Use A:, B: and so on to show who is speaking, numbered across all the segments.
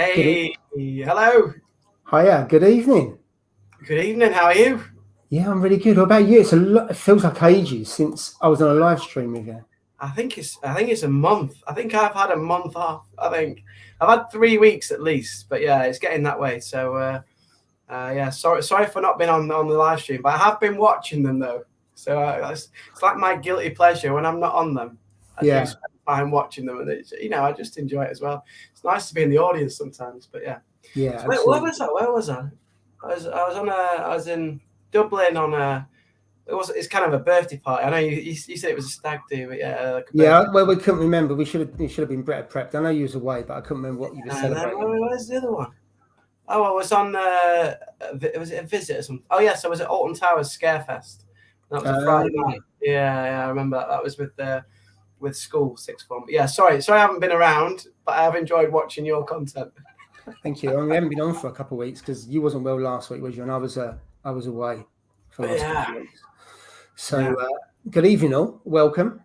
A: Hey, hello.
B: Hiya, good evening.
A: Good evening. How are you?
B: Yeah, I'm really good. What about you? It feels like ages since I was on a live stream with you.
A: I think it's a month. I think I've had a month off. I think I've had 3 weeks at least. But yeah, it's getting that way. So yeah, sorry for not being on the live stream, but I have been watching them though. So it's like my guilty pleasure when I'm not on them. I do spend time watching them, and I just enjoy it as well. It's nice to be in the audience sometimes. But yeah.
B: Yeah,
A: So where was I? Where was I? I was in Dublin on a. It's kind of a birthday party. I know you said it was a stag do, but yeah.
B: Well, we couldn't remember. We should have been better prepped. I know you was away, but I couldn't remember what you were celebrating.
A: Where's the other one? Oh, I was on. Was it a visit or something? Oh yes, I was at Alton Towers Scarefest. That was a Friday night. Yeah, I remember that. That was with school sixth form. But yeah, sorry, I haven't been around, but I have enjoyed watching your content.
B: Thank you. We haven't been on for a couple of weeks because you wasn't well last week, was you? And I was away for the last couple of weeks. So good evening, all. Welcome.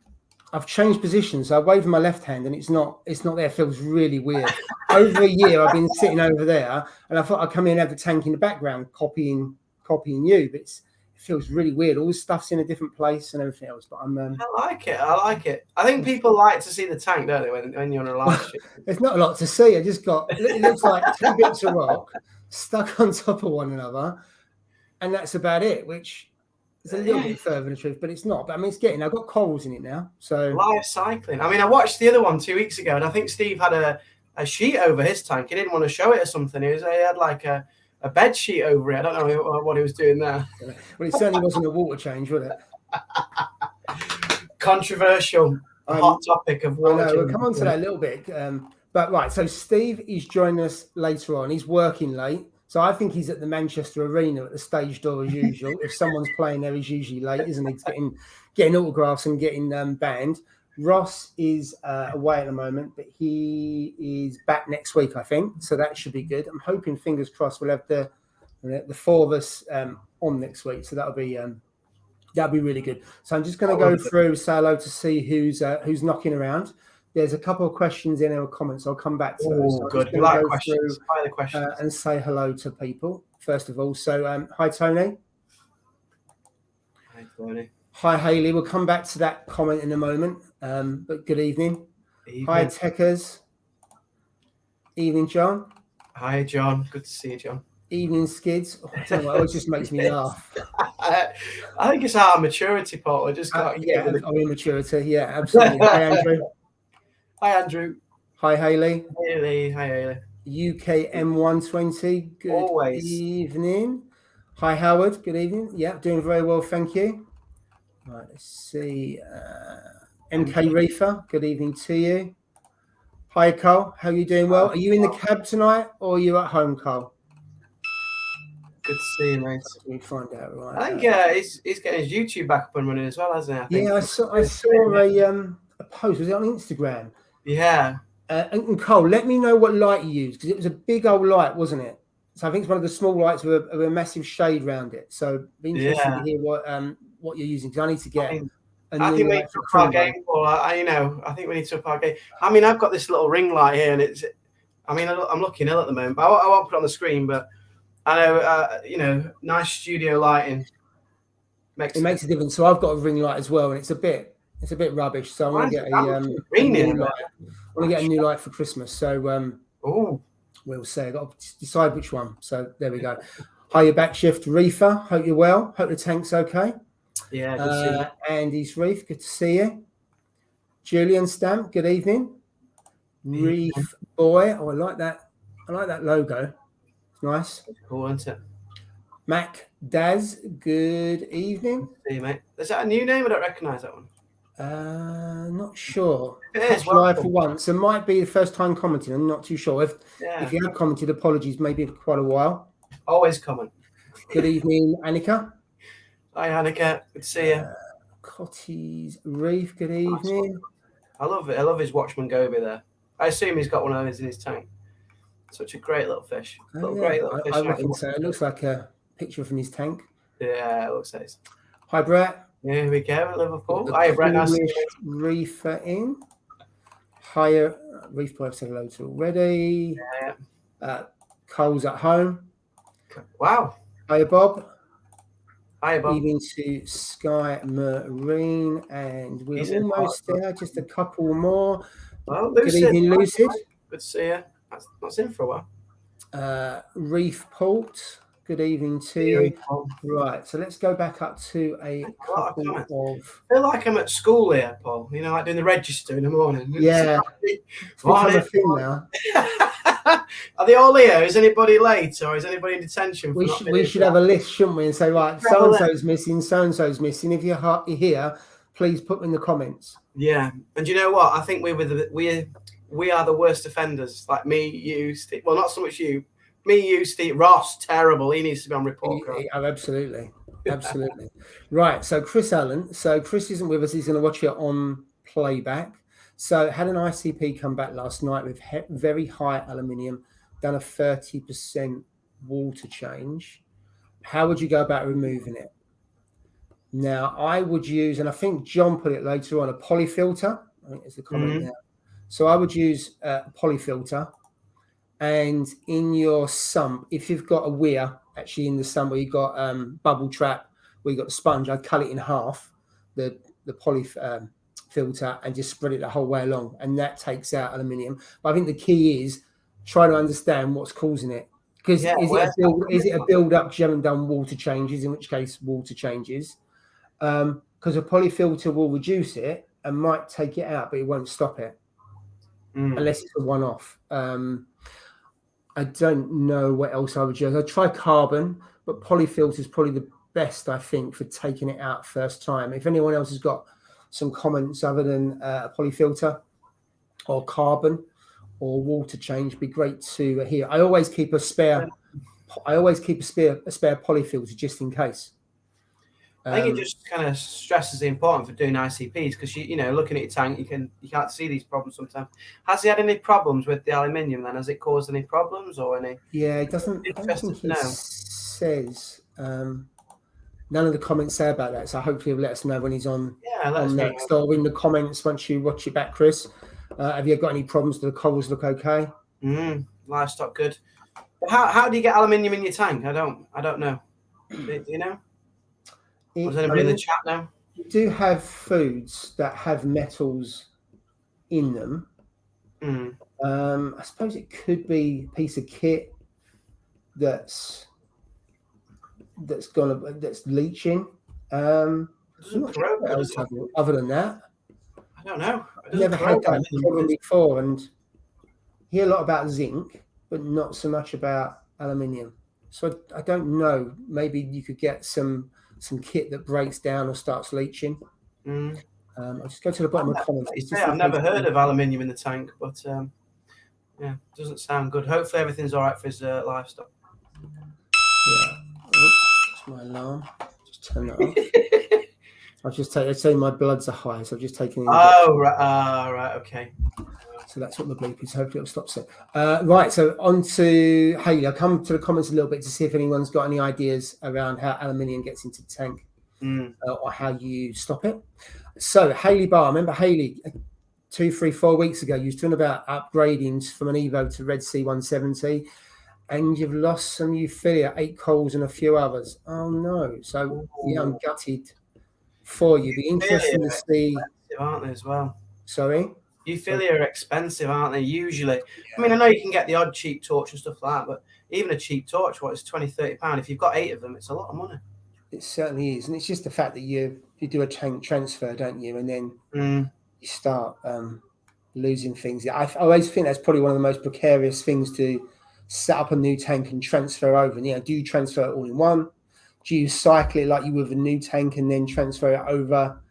B: I've changed positions. So I wave my left hand, and it's not there. It feels really weird. Over a year, I've been sitting over there, and I thought I'd come in and have the tank in the background, copying you. But it feels really weird. All this stuff's in a different place and everything else. But
A: I like it. I think people like to see the tank, don't they, when you're on a live stream?
B: There's not a lot to see. It looks like two bits of rock stuck on top of one another, and that's about it. Which is a little bit further than the truth, but it's not. But I mean, I've got corals in it now. So
A: live cycling. I mean, I watched the other one 2 weeks ago, and I think Steve had a sheet over his tank. He didn't want to show it or something. He had like a bed sheet over it. I don't know what he was doing there.
B: Well, it certainly wasn't a water change, was it?
A: Controversial, hot topic of water change.
B: We'll come on to that a little bit. But right, so Steve is joining us later on. He's working late. So I think he's at the Manchester Arena at the stage door as usual. If someone's playing there, he's usually late, isn't he? He's getting autographs and getting banned. Ross is away at the moment, but he is back next week, I think. So that should be good. I'm hoping, fingers crossed, we'll have the four of us on next week. So that'll be really good. So I'm just going to go through, say hello to see who's knocking around. There's a couple of questions in our comments. I'll come back to those. So
A: good. We like questions. The questions.
B: And say hello to people, first of all. So hi, Tony.
A: Hi, Tony.
B: Hi, Hayley. We'll come back to that comment in a moment. But good evening. Hi, Techers. Evening, John.
A: Hi, John. Good to see you, John.
B: Evening, Skids. Oh, I don't know, it just makes me laugh.
A: I think it's our maturity, Paul. We just got
B: our immaturity. Yeah, absolutely. Hi, Andrew.
A: Hi, Andrew.
B: Hi, Hayley.
A: Hi, Hayley.
B: UK M120. Good evening. Hi, Howard. Good evening. Yeah, doing very well. Thank you. Right, let's see. MK Reefer. Good evening to you. Hi, Carl. How are you doing? Well, are you in the cab tonight or are you at home, Carl?
A: Good to see you, mate.
B: Let me find out. Right.
A: I think he's getting his YouTube back up and running as well, hasn't he?
B: I saw a post. Was it on Instagram?
A: Yeah.
B: And Cole, let me know what light you used because it was a big old light, wasn't it? So I think it's one of the small lights with a massive shade around it. So be interested to hear what you're using because I need to get.
A: I think we need to up our game, Paul. I think we need to up our game. I mean, I've got this little ring light here, and I'm looking ill at the moment, but I won't put it on the screen. But I know, nice studio lighting makes
B: a difference. So I've got a ring light as well, and it's a bit rubbish. So I want to get a new light for Christmas. So we'll see. I've got to decide which one. So there we go. Hi, you're back, Shift Reefer. Hope you're well. Hope the tank's okay.
A: Yeah, good to see you.
B: Andy's Reef, good to see you. Julian Stamp, good evening. Reef Boy, I like that. I like that logo. It's nice.
A: It's cool, isn't it?
B: Mac Daz, good evening.
A: Good to see you, mate. Is that a new name? I don't recognise that one.
B: Not sure.
A: It is
B: live for once. It might be the first time commenting. I'm not too sure. If you have commented, apologies. Maybe quite a while.
A: Always comment.
B: Good evening, Annika.
A: Hi, Annika. Good to see you.
B: Cotty's Reef. Good evening.
A: I love it. I love his Watchman Goby there. I assume he's got one of those in his tank. Such a great little fish. Great little fish.
B: I reckon so. It looks like a picture from his tank.
A: Yeah, it looks like it.
B: Hi, Brett.
A: Here we go, Liverpool. Hi, Brett. Nice to meet you.
B: Reefer in. Hi, Reef Boy. I've said hello to already.
A: Yeah.
B: Cole's at home.
A: Wow.
B: Hiya, Bob.
A: Hiya, Bob.
B: Evening to Sky Marine, and we're almost there. Just a couple more.
A: Well,
B: Good evening, Lucid.
A: Good to see you. That's in for a
B: while. Reef Port. Good evening to you. Right, so let's go back up to a couple of.
A: I feel like I'm at school here, Paul. You know, like doing the register in the morning.
B: Yeah, it's become a thing now.
A: Are they all here? Is anybody late, or is anybody in detention?
B: We should have a list, shouldn't we? And say, right, so and so's missing, so and so's missing. If you're here, please put them in the comments.
A: Yeah, and you know what? I think we are the worst offenders. Like me, you, Steve. Well, not so much you. Me, you, Steve. Ross, terrible. He needs to be on report card.
B: Oh, absolutely. Absolutely. Right. So Chris Allen. So Chris isn't with us. He's going to watch it on playback. So had an ICP come back last night with very high aluminium, done a 30% water change. How would you go about removing it? Now, I would use, and I think John put it later on, a polyfilter. I think there's the comment there. So I would use a polyfilter. And in your sump, if you've got a weir actually in the sump where you've got bubble trap, where you've got the sponge, I'd cut it in half, the poly filter, and just spread it the whole way along. And that takes out aluminium. But I think the key is try to understand what's causing it. Because is it a build up because you haven't done water changes, in which case water changes. Because a polyfilter will reduce it and might take it out, but it won't stop it. Unless it's a one-off. I don't know what else I would use. I'd try carbon, but polyfilter is probably the best, I think, for taking it out first time. If anyone else has got some comments other than a polyfilter or carbon or water change, it'd be great to hear. I always keep a spare polyfilter just in case.
A: I think it just kind of stresses the importance of doing ICPs because you know, looking at your tank, you can't see these problems sometimes. Has he had any problems with the aluminium then? Has it caused any problems or any?
B: Yeah, it doesn't. I don't think he says. None of the comments say about that, so hopefully he'll let us know when he's on next or in the comments once you watch it back, Chris. Have you got any problems? Do the corals look okay?
A: Livestock good. But how do you get aluminium in your tank? I don't know. Do you know? Was anybody in the chat now?
B: You do have foods that have metals in them. I suppose it could be a piece of kit that's leaching. Other than that,
A: I don't know.
B: I've never had that problem before, and hear a lot about zinc, but not so much about aluminium. So I don't know. Maybe you could get some kit that breaks down or starts leaching. I'll just go to the bottom of the comments.
A: I've never heard of aluminium in the tank, but yeah, doesn't sound good. Hopefully everything's all right for his livestock.
B: Yeah. That's my alarm. Just turn that off. I'll just take. They say my bloods are high, so I've just taken.
A: Right. Okay.
B: So that's what the bleep is. Hopefully it'll stop soon. Right, so on to Haley. I'll come to the comments a little bit to see if anyone's got any ideas around how aluminium gets into the tank or how you stop it. So Haley Barr, remember Haley 2, 3, 4 weeks ago, you was talking about upgrading from an Evo to Red Sea 170 and you've lost some euphilia, 8 calls and a few others. Oh no. So yeah, I'm gutted for you. Be interesting to see.
A: Aren't they as well?
B: Sorry?
A: Euphilia are expensive, aren't they? Usually. I mean, I know you can get the odd cheap torch and stuff like that, but even a cheap torch, what is £20-30? If you've got 8 of them, it's a lot of money.
B: It certainly is. And it's just the fact that you do a tank transfer, don't you? And then you start losing things. I always think that's probably one of the most precarious things to set up a new tank and transfer over. And, do you transfer it all in one? Do you cycle it like you would with a new tank and then transfer it over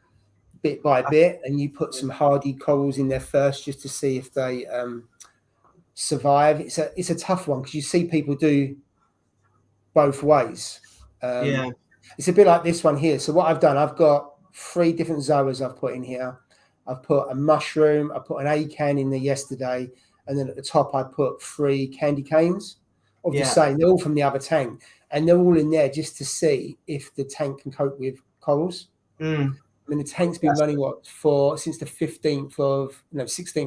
B: bit by bit, and you put some hardy corals in there first just to see if they survive? It's a tough one because you see people do both ways. It's a bit like this one here. So what I've done, I've got 3 different zoas I've put in here. I've put a mushroom, I put an acan in there yesterday, and then at the top I put 3 candy canes of the same. They're all from the other tank, and they're all in there just to see if the tank can cope with corals. I mean, the tank's been running since the 16th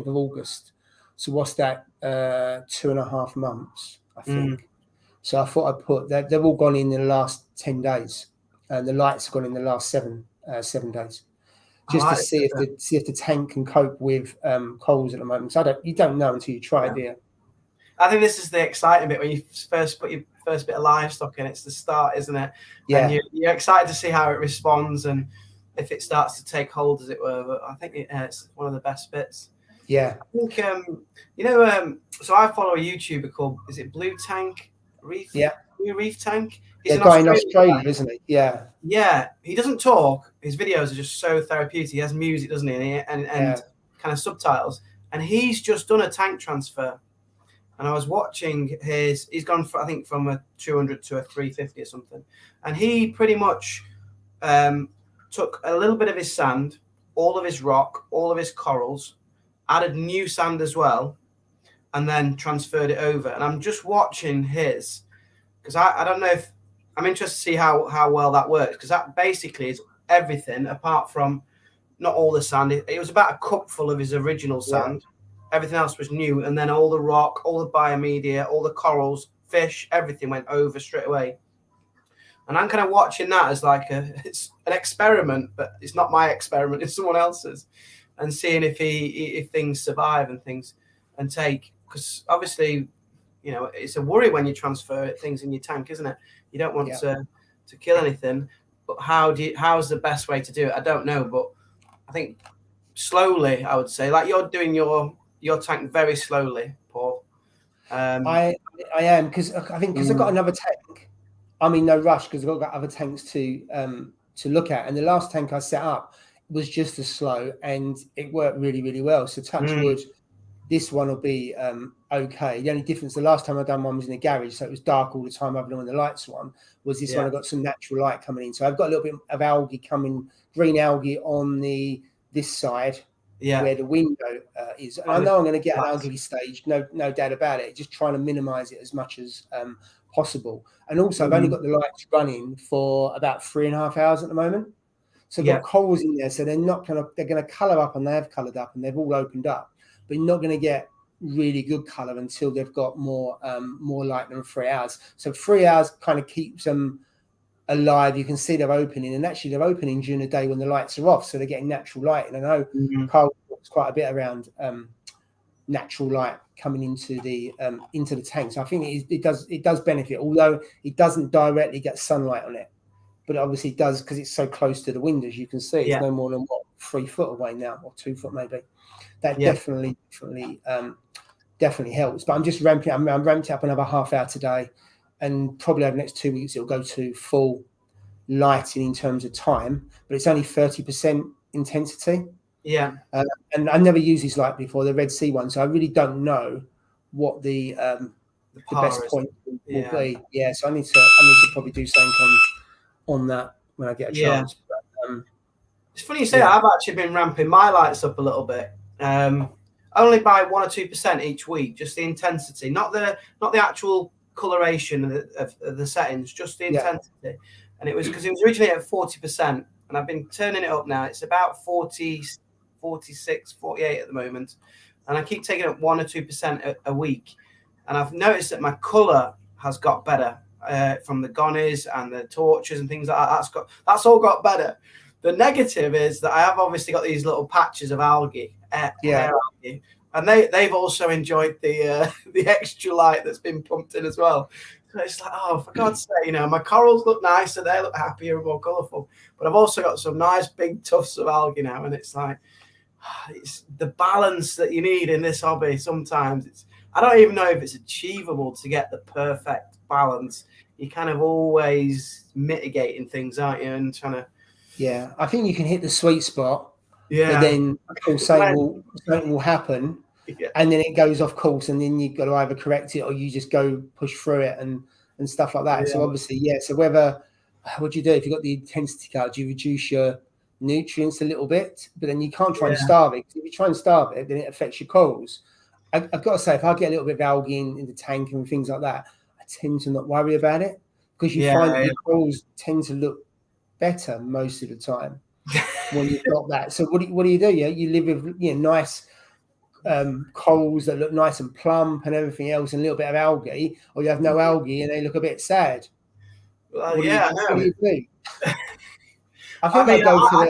B: of August. So what's that? 2.5 months, I think. So I thought I'd put that. They've all gone in the last 10 days, and the lights have gone in the last 7 days, just to see if the tank can cope with corals at the moment. So you don't know until you try it, do you?
A: I think this is the exciting bit when you first put your first bit of livestock in. It's the start, isn't it?
B: Yeah.
A: And you're excited to see how it responds and if it starts to take hold, as it were. But I think it's one of the best bits.
B: Yeah.
A: I think, so I follow a YouTuber called, is it Blue Tank? Blue Reef Tank? He's
B: a guy in Australia, isn't he? Yeah.
A: Yeah. He doesn't talk. His videos are just so therapeutic. He has music, doesn't he? And kind of subtitles. And he's just done a tank transfer. And I was watching he's gone for, I think, from a 200 to a 350 or something. And he pretty much took a little bit of his sand, all of his rock, all of his corals, added new sand as well, and then transferred it over. And I'm just watching his, because I don't know if, I'm interested to see how well that works, because that basically is everything apart from, not all the sand. It was about a cupful of his original sand. Yeah. Everything else was new, and then all the rock, all the biomedia, all the corals, fish, everything went over straight away. And I'm kind of watching that as like it's an experiment, but it's not my experiment; it's someone else's, and seeing if things survive and things and take. Because obviously, it's a worry when you transfer things in your tank, isn't it? You don't want to kill anything, but how's the best way to do it? I don't know, but I think slowly, I would say, like you're doing your tank very slowly, Paul.
B: I am, because I think I've got another tank. I'm in no rush because I've got other tanks to look at. And the last tank I set up was just as slow, and it worked really, really well. So touch wood, this one will be okay. The only difference, the last time I done one was in the garage, so it was dark all the time other than when the lights were on. Was this one I got some natural light coming in. So I've got a little bit of algae coming, green algae on this side. Where the window is. And I know I'm going to get an ugly stage, no doubt about it, just trying to minimize it as much as possible. And also, I've only got the lights running for about 3.5 hours at the moment. So I've got corals in there, so they're going to color up, and they have colored up, and they've all opened up. But you're not going to get really good color until they've got more light than 3 hours. So 3 hours kind of keeps them alive. You can see they're opening, and actually they're opening during the day when the lights are off, so they're getting natural light. And I know Carl talks quite a bit around natural light coming into the tank. So I think it does benefit, although it doesn't directly get sunlight on it, but it obviously does because it's so close to the windows. You can see it's no more than 3 foot away now, or 2 foot maybe. That definitely helps. But I'm just ramping. I'm ramped up another half hour today. And probably over the next 2 weeks, it'll go to full lighting in terms of time, but it's only 30% intensity.
A: Yeah.
B: And I never used this light before, the Red Sea one, so I really don't know what the best point will be. Yeah, so I need to probably do something on that when I get a chance. But,
A: it's funny you say that. I've actually been ramping my lights up a little bit. Only by 1 or 2% each week, just the intensity, not the actual coloration of the settings, just the intensity. And it was because it was originally at 40%, and I've been turning it up now. It's about 40, 46, 48 at the moment, and I keep taking up 1 or 2% a week. And I've noticed that my color has got better from the gonnies and the torches and things like that. That's all got better. The negative is that I have obviously got these little patches of algae, hair algae, and they've also enjoyed the extra light that's been pumped in as well. So it's like, oh, for God's sake, my corals look nicer, they look happier and more colourful. But I've also got some nice big tufts of algae now, and it's like, it's the balance that you need in this hobby. Sometimes I don't even know if it's achievable to get the perfect balance. You're kind of always mitigating things, aren't you? And trying to.
B: Yeah, I think you can hit the sweet spot.
A: Yeah.
B: But then something will happen, and then it goes off course, and then you've got to either correct it or you just go push through it and stuff like that. So obviously, so what do you do if you've got the intensity card? Do you reduce your nutrients a little bit? But then you can't try and starve it, because if you try and starve it, then it affects your corals. I've got to say, if I get a little bit of algae in the tank and things like that, I tend to not worry about it, because you find that your corals tend to look better most of the time when you've got that. So what do you do? You live with nice corals that look nice and plump and everything else, and a little bit of algae, or you have no algae and they look a bit sad.
A: Well,
B: What
A: yeah,
B: do you do? I
A: I
B: think
A: mean,
B: I go for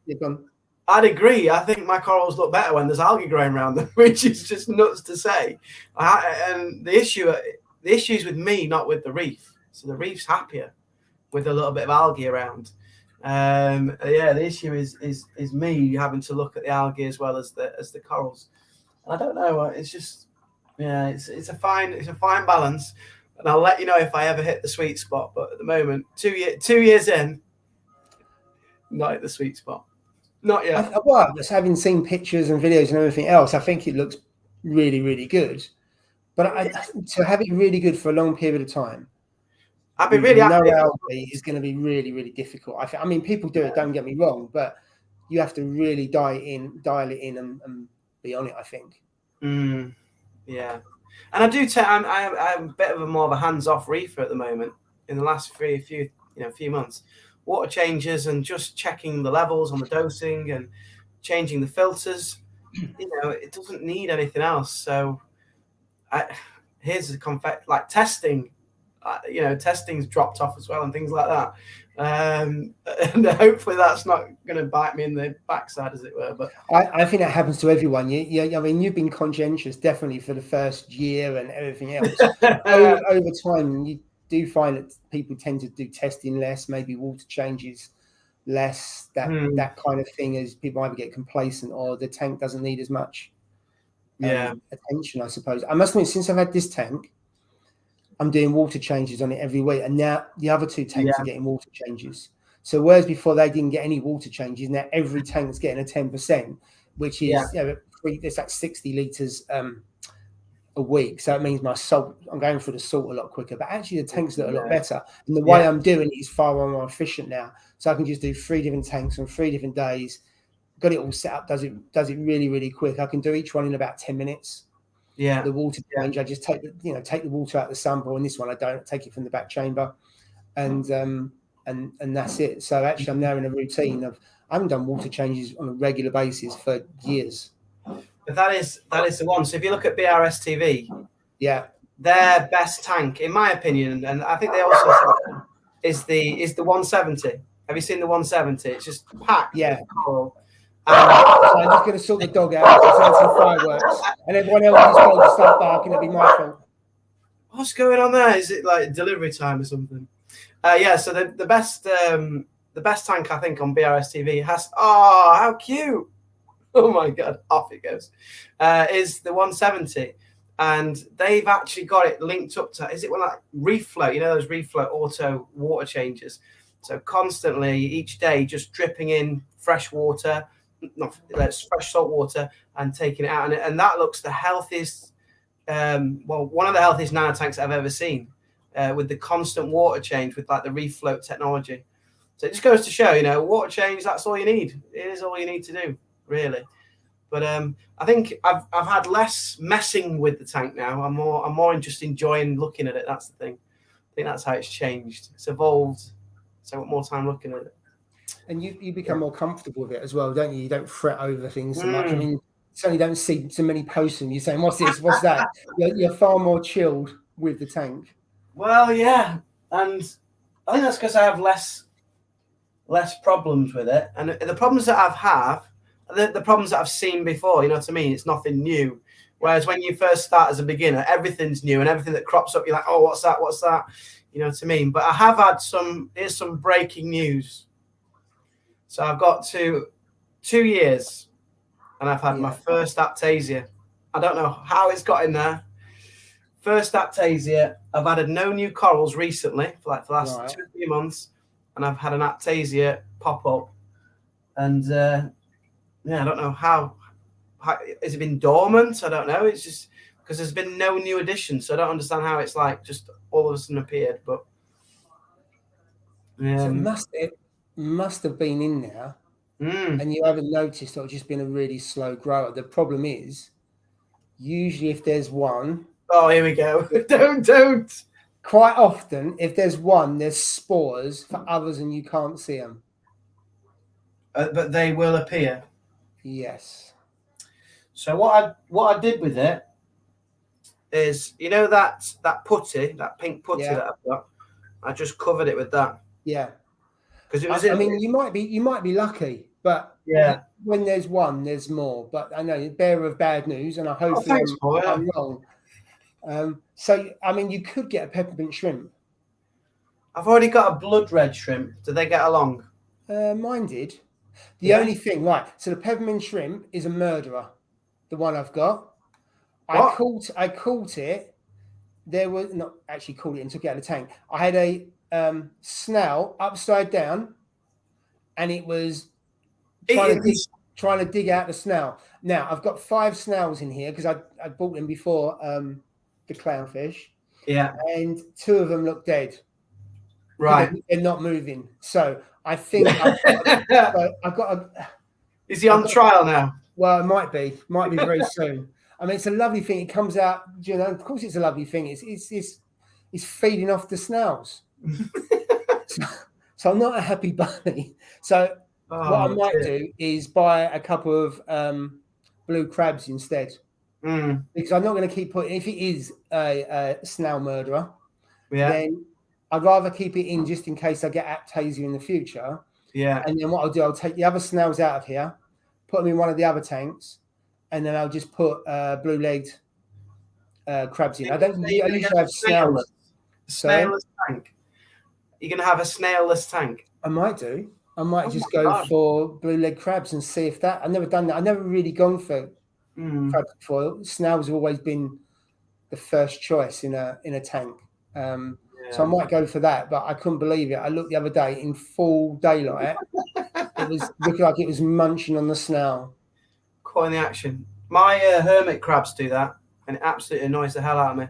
B: the.
A: I'd agree. I think my corals look better when there's algae growing around them, which is just nuts to say. And the issue is with me, not with the reef. So the reef's happier with a little bit of algae around. Yeah, the issue is me having to look at the algae as well as the corals. I don't know. It's just, yeah, it's a fine balance, and I'll let you know if I ever hit the sweet spot. But at the moment, 2 years in, not at the sweet spot. Not yet.
B: Well, just having seen pictures and videos and everything else, I think it looks really, really good. But to have it really good for a long period of time,
A: I'd be really happy.
B: No algae is going to be really, really difficult. I mean, people do it. Don't get me wrong, but you have to really dial it in, and be on it. I think.
A: Yeah, and I do. I'm a bit of more of a hands-off reefer at the moment. In the last few months, water changes and just checking the levels on the dosing and changing the filters. It doesn't need anything else. So, here's a like testing. Testing's dropped off as well and things like that. And hopefully that's not going to bite me in the backside, as it were. But
B: I think that happens to everyone. I mean, you've been conscientious definitely for the first year and everything else. over time, you do find that people tend to do testing less, maybe water changes less, that kind of thing, as people either get complacent or the tank doesn't need as much attention, I suppose. I must admit, since I've had this tank, I'm doing water changes on it every week, and now the other two tanks are getting water changes. So whereas before they didn't get any water changes, now every tank's getting a 10%, which is it's like 60 litres a week. So it means my salt, I'm going through the salt a lot quicker. But actually the tanks look a lot better, and the way I'm doing it is far more efficient now. So I can just do 3 different tanks on 3 different days. Got it all set up. Does it really, really quick. I can do each one in about 10 minutes.
A: Yeah,
B: the water change, I just take the water out of the sample, and this one I don't take it from the back chamber, and that's it. So actually, I'm now in a routine of I haven't done water changes on a regular basis for years.
A: But that is the one. So if you look at BRS TV, their best tank, in my opinion, and I think they also is the 170. Have you seen the 170? It's just packed. With coral.
B: So I'm just going to sort the dog out, some fireworks, and everyone else is going to start barking. It'll be my fault.
A: What's going on there? Is it like delivery time or something? So the best tank I think on BRS TV has. Oh, how cute! Oh my god, off it goes. Is the 170, and they've actually got it linked up to. Is it one like Reflow? You know those Reflow auto water changes. So constantly each day, just dripping in fresh water. Fresh salt water and taking it out, and that looks the healthiest. One of the healthiest nano tanks I've ever seen, with the constant water change with like the refloat technology. So it just goes to show, water change. That's all you need. It is all you need to do, really. But I think I've had less messing with the tank now. I'm more just enjoying looking at it. That's the thing. I think that's how it's changed. It's evolved. So I've got more time looking at it.
B: And you become more comfortable with it as well, don't you? You don't fret over things so much. I mean, certainly don't see so many posts and you saying, "What's this? What's that?" You're far more chilled with the tank.
A: Well, yeah, and I think that's because I have less problems with it, and the problems that I've the problems that I've seen before. You know what I mean? It's nothing new. Whereas when you first start as a beginner, everything's new, and everything that crops up, you're like, "Oh, what's that? What's that?" You know what I mean? But I have had here's some breaking news. So I've got 2 years, and I've had my first aptasia. I don't know how it's got in there. First aptasia. I've added no new corals recently for the last 2 or 3 months, and I've had an aptasia pop up. And I don't know how has it been dormant? I don't know. It's just because there's been no new additions, so I don't understand how it's like just all of a sudden appeared. But
B: so it must have been in there, and you haven't noticed, or just been a really slow grower. The problem is, usually if there's one,
A: oh, here we go. don't.
B: Quite often, if there's one, there's spores for others, and you can't see them.
A: But they will appear.
B: Yes.
A: So what I did with it is, you know, that putty, that pink putty
B: Yeah.
A: that I've got, I just covered it with that.
B: Yeah.
A: Because it was
B: I mean, you might be lucky, but
A: yeah.
B: when there's one, there's more. But I know, bearer of bad news, and I hope I'm wrong. So, I mean, you could get a peppermint shrimp.
A: I've already got a blood red shrimp. Do they get along?
B: Mine did. The only thing, right? So the peppermint shrimp is a murderer. The one I've got.
A: What?
B: I caught it. There was not actually caught it and took it out of the tank. I had a snail upside down, and it was trying to dig out the snail. Now I've got 5 snails in here because I bought them before the clownfish.
A: Yeah.
B: And 2 of them look dead.
A: Right.
B: They're not moving. So I think I've got a.
A: Is he on trial now?
B: Well, it might be very soon. I mean, it's a lovely thing. It comes out, you know. Of course, it's a lovely thing. It's feeding off the snails. so I'm not a happy bunny. So what I might do is buy a couple of blue crabs instead, because I'm not going to keep putting. If it is a snail murderer, then I'd rather keep it in just in case I get aptasia in the future.
A: Yeah.
B: And then what I'll do, I'll take the other snails out of here, put them in one of the other tanks, and then I'll just put blue-legged crabs in. I usually have snails.
A: Snailless tank. You're going to have a snailless tank?
B: I might do. I might just go for blue-legged crabs and see if that. I've never done that. I've never really gone for crabs before. Snails have always been the first choice in a tank. So I might go for that, but I couldn't believe it. I looked the other day in full daylight. It was looking like it was munching on the snail.
A: Quite in the action. My hermit crabs do that, and it absolutely annoys the hell out of me.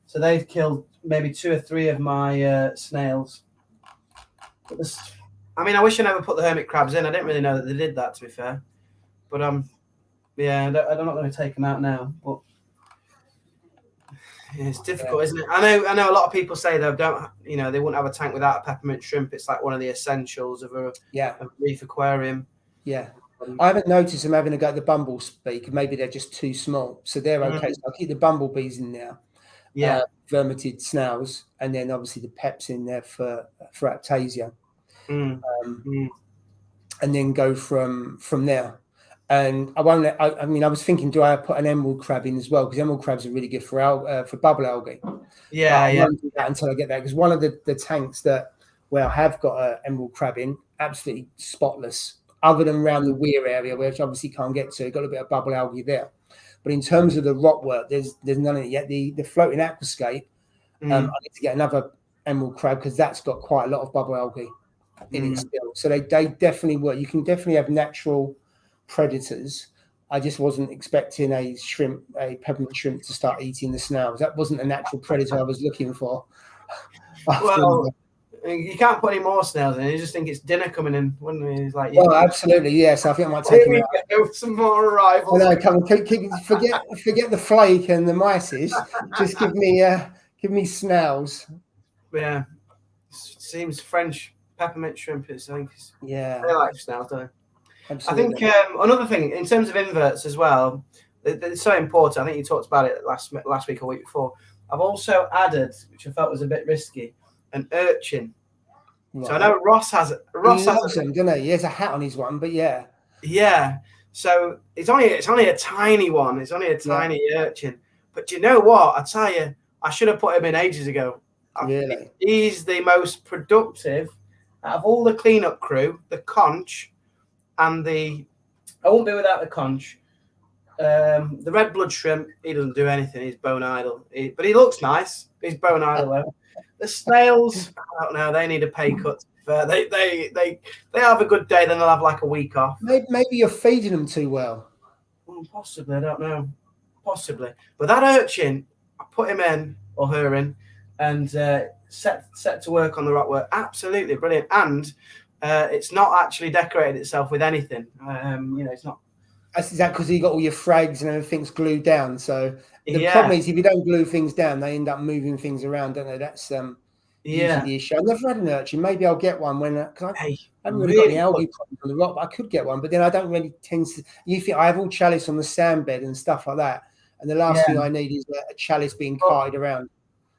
A: So they've killed maybe 2 or 3 of my snails. I mean, I wish I never put the hermit crabs in. I didn't really know that they did that, to be fair. But yeah, I'm not going to take them out now. But yeah, it's difficult, isn't it? I know. A lot of people say they wouldn't have a tank without a peppermint shrimp. It's like one of the essentials of a reef aquarium.
B: Yeah. I haven't noticed them having a go at the bumblebee. Maybe they're just too small, so they're okay. So I'll keep the bumblebees in there.
A: Yeah.
B: Vermitid snails, and then obviously the peps in there for aptasia. And then go from there. And I won't. I mean, I was thinking, do I put an emerald crab in as well? Because emerald crabs are really good for bubble algae.
A: Yeah,
B: I won't do that until I get there. Because one of the tanks where I have got an emerald crab in, absolutely spotless, other than around the weir area, which obviously can't get to. Got a bit of bubble algae there. But in terms of the rock work, there's none of it yet. The floating aquascape, I need to get another emerald crab because that's got quite a lot of bubble algae in it still. So they definitely work. You can definitely have natural predators. I just wasn't expecting a peppermint shrimp to start eating the snails. That wasn't a natural predator I was looking for.
A: Well, you can't put any more snails in. You just think it's dinner coming in, wouldn't you? It's like,
B: well, absolutely, yes. I think I might take them out.
A: Some more arrivals.
B: No, come on, forget the flake and the mices. Just give me snails.
A: Yeah, seems French peppermint shrimp. I think
B: they
A: like snails, don't they?
B: Absolutely.
A: I think another thing in terms of inverts as well, it's so important. I think you talked about it last week or week before. I've also added, which I felt was a bit risky, an urchin. Right. So I know Ross has them,
B: doesn't he? He has a hat on his one, but yeah.
A: Yeah. So it's only a tiny one. It's only a tiny urchin. But you know what? I tell you, I should have put him in ages ago.
B: Really?
A: He's the most productive out of all the cleanup crew, the conch. And I won't be without the conch. The red blood shrimp, he doesn't do anything. He's bone idle. But he looks nice. He's bone idle though. The snails, I don't know. They need a pay cut. They have a good day, then they'll have like a week off.
B: Maybe you're feeding them too well.
A: Possibly, I don't know. Possibly. But that urchin, I put him in or her in, and set to work on the rock work. Absolutely brilliant. And it's not actually decorated itself with anything. It's not.
B: Is that because you got all your frags and everything's glued down? So the problem is, if you don't glue things down, they end up moving things around, don't they? That's usually the issue. I've never had an urchin. Maybe I'll get one when. I haven't really got any algae problems on the rock, but I could get one. But then I don't really tend to. You think I have all chalice on the sand bed and stuff like that, and the last thing I need is a chalice being carted around.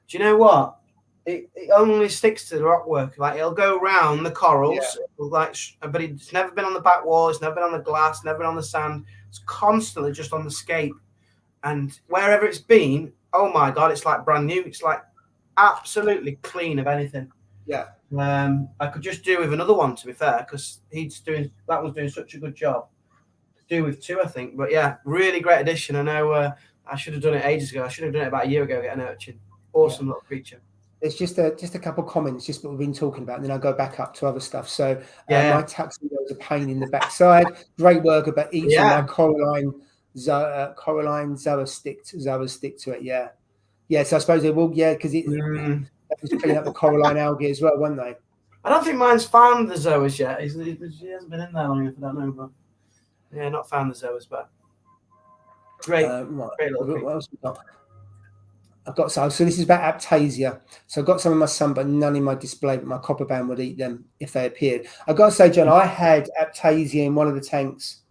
A: Do you know what? It only sticks to the rock work. Like it'll go round the corals, but it's never been on the back wall. It's never been on the glass. Never been on the sand. It's constantly just on the scape, and wherever it's been, oh my god, it's like brand new. It's like absolutely clean of anything.
B: Yeah.
A: I could just do with another one, to be fair, because that one's doing such a good job. Do with 2, I think. But yeah, really great addition. I know I should have done it ages ago. I should have done it about a year ago. Get an urchin, awesome little creature.
B: It's just a couple of comments, just what we've been talking about, and then I'll go back up to other stuff. So my tuxedo is a pain in the backside. Great work about eating my Coraline Zoa stick to it. Yeah. So I suppose they will. Yeah, because it was cleaning up the Coraline algae as well, weren't they?
A: I don't think mine's found the zoas yet. He hasn't been in there long enough. I don't know, but yeah, not found the zoas, but great. Great little
B: what else we got? So this is about Aptasia. So I've got some in my sun, but none in my display, but my copper band would eat them if they appeared. I've got to say, John, I had Aptasia in one of the tanks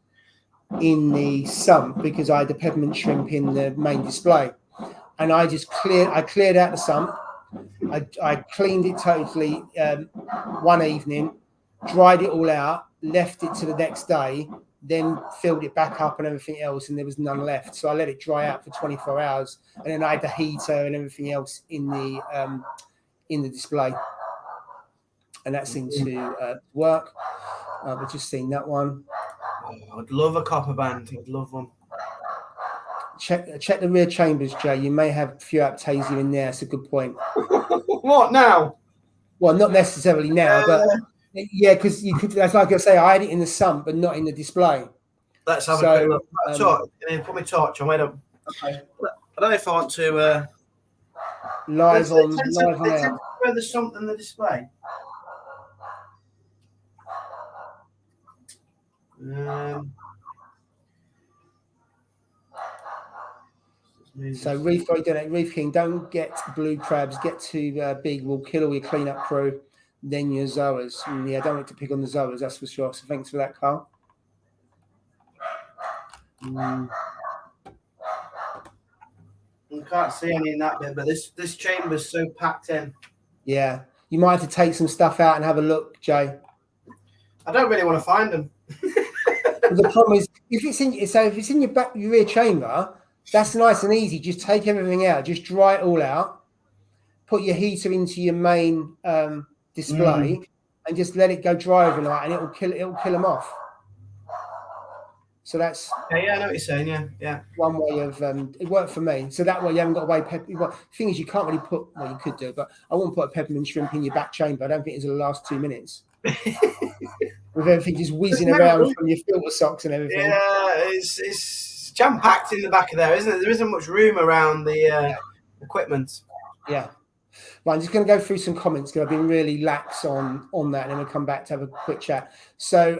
B: in the sump because I had the peppermint shrimp in the main display. And I cleared out the sump. I cleaned it totally one evening, dried it all out, left it to the next day, then filled it back up and everything else, and there was none left. So I let it dry out for 24 hours, and then I had the heater and everything else in the display, and that seemed to work. We've just seen that one.
A: I'd love a copper band. I'd love one.
B: Check the rear chambers, Jay. You may have a few Aptasia in there. That's a good point.
A: What now?
B: Well, not necessarily now, but yeah, because you could. That's like I say. I had it in the sump, but not in the display.
A: Let's have a quick look. Put my torch on. Wait up.
B: Okay.
A: I don't know if I want to.
B: Live on
A: air. Further sump than the display.
B: So Reef King, don't get blue crabs. Get too big. We'll kill all your cleanup crew. Then your zoas. Yeah, I don't like to pick on the zoas, that's for sure. So thanks for that, Carl.
A: I can't see any in that bit, but this chamber's so packed in.
B: Yeah, you might have to take some stuff out and have a look, Jay.
A: I don't really want to find them.
B: The problem is, if it's in your rear chamber, that's nice and easy. Just take everything out, just dry it all out, put your heater into your main display, and just let it go dry overnight, and it'll kill them off. So that's
A: I know what you're saying. Yeah.
B: One way of it worked for me. So that way you haven't got to weigh pepper. The thing is, you can't really put. Well, you could do, but I won't put a peppermint shrimp in your back chamber. I don't think it's the last 2 minutes. With everything just whizzing around from your filter socks and everything.
A: Yeah, it's jam packed in the back of there, isn't it? There isn't much room around the equipment.
B: Yeah. Right, I'm just going to go through some comments because I've been really lax on that, and then we'll come back to have a quick chat. So,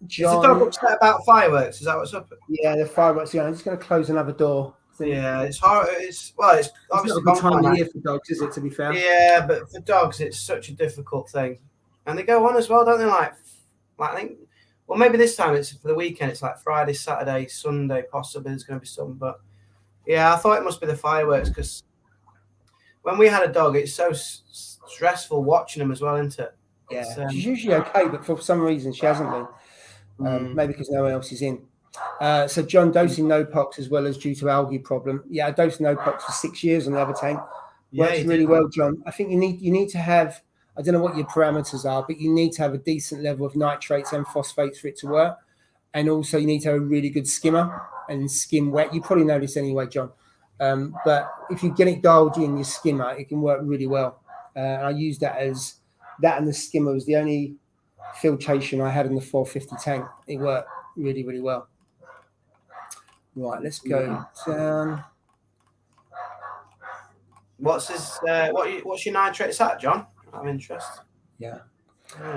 B: John,
A: is the dog upset about fireworks? Is that what's up?
B: Yeah, the fireworks. Yeah, I'm just going to close another door.
A: Yeah, it's hard. It's obviously
B: not a good time of year for dogs, is it? To be fair.
A: Yeah, but for dogs, it's such a difficult thing, and they go on as well, don't they? Like I think. Well, maybe this time it's for the weekend. It's like Friday, Saturday, Sunday. Possibly there's going to be some, but yeah, I thought it must be the fireworks because when we had a dog, it's so stressful watching them as well, isn't it?
B: Yeah, she's usually okay, but for some reason she hasn't been. Maybe because no one else is in. So John, dosing no-pox as well as due to algae problem. Yeah, I dosed no-pox for 6 years on the other tank. Works really well, John. I think you need to have. I don't know what your parameters are, but you need to have a decent level of nitrates and phosphates for it to work. And also you need to have a really good skimmer and skim wet. You probably know this anyway, John. But if you get it dialed in your skimmer, it can work really well. I use that and the skimmer was the only filtration I had in the 450 tank. It worked really, really well. Right, let's go down.
A: What's your nitrates at, John? I'm interested.
B: Yeah.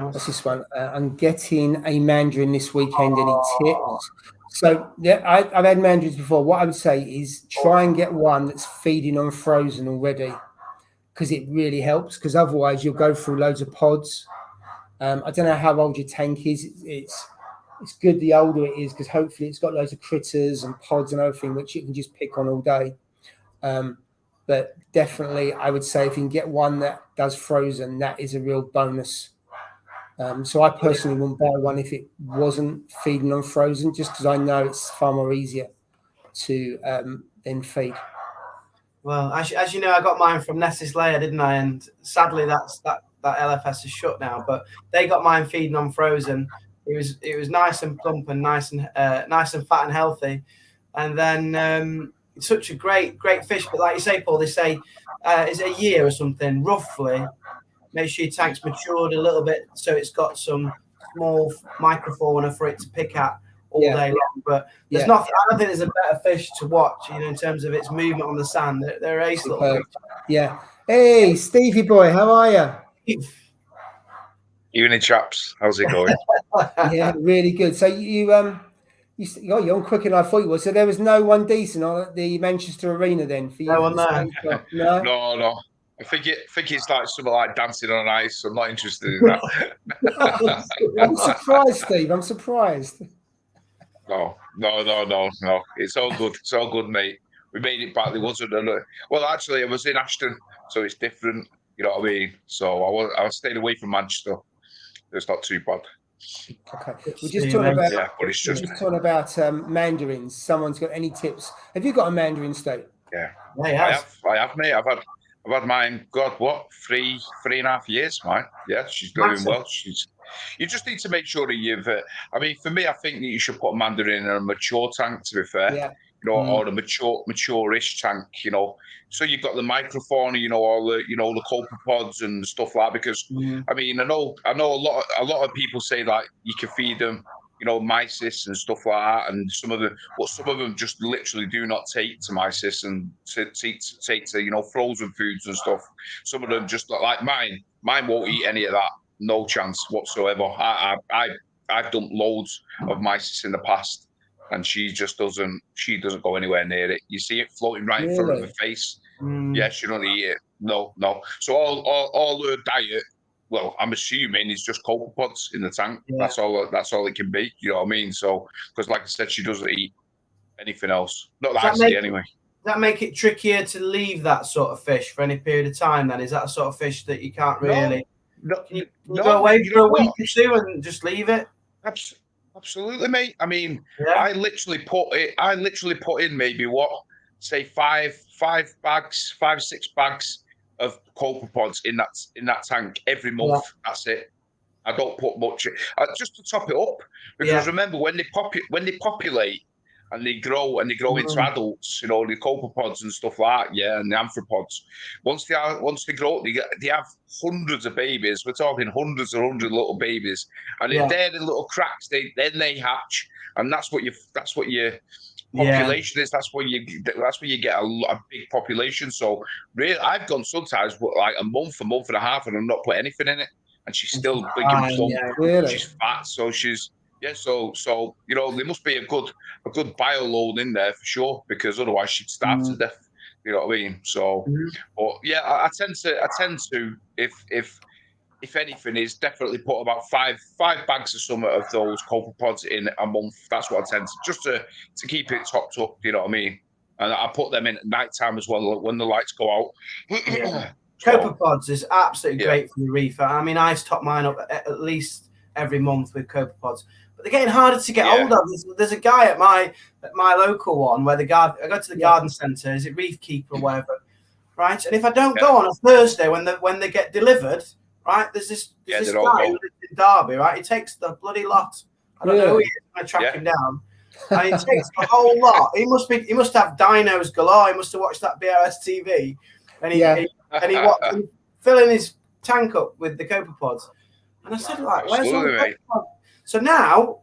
B: What's this one? I'm getting a mandarin this weekend. Any tips? So yeah, I've had mandarins before. What I would say is try and get one that's feeding on frozen already, because it really helps. Because otherwise you'll go through loads of pods, I don't know how old your tank is. It's good the older it is, because hopefully it's got loads of critters and pods and everything which you can just pick on all day. But definitely, I would say if you can get one that does frozen, that is a real bonus. So I personally wouldn't buy one if it wasn't feeding on frozen, just because I know it's far more easier to then feed.
A: Well, as you know, I got mine from Ness's Layer, didn't I? And sadly, that LFS is shut now. But they got mine feeding on frozen. It was nice and plump and nice and fat and healthy. And then it's such a great fish. But like you say, Paul, they say is it a year or something roughly? Make sure your tank's matured a little bit, so it's got some small microfauna for it to pick at all day long. But there's nothing. I don't think there's a better fish to watch, in terms of its movement on the sand. They're ace little creatures.
B: Yeah. Hey, Stevie boy, how are you?
C: Evening, chaps. How's it going?
B: Yeah, really good. So you're on quicker than I thought you were. So there was no one decent on at the Manchester Arena then for you?
A: No one there.
C: No. I think it's like something like dancing on ice. I'm not interested in that.
B: I'm surprised, Steve. I'm surprised.
C: No. It's all good. It's all good, mate. We made it back. There wasn't well, actually, I was in Ashton, so it's different. You know what I mean? So I was staying away from Manchester. It's not too bad.
B: Okay, we're just talking about.
C: Yeah, but it's just
B: talking about mandarins. Someone's got any tips? Have you got a mandarin state?
C: Yeah, I have, mate. I've had mine. God, what 3.5 years, mine. Yeah, she's doing well. You just need to make sure that you've. I mean, for me, I think that you should put a mandarin in a mature tank. To be fair, or a mature-ish tank. So you've got the microfauna, all the copepods and stuff like that. Because I mean, I know a lot of people say that you can feed them, mysis and stuff like that, and some of them just literally do not take to mysis and take to frozen foods and stuff. Some of them just like mine won't eat any of that. No chance whatsoever. I've dumped loads of mysis in the past, and she just doesn't go anywhere near it. You see it floating right in front of her face. Yeah, she don't eat it. No. So all her diet, well, I'm assuming, is just copepods in the tank. Yeah. That's all it can be. You know what I mean? So, because like I said, she doesn't eat anything else. Not that I see anyway.
A: Does that make it trickier to leave that sort of fish for any period of time? Then is that a sort of fish that you can't really? Can you go away for a week or two and just leave it?
C: Absolutely, mate. I mean, I literally put in maybe say 5 bags, 6 bags of copepods in that tank every month. Yeah. That's it. I don't put much just to top it up, because remember when they populate and they grow into adults, the copepods and stuff like that, and the amphipods. Once they grow, they have hundreds of babies. We're talking hundreds and hundreds of little babies, and if they're the little cracks, then they hatch, and that's what your population is. That's where you get a big population. So really, I've gone sometimes like a month and a half, and I'm not put anything in it, and she's still big and plump.
B: Really?
C: She's fat, so she's. Yeah, so there must be a good bio load in there for sure, because otherwise she'd starve to death. You know what I mean? So, but yeah, I tend to if anything, is definitely put about five bags of some of those copepods in a month. That's what I tend to, just to keep it topped up. You know what I mean? And I put them in at night time as well when the lights go out.
A: Copepods is absolutely great for the reef. I mean, I top mine up at least every month with copepods. But they're getting harder to get hold of. There's a guy at my local one where I go to the garden centre. Is it Reef Keeper or whatever? Right, and if I don't go on a Thursday when they get delivered, right? There's this guy who lives in Derby, right? He takes the bloody lot. I don't know who he is. I'm gonna track him down. And he takes the whole lot. He must have dinos galore. He must have watched that BRS TV, and he watched filling his tank up with the copepods. And I said, like, where's all the copepods? So now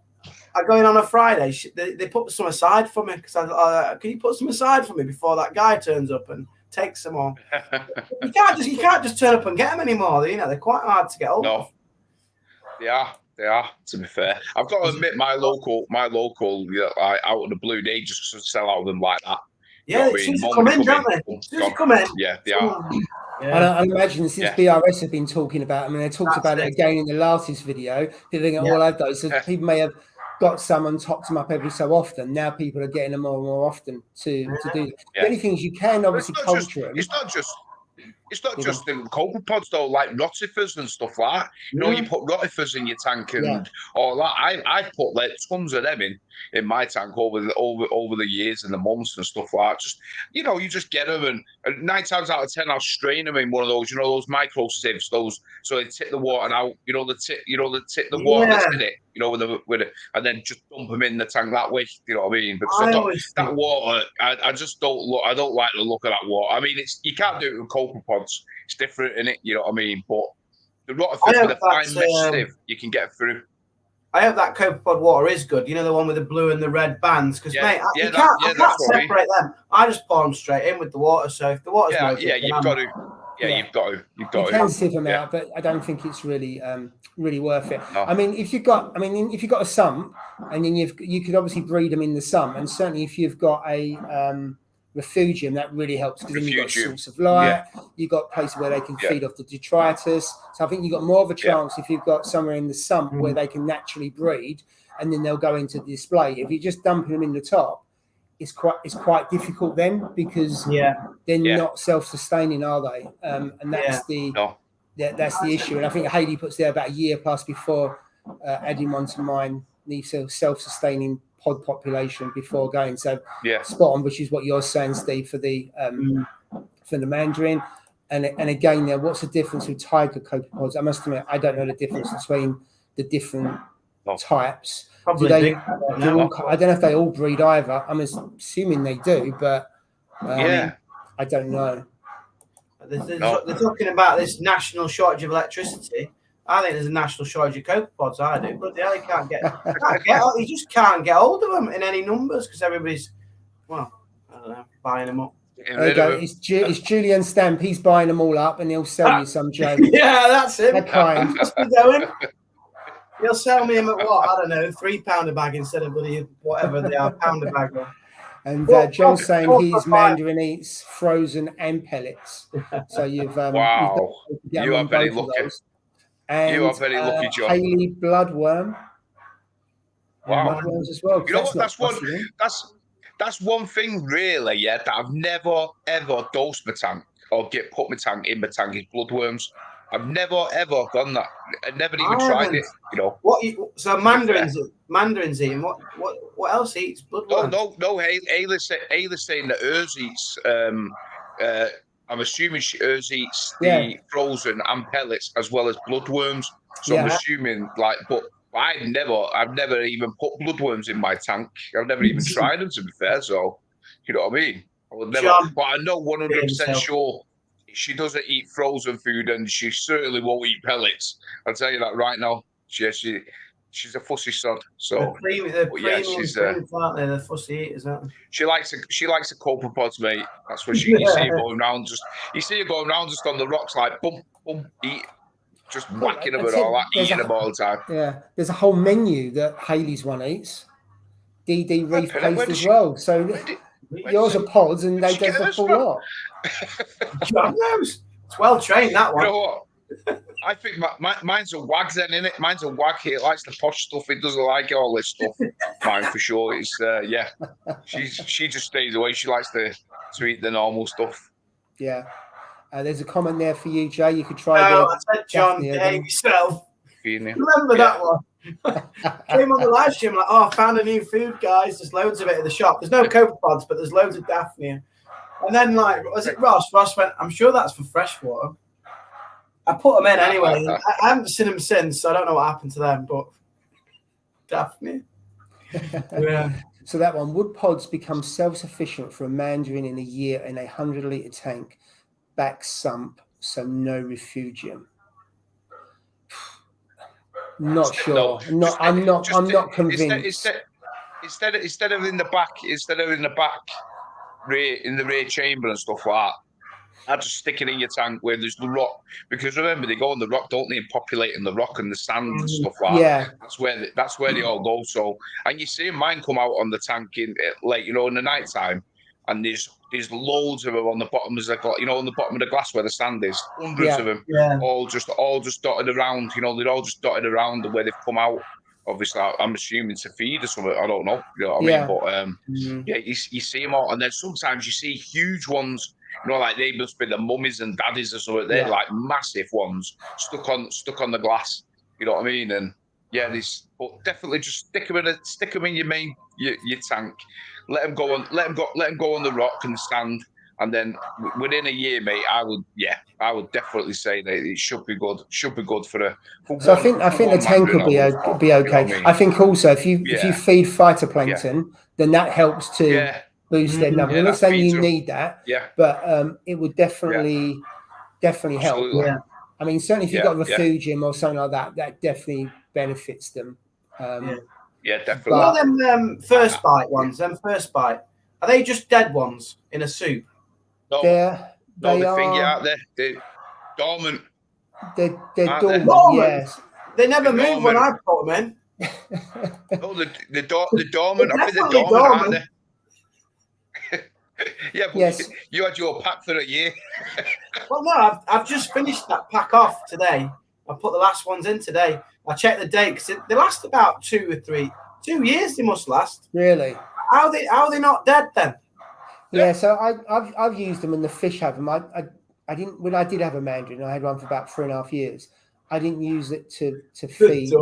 A: I go in on a Friday. They put some aside for me, because can you put some aside for me before that guy turns up and takes them all? You can't just turn up and get them anymore. They're quite hard to get hold of.
C: They are. To be fair, I've got to admit, my local, out of the blue, they just sell out of them like that.
A: Yeah, as soon as they come in, don't they? As soon as they come in.
C: Yeah, they are.
A: Yeah.
B: I imagine since BRS have been talking about, I mean, they talked about it again in the latest video. People think, well, I've those. So people may have got some and topped them up every so often. Now people are getting them more and more often to do that. The only thing is you can obviously culture them.
C: It's not just the copepods though, like rotifers and stuff like that. You know, you put rotifers in your tank and all that. I put like tons of them in my tank over the years and the months and stuff like that. Just you just get them and 9 times out of 10 I'll strain them in one of those, those micro sieves, those so they tip the water out. The tip the water that's in it. With it, and then just dump them in the tank that way. You know what I mean? Because that water, I just don't look. I don't like the look of that water. I mean, you can't do it with copepods. It's different in it. You know what I mean? But the rotifers with a fine mesh sieve, you can get through.
A: I hope that copepod water is good. You know, the one with the blue and the red bands. Because mate, I can't separate them. I just pour them straight in with the water. So if the water's no good,
C: you've got to. You've got to.
B: You can sieve them out, but I don't think it's really worth it. No. I mean, if you've got a sump, and then you could obviously breed them in the sump, and certainly if you've got a refugium, that really helps because then you've got a source of light. You've got places where they can feed off the detritus. So I think you've got more of a chance if you've got somewhere in the sump where they can naturally breed, and then they'll go into the display. If you're just dumping them in the top, it's quite difficult then because they're not self-sustaining, are they? And that's that's the issue. And I think Hayley puts there about a year plus before adding one to mine needs a self-sustaining pod population before going. So spot on, which is what you're saying, Steve, for the mandarin. And again, there, what's the difference with tiger copepods? I must admit, I don't know the difference between the different types.
A: Probably
B: I don't know if they all breed either. I'm assuming they do, but I don't know.
A: They're talking about this national shortage of electricity. I think there's a national shortage of copepods. I do, but they can't get. You just can't get hold of them in any numbers because everybody's, I don't know, buying them up.
B: There you go. It's Julian Stamp. He's buying them all up, and he'll sell you some, Joe.
A: Yeah, that's him.
B: That kind.
A: What's he doing? He'll sell me him at what? I don't know, £3 a bag instead of whatever they are, £1 a bag.
B: And John's saying his mandarin eats frozen and pellets. So you've
C: wow, you are very lucky.
B: And,
C: you are very lucky, John.
B: Hayley bloodworm.
C: Wow,
B: bloodworms as well.
C: You know what? That's one thing really, that I've never ever dosed my tank or put my tank in my tank is bloodworms. I've never ever done that. I've never even tried it.
A: So mandarins eating. What else eats bloodworms?
C: No. Ayla's saying that hers eats. I'm assuming hers eats the frozen and pellets as well as bloodworms. So I'm assuming but I've never even put bloodworms in my tank. I've never even tried them, to be fair. So you know what I mean. I would never. But I know 100% sure. She doesn't eat frozen food, and she certainly won't eat pellets. I'll tell you that right now. She's a fussy sod. So
A: she's aren't they? The fussy eaters, aren't they?
C: She likes the copepods, mate. That's what you see her going round. You see her going round just on the rocks, like boom, boom, eat, just whacking them and all that, eating them all the time.
B: Yeah, there's a whole menu that Hayley's one eats. DD Reef paste as well. So. Yours are pods, and they does the full lot.
A: God knows. It's well trained, that one.
C: You know what? I think mine's a wag then, innit? Mine's a wag. He likes the posh stuff. He doesn't like all this stuff. Mine for sure. It's she just stays away. She likes to eat the normal stuff.
B: Yeah. There's a comment there for you, Jay. You could try.
A: I said, John, behave yourself. Remember that one? Came on the live stream like, I found a new food, guys. There's loads of it in the shop. There's no copepods, but there's loads of Daphnia. And then was it Ross? Ross went, I'm sure that's for freshwater. I put them in anyway. I haven't seen them since, so I don't know what happened to them, but Daphnia. Yeah.
B: So that one, would pods become self-sufficient for a mandarin in a year in a 100-litre tank, back sump, so no refugium? Not sure. I'm not convinced.
C: Instead of in the back, in the rear chamber and stuff like that, I'd just stick it in your tank where there's the rock. Because remember, they go on the rock, don't they, and populate in the rock and the sand and stuff like that. That's where they all go. So, and you see mine come out on the tank in the night time. and there's loads of them on the bottom of the on the bottom of the glass where the sand is, hundreds of them, all just dotted around. They're all just dotted around where they've come out. Obviously, I'm assuming to feed or something. I don't know. You know what I mean? But you see them all, and then sometimes you see huge ones. Like they must be the mummies and daddies or something. They're like massive ones stuck on the glass. You know what I mean? And but definitely just stick them in your main your tank. Let them go on the rock and the sand, and then within a year, mate, I would definitely say that it should be good. Should be good for
B: I think the tank will be okay. You know I mean? I think also if you feed phytoplankton, then that helps to boost their number. I'm not saying you need that, but it would definitely help. Yeah. I mean, certainly if you've got a refugium or something like that, that definitely benefits them.
C: Definitely.
A: Well, them first bite ones, are they just dead ones in a soup?
C: No, they are. They're dormant.
B: They're dormant. Yes.
A: They never move when I put them in.
C: No, they're dormant. I think they're dormant, aren't they? But you had your pack for a year.
A: Well, no, I've just finished that pack off today. I put the last ones in today. I checked the date because they last about 2 years. They must last.
B: Really?
A: How are they not dead then?
B: Yeah. So I've used them and the fish have them. I didn't when I did have a mandarin. I had one for about 3.5 years. I didn't use it to feed.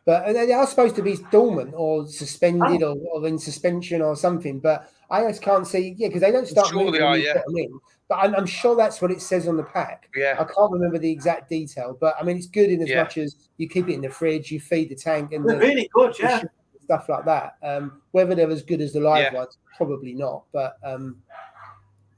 B: But they are supposed to be dormant or suspended or in suspension or something. But I just can't see, because they don't start moving when you put them in. But I'm sure that's what it says on the pack.
C: Yeah.
B: I can't remember the exact detail. But, I mean, it's good in as much as you keep it in the fridge, you feed the tank. And
A: they're really good,
B: stuff like that. Whether they're as good as the live ones, probably not. But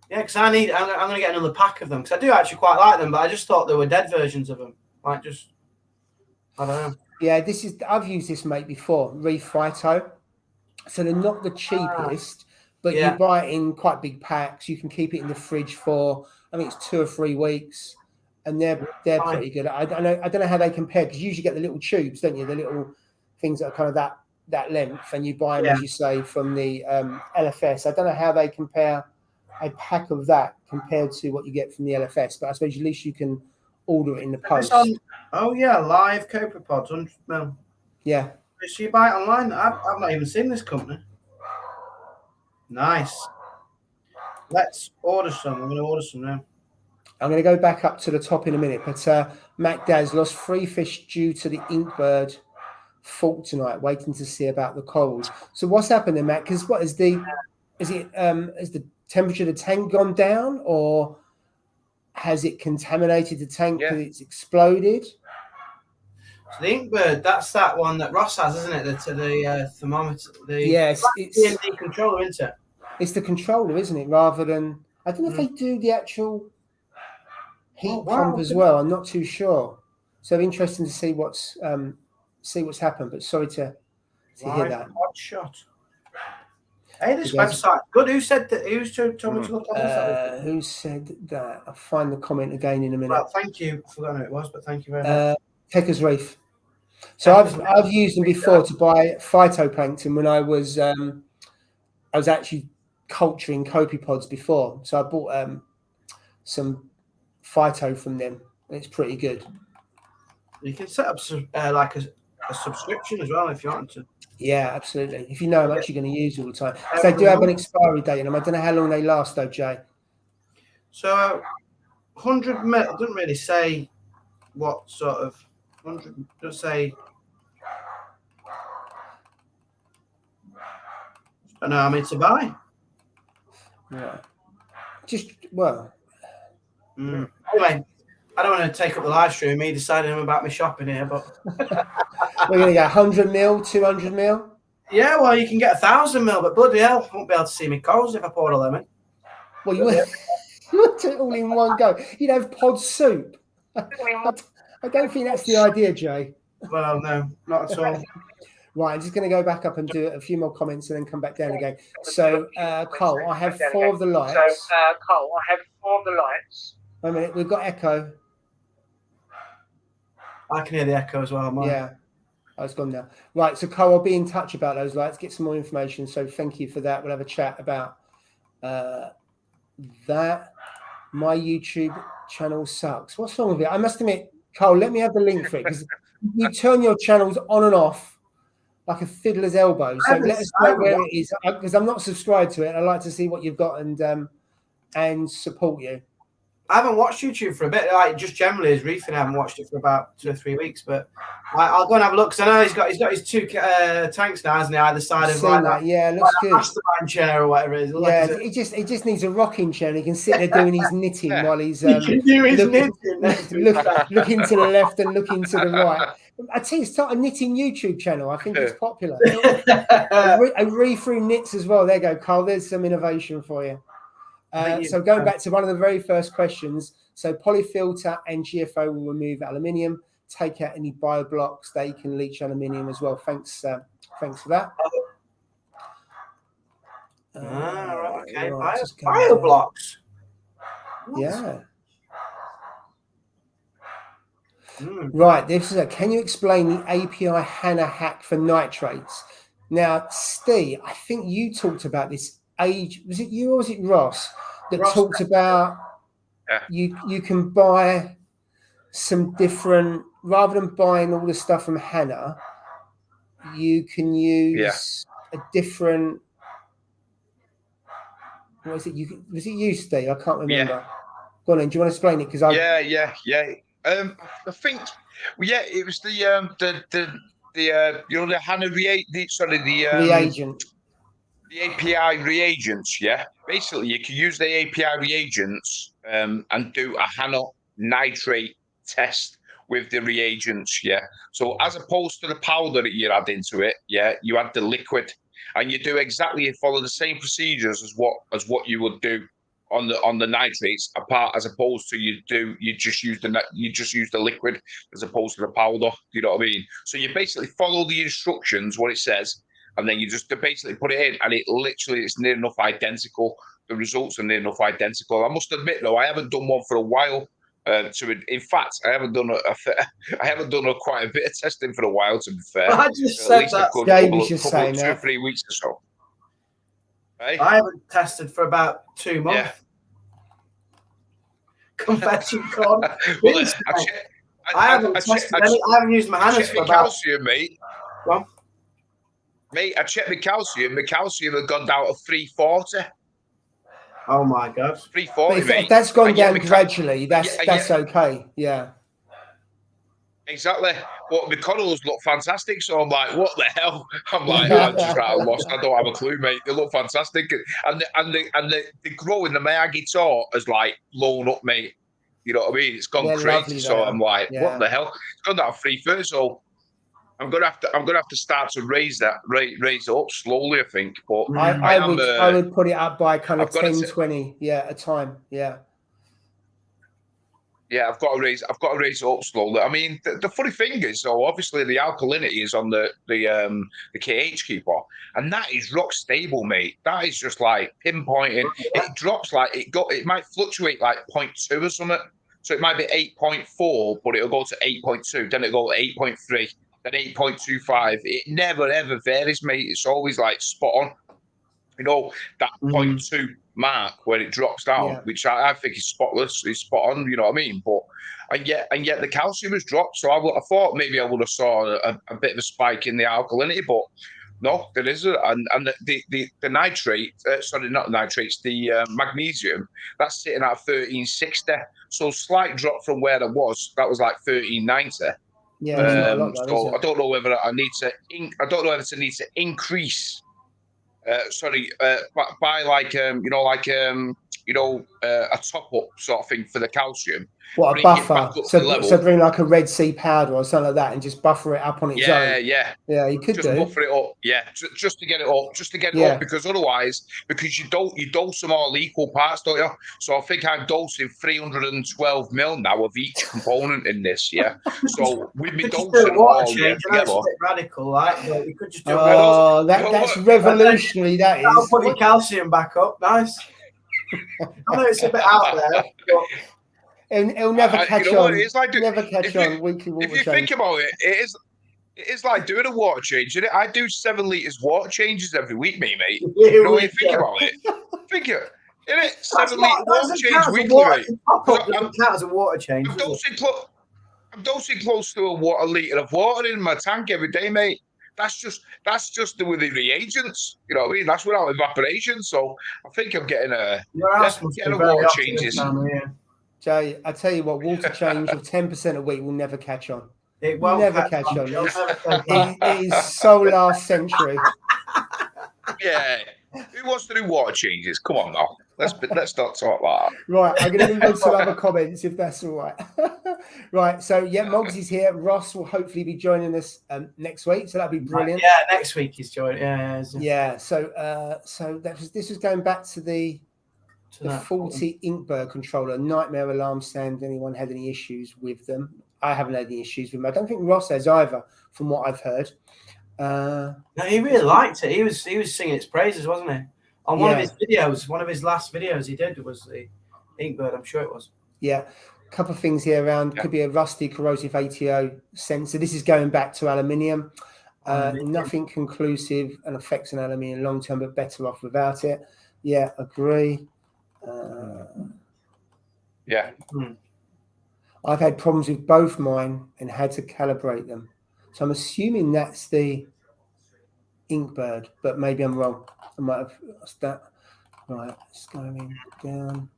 A: because I'm going to get another pack of them because I do actually quite like them, but I just thought there were dead versions of them. I don't know.
B: Yeah, I've used this mate before, Reef Phyto. So they're not the cheapest, but you buy it in quite big packs. You can keep it in the fridge for, I think it's 2 or 3 weeks, and they're pretty good. I don't know how they compare because you usually get the little tubes, don't you? The little things that are kind of that length, and you buy them, as you say, from the LFS. I don't know how they compare a pack of that compared to what you get from the LFS, but I suppose at least you can order it in the post.
A: Live copepods, 100 mil.
B: Yeah.
A: So you buy it online? I've not even seen this company. Nice. Let's order some. I'm going to order some now.
B: I'm going to go back up to the top in a minute, but Mac Daz lost 3 fish due to the inkbird fault tonight, waiting to see about the corals. So what's happened then, Mac? Because has the temperature of the tank gone down, or has it contaminated the tank because it's exploded?
A: So the inkbird, that's that one that Ross has, isn't it? The thermometer.
B: It's
A: the controller, isn't it?
B: It's the controller, isn't it? Rather than, I don't know if they do the actual heat pump as well. I'm not too sure. So interesting to see what's happened. But sorry to hear that.
A: Hot shot. Hey, this website good. Who said that? Who's told me to look on this?
B: Who said that? I'll find the comment again in a minute.
A: Well, thank you. I forgot who it was, but thank you very much.
B: Tekker's Reef. So I've used them before to buy phytoplankton when I was actually culturing copepods before. So I bought some phyto from them. It's pretty good.
A: You can set up like a subscription as well if you want to.
B: Yeah, absolutely. If you know how much you're going to use all the time. So they do have an expiry date in them. I don't know how long they last though, Jay.
A: So 100 mil, it doesn't really say what sort of 100, just say, I don't know how many to buy.
B: Yeah.
A: Anyway, I don't want to take up the live stream, me deciding about my shopping here, but
B: we're going to get 100 mil, 200 mil.
A: Yeah, well, you can get 1,000 mil, but bloody hell, I won't be able to see my corals if I poured a lemon.
B: Well, you would do it all in one go. You'd have pod soup. I don't think that's the idea, Jay.
A: Well, no, not at all.
B: Right, I'm just going to go back up and do a few more comments and then come back down again. So, Cole, I have 4 of the lights. Wait a minute, we've got echo.
A: I can hear the echo as well, Mike.
B: Yeah. Oh, it's gone now. Right, so Cole, I'll be in touch about those lights, get some more information. So thank you for that. We'll have a chat about that my YouTube channel sucks. What's wrong with it? I must admit, Cole, let me have the link for it, because you turn your channels on and off like a fiddler's elbow. So let us know where it is, because I'm not subscribed to it. I'd like to see what you've got and support you.
A: I haven't watched YouTube for a bit. Like just generally as Reefing, I haven't watched it for about 2 or 3 weeks. But I'll go and have a look, because I know he's got his 2 tanks now, hasn't he? Either side of like that.
B: Yeah, it looks good.
A: Mastermind chair or whatever it is.
B: Yeah, he just needs a rocking chair, and he can sit there doing his knitting while he's
A: knitting
B: looking to the left and looking to the right. I tell you, start a knitting YouTube channel. I think it's popular. A Reefing knits as well. There you go, Carl. There's some innovation for you. So going back to one of the very first questions, so polyfilter and GFO will remove aluminium, take out any bio blocks. They can leach aluminium as well. Thanks for that.
A: Okay.
B: Right,
A: Bio blocks.
B: Yeah. Right. This is can you explain the API HANA hack for nitrates? Now, Steve, I think you talked about this. Was it you or was it Ross that talked about you can buy some different, rather than buying all the stuff from HANA, you can use a different. What is it? Was it you, Steve? I can't remember.
C: Yeah.
B: Go on then. Do you want to explain it? Because I think it was the HANA reagent.
C: The API reagents, Basically, you can use the API reagents and do a HANA nitrate test with the reagents, So as opposed to the powder that you add into it, you add the liquid, and you do exactly follow the same procedures as what you would do on the nitrates, as opposed to you just use the liquid as opposed to the powder. You know what I mean? So you basically follow the instructions, what it says. And then you just basically put it in, and it's near enough identical. The results are near enough identical. I must admit, though, I haven't done one for a while. In fact, I haven't done quite a bit of testing for a while. To be fair,
A: I just said that.
C: Couple 2 or 3 weeks or so. Hey?
A: I haven't tested for about 2 months.
C: Yeah.
A: Confession con.
C: Well,
A: I haven't tested any. I haven't used my HANAs for about.
C: Calcium, mate.
A: Well,
C: mate, I checked my calcium. My calcium had gone down to 340.
A: Oh my God.
C: 340, mate.
B: If that's gone down gradually, that's okay. Yeah.
C: Exactly. But my corals look fantastic, so I'm like, what the hell? I'm like, I'm just lost. I don't have a clue, mate. They look fantastic, and they grow in the Miyagi Tor as like blown up, mate. You know what I mean? It's gone crazy. So I'm like, what the hell? It's gone down 330. So I'm gonna have to start to raise it up slowly, I think. But
B: I would put it up by kind of 10, 20, a time,
C: Yeah, I've got to raise it up slowly. I mean, the funny thing is, though, obviously the alkalinity is on the KH keeper, and that is rock stable, mate. That is just like pinpointing. It drops like it might fluctuate like 0.2 or something. So it might be 8.4, but it'll go to 8.2, then it'll go to 8.3, then 8.25. It never ever varies, mate. It's always like spot on. You know, that 0.2 mark where it drops down, which I think is spotless, is spot on, you know what I mean? But and yet the calcium has dropped. So I thought maybe I would have saw a bit of a spike in the alkalinity, but no, there isn't. And the nitrate, sorry, not nitrates, the magnesium, that's sitting at 1360. So slight drop from where I was. That was like 1390.
B: Yeah.
C: So I don't know whether I need to. I don't know whether to need to increase. By like a top up sort of thing for the calcium.
B: What, a buffer? So bring like a Red Sea powder or something like that and just buffer it up on its own. Yeah, you could
C: just buffer it up. Yeah, just to get it up, because otherwise, because you dose them all equal parts, don't you? So I think I'm dosing 312 mil now of each component in this. Yeah. So with me dosing all together,
A: that's a bit radical, right? But you could just do
B: that's revolutionary. That is.
A: That'll put your calcium back up. Nice. I know it's a bit out there. But
B: it'll never catch on.
C: It's like
B: never catch on. Weekly water
C: change. If you think about it, it is like doing a water change. I do 7 liters water changes every week, mate. You know, when you think about it. figure. Isn't it? 7 litre water
A: That
C: change weekly, mate.
A: Doesn't count as a water change.
C: I'm dosing close to a litre of water in my tank every day, mate. That's just with the reagents. You know what I mean? That's without evaporation. So I think I'm getting a water changes.
B: Jay, I tell you what, water change of 10% a week will never catch on.
A: It won't
B: never catch on. It is so last century.
C: Yeah. Who wants to do water changes? Come on now. Let's not talk like that.
B: Right, I'm going to move on to other comments if that's all right. Right, so yeah, Moggs is here. Ross will hopefully be joining us next week, so that'll be brilliant.
A: Yeah, next week he's joining.
B: Yeah. So this was going back to the faulty Inkbird controller nightmare alarm stand. Anyone had any issues with them? I haven't had any issues with them. I don't think Ross has either, from what I've heard.
A: No, he really liked it. He was singing its praises, wasn't he? On one of his videos, one of his last videos he did was the Inkbird. I'm sure it was.
B: Yeah, a couple of things here around. Could be a rusty, corrosive ATO sensor. This is going back to aluminium. Nothing conclusive and affects an aluminium long term, but better off without it. Yeah, agree.
C: Yeah.
B: I've had problems with both mine and had to calibrate them. So I'm assuming that's the Inkbird, but maybe I'm wrong. I might have lost that. Right, it's going down.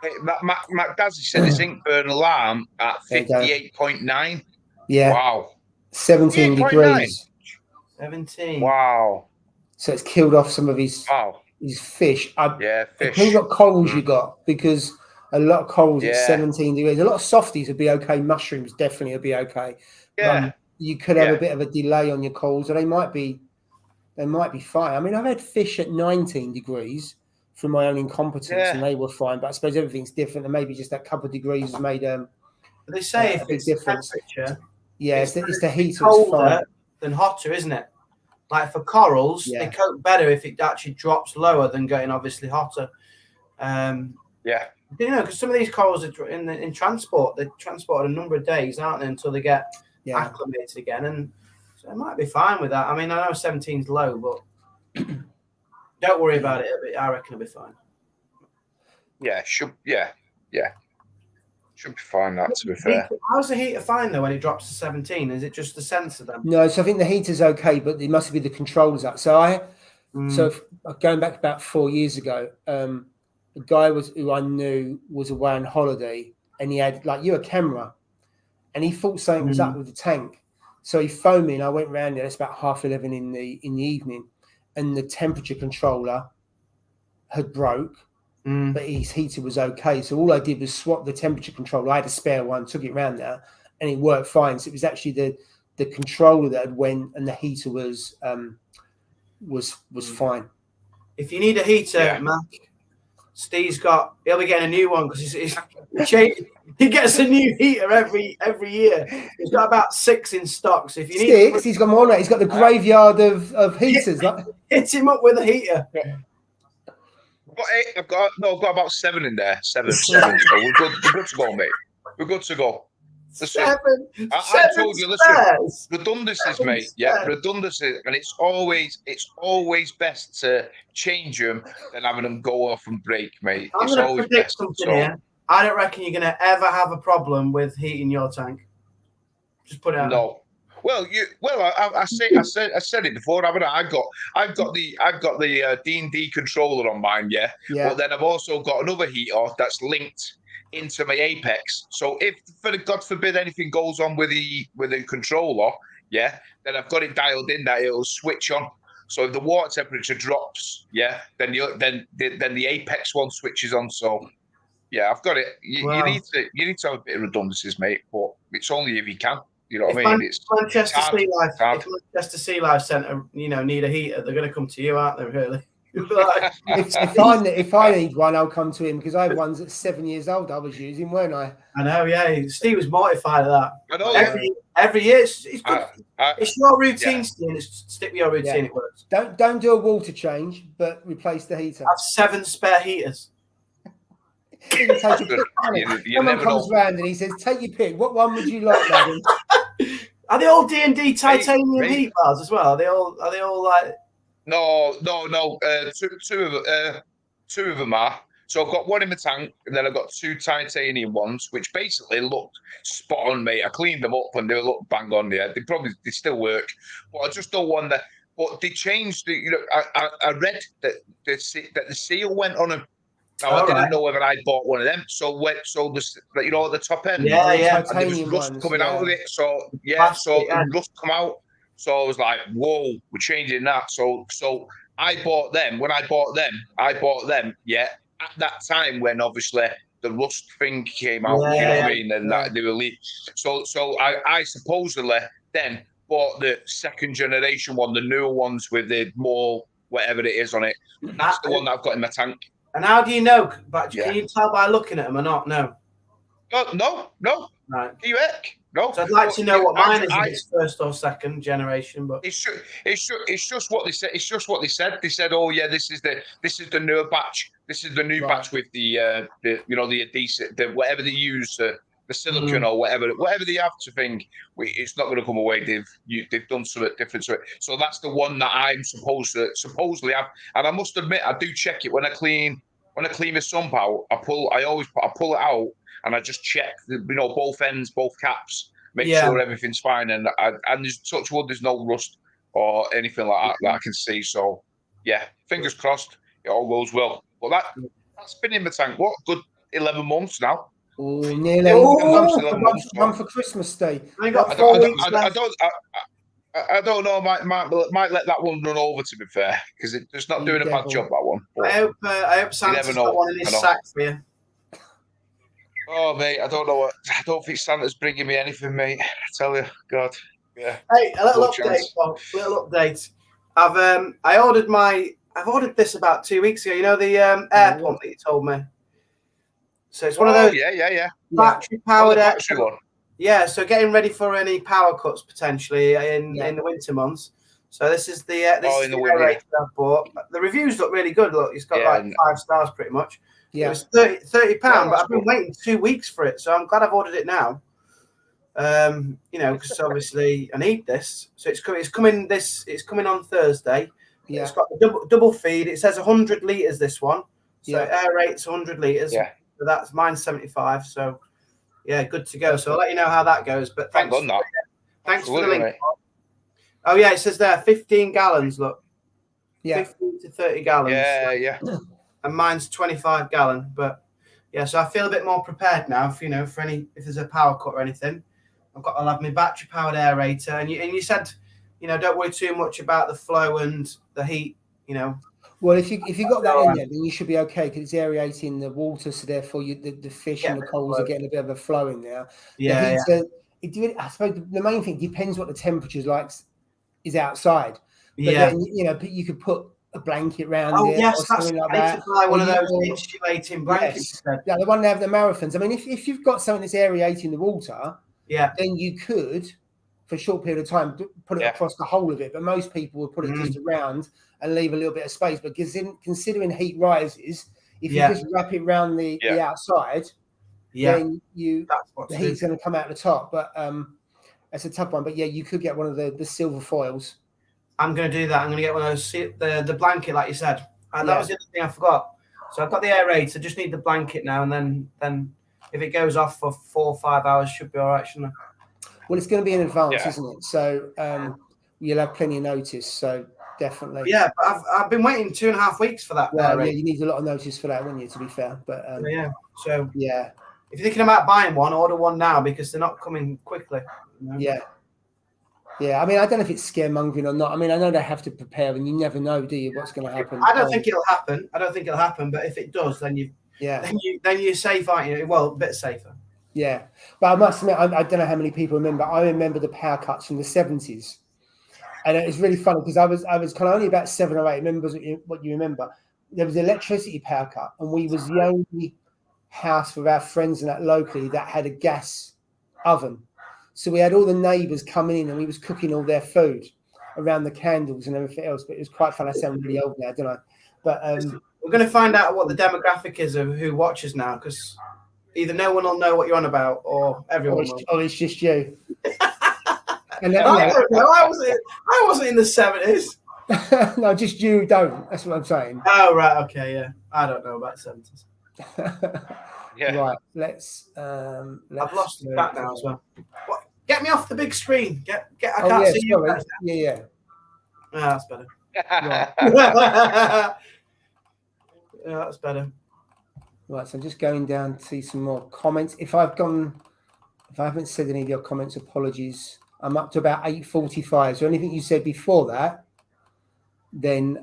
C: Hey, Mac Dazzy said his Inkbird alarm at 58.9.
B: Yeah.
C: Wow.
B: 17 degrees.
A: 17.
C: Wow.
B: So it's killed off some of his fish.
C: Fish.
B: Depends what corals you got, because a lot of corals at 17 degrees. A lot of softies would be okay. Mushrooms definitely would be okay.
C: Yeah.
B: You could have a bit of a delay on your corals, or they might be fine. I mean, I've had fish at 19 degrees from my own incompetence, and they were fine. But I suppose everything's different, and maybe just that couple of degrees has made
A: they say
B: a big difference.
A: Temperature,
B: it's the heat.
A: Colder than hotter, isn't it? Like for corals, they cope better if it actually drops lower than getting obviously hotter. You know, because some of these corals are in transport. They're transported a number of days, aren't they, until they get acclimated again, and so it might be fine with that. I mean, I know 17's low, but don't worry about it. I reckon it'll be fine.
C: Should be fine. That, to be fair.
A: How's the heater fine though when it drops to 17? Is it just the sensor then?
B: No, so I think the heater's okay, but it must be the controls up. So going back about 4 years ago, a guy who I knew was away on holiday, and he had a camera, and he thought something was up with the tank. So he phoned me, and I went round there. It's about 11:30 in the evening, and the temperature controller had broke, but his heater was okay. So all I did was swap the temperature controller. I had a spare one, took it round there, and it worked fine. So it was actually the controller that had went, and the heater was fine.
A: If you need a heater, Mac, Steve's he'll be getting a new one because he gets a new heater every year. He's got about 6 in stock. So if you need
B: he's got more. He's got the graveyard of heaters.
A: Hit him up with a heater.
C: I've got about 7 in there. Seven. So we're good to go, mate. We're good to go. Listen, I told you, redundancies, mate. Yeah, redundancies, and it's always best to change them than having them go off and break, mate.
A: I'm going to predict something here. I don't reckon you're going to ever have a problem with heating your tank. Just put it out.
C: No. Well, I said it before, haven't I? I've got the D&D controller on mine, But then I've also got another heater that's linked into my Apex. So if, God forbid, anything goes on with the controller, then I've got it dialed in that it'll switch on. So if the water temperature drops, then the Apex one switches on. So I've got it. You need to have a bit of redundancies, mate. But it's only if you can. You know what I mean?
A: Manchester Sea Life Centre, need a heater, they're going to come to you, aren't they? Really?
B: if I need one, I'll come to him, because I have ones at 7 years old I was using, weren't I?
A: I know, yeah. Steve was mortified at that.
C: I know.
A: Every year, it's good. It's your routine, Steve. Stick with your routine. It works.
B: Don't do a water change, but replace the heater.
A: I have 7 spare heaters.
B: Someone comes round and he says, "Take your pick. What one would you like, madam?"
A: Are they all D&D titanium heat bars as well? Are they all like?
C: No. Two of them are. So I've got one in the tank, and then I've got 2 titanium ones, which basically looked spot on, mate. I cleaned them up, and they look bang on there. They still work, but I just don't want that. But they changed the. You know, I read that the seal went on them. Now I didn't know whether I bought one of them. So the at the top end, and there was rust coming out of it. So the rust come out. So I was like, whoa, we're changing that. So I bought them. When I bought them, at that time when obviously the rust thing came out, you know what I mean? And that they were leaked. So I supposedly then bought the second generation one, the newer ones with the more whatever it is on it. That's the one that I've got in my tank.
A: And how do you know? But can you tell by looking at them or not? No.
C: No.
A: Right.
C: You heck? No.
A: So I'd like to know what mine is, if it's first or second generation, but
C: it's just what they said. It's just what they said. They said, "Oh yeah, this is the newer batch. This is the new batch with the adhesive, whatever they use, the silicone or whatever they have to think. It's not going to come away. They've done something different to it. So that's the one that I'm supposedly have. And I must admit, I do check it when I clean the sump out. I pull it out. And I just check, both ends, both caps, make sure everything's fine. And there's touch wood, there's no rust or anything like that I can see. So, yeah, fingers crossed, it all goes well. But that's been in the tank, what, good 11 months now?
B: Oh, nearly 11 months. One for Christmas Day.
A: I got 4 weeks left.
C: I don't know. Might let that one run over. To be fair, because it's not doing a bad job. That one.
A: But I hope Santa's got one in his sack for you.
C: Oh, mate, I don't know. I don't think Santa's bringing me anything, mate. I tell you, God. Yeah.
A: Hey, a little update, Bob. Little update. I've ordered this about 2 weeks ago. You know the air pump that you told me. So it's one of those.
C: Yeah.
A: Battery powered air
C: battery one.
A: Yeah. So getting ready for any power cuts potentially in the winter months. So this is the in the aerator I bought. The reviews look really good. Look, it's got like 5 stars pretty much. Yeah. It was £30, but I've been waiting 2 weeks for it, so I'm glad I've ordered it now. Because obviously I need this. So it's coming on Thursday. Yeah. It's got the double feed. It says 100 litres, this one. So aerates 100 litres. Yeah. So that's mine's 75. So yeah, good to go. So I'll let you know how that goes. But thanks for the link. Mate. Oh yeah, it says there 15 gallons. Look. Yeah. 15 to 30 gallons.
C: Yeah.
A: And mine's 25 gallon, but yeah, so I feel a bit more prepared now. If there's a power cut or anything, I'll have my battery powered aerator. And you said, don't worry too much about the flow and the heat.
B: Well, if you got that in there, then you should be okay because it's aerating the water, so therefore the fish and the corals are getting a bit of a flow in there. I suppose the main thing depends what the temperature is outside. But then, you could put a blanket round it or something like that.
A: One of those insulating blankets.
B: Yeah, the one they have the marathons. I mean, if you've got something that's aerating the water, then you could, for a short period of time, put it across the whole of it. But most people would put it just around and leave a little bit of space. But considering heat rises, if you just wrap it around the outside, then the heat's going to come out the top. But it's a tough one. But yeah, you could get one of the silver foils.
A: I'm going to do that. I'm going to get one of those, the blanket, like you said. And that was the other thing I forgot. So I've got the aerator. Just need the blanket now. And then if it goes off for 4 or 5 hours, should be all right, shouldn't it?
B: Well, it's going to be in advance, isn't it? So you'll have plenty of notice. So definitely.
A: Yeah, but I've been waiting 2.5 weeks for that.
B: Well, you need a lot of notice for that, wouldn't you, to be fair? But
A: So if you're thinking about buying one, order one now because they're not coming quickly.
B: Yeah, I mean, I don't know if it's scaremongering or not. I mean, I know they have to prepare, and you never know, do you, what's going to happen?
A: I don't think it'll happen. But if it does, then you're safe, aren't you? Well, a bit safer.
B: Yeah, but I must admit, I don't know how many people remember. I remember the power cuts from the 70s, and it was really funny because I was kind of only about 7 or 8 members. What you remember? There was an electricity power cut, and we was the only house with our friends and that locally that had a gas oven. So we had all the neighbours coming in and we was cooking all their food around the candles and everything else. But it was quite fun. I sound really old now, don't I? But
A: we're going to find out what the demographic is of who watches now because either no one will know what you're on about or everyone will.
B: Or it's just you. And
A: I don't know. I wasn't in the 70s.
B: No, just you don't. That's what I'm saying.
A: Oh, right. Okay. Yeah. I don't know about 70s.
C: Yeah.
B: Right. Let's
A: I've lost the track now as well. What? Get me off the big screen. I
B: Oh,
A: can't
B: yeah,
A: see you
B: sorry.
A: guys.
B: Yeah.
A: Oh, that's better.
B: Right.
A: Yeah, that's better.
B: Right. So I'm just going down to see some more comments. If I haven't said any of your comments, apologies. I'm up to about 8:45. So anything you said before that, then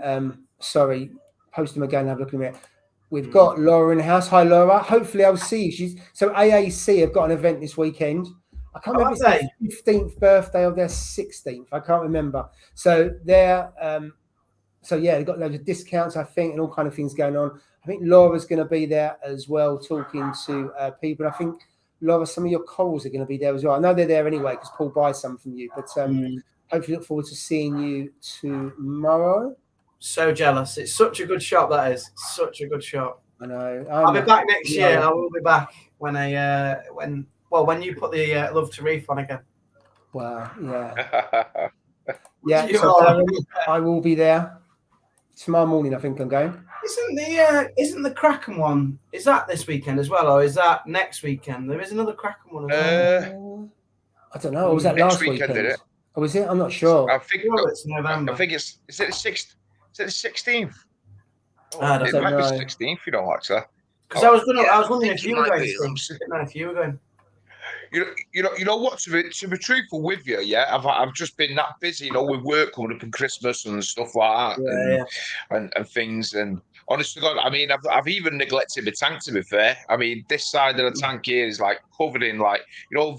B: sorry, post them again and have a look at it. We've got Laura in the house. Hi, Laura. Hopefully I'll see you. So AAC have got an event this weekend. I can't remember if it's their 15th birthday or their 16th. I can't remember. So they're they've got loads of discounts, I think, and all kind of things going on. I think Laura's going to be there as well, talking to people. I think, Laura, some of your corals are going to be there as well. I know they're there anyway because Paul buys some from you. But hopefully look forward to seeing you tomorrow.
A: So jealous. It's such a good shop, that is. Such a good shop.
B: I know.
A: I'll be back next year. I will be back when you put the Love to Reef on again.
B: Wow. Yeah. Yeah. So I will be there tomorrow morning. I think I'm going.
A: Isn't the Kraken one? Is that this weekend as well, or is that next weekend? There is another Kraken one as well.
B: I don't know. Or was that last weekend? Did it? Or was it? I'm not sure.
C: I think
A: it's November.
C: I think it's. Is it the 6th? Is it the 16th?
A: I don't
C: it
A: know.
C: might be 16th. You know, actually.
A: Because I was wondering if you were going. If you were going.
C: You know what? To be truthful with you, yeah, I've just been that busy, with work coming up and Christmas and stuff like that, and things. And honestly, God, I mean, I've even neglected my tank. To be fair, I mean, this side of the tank here is like covered in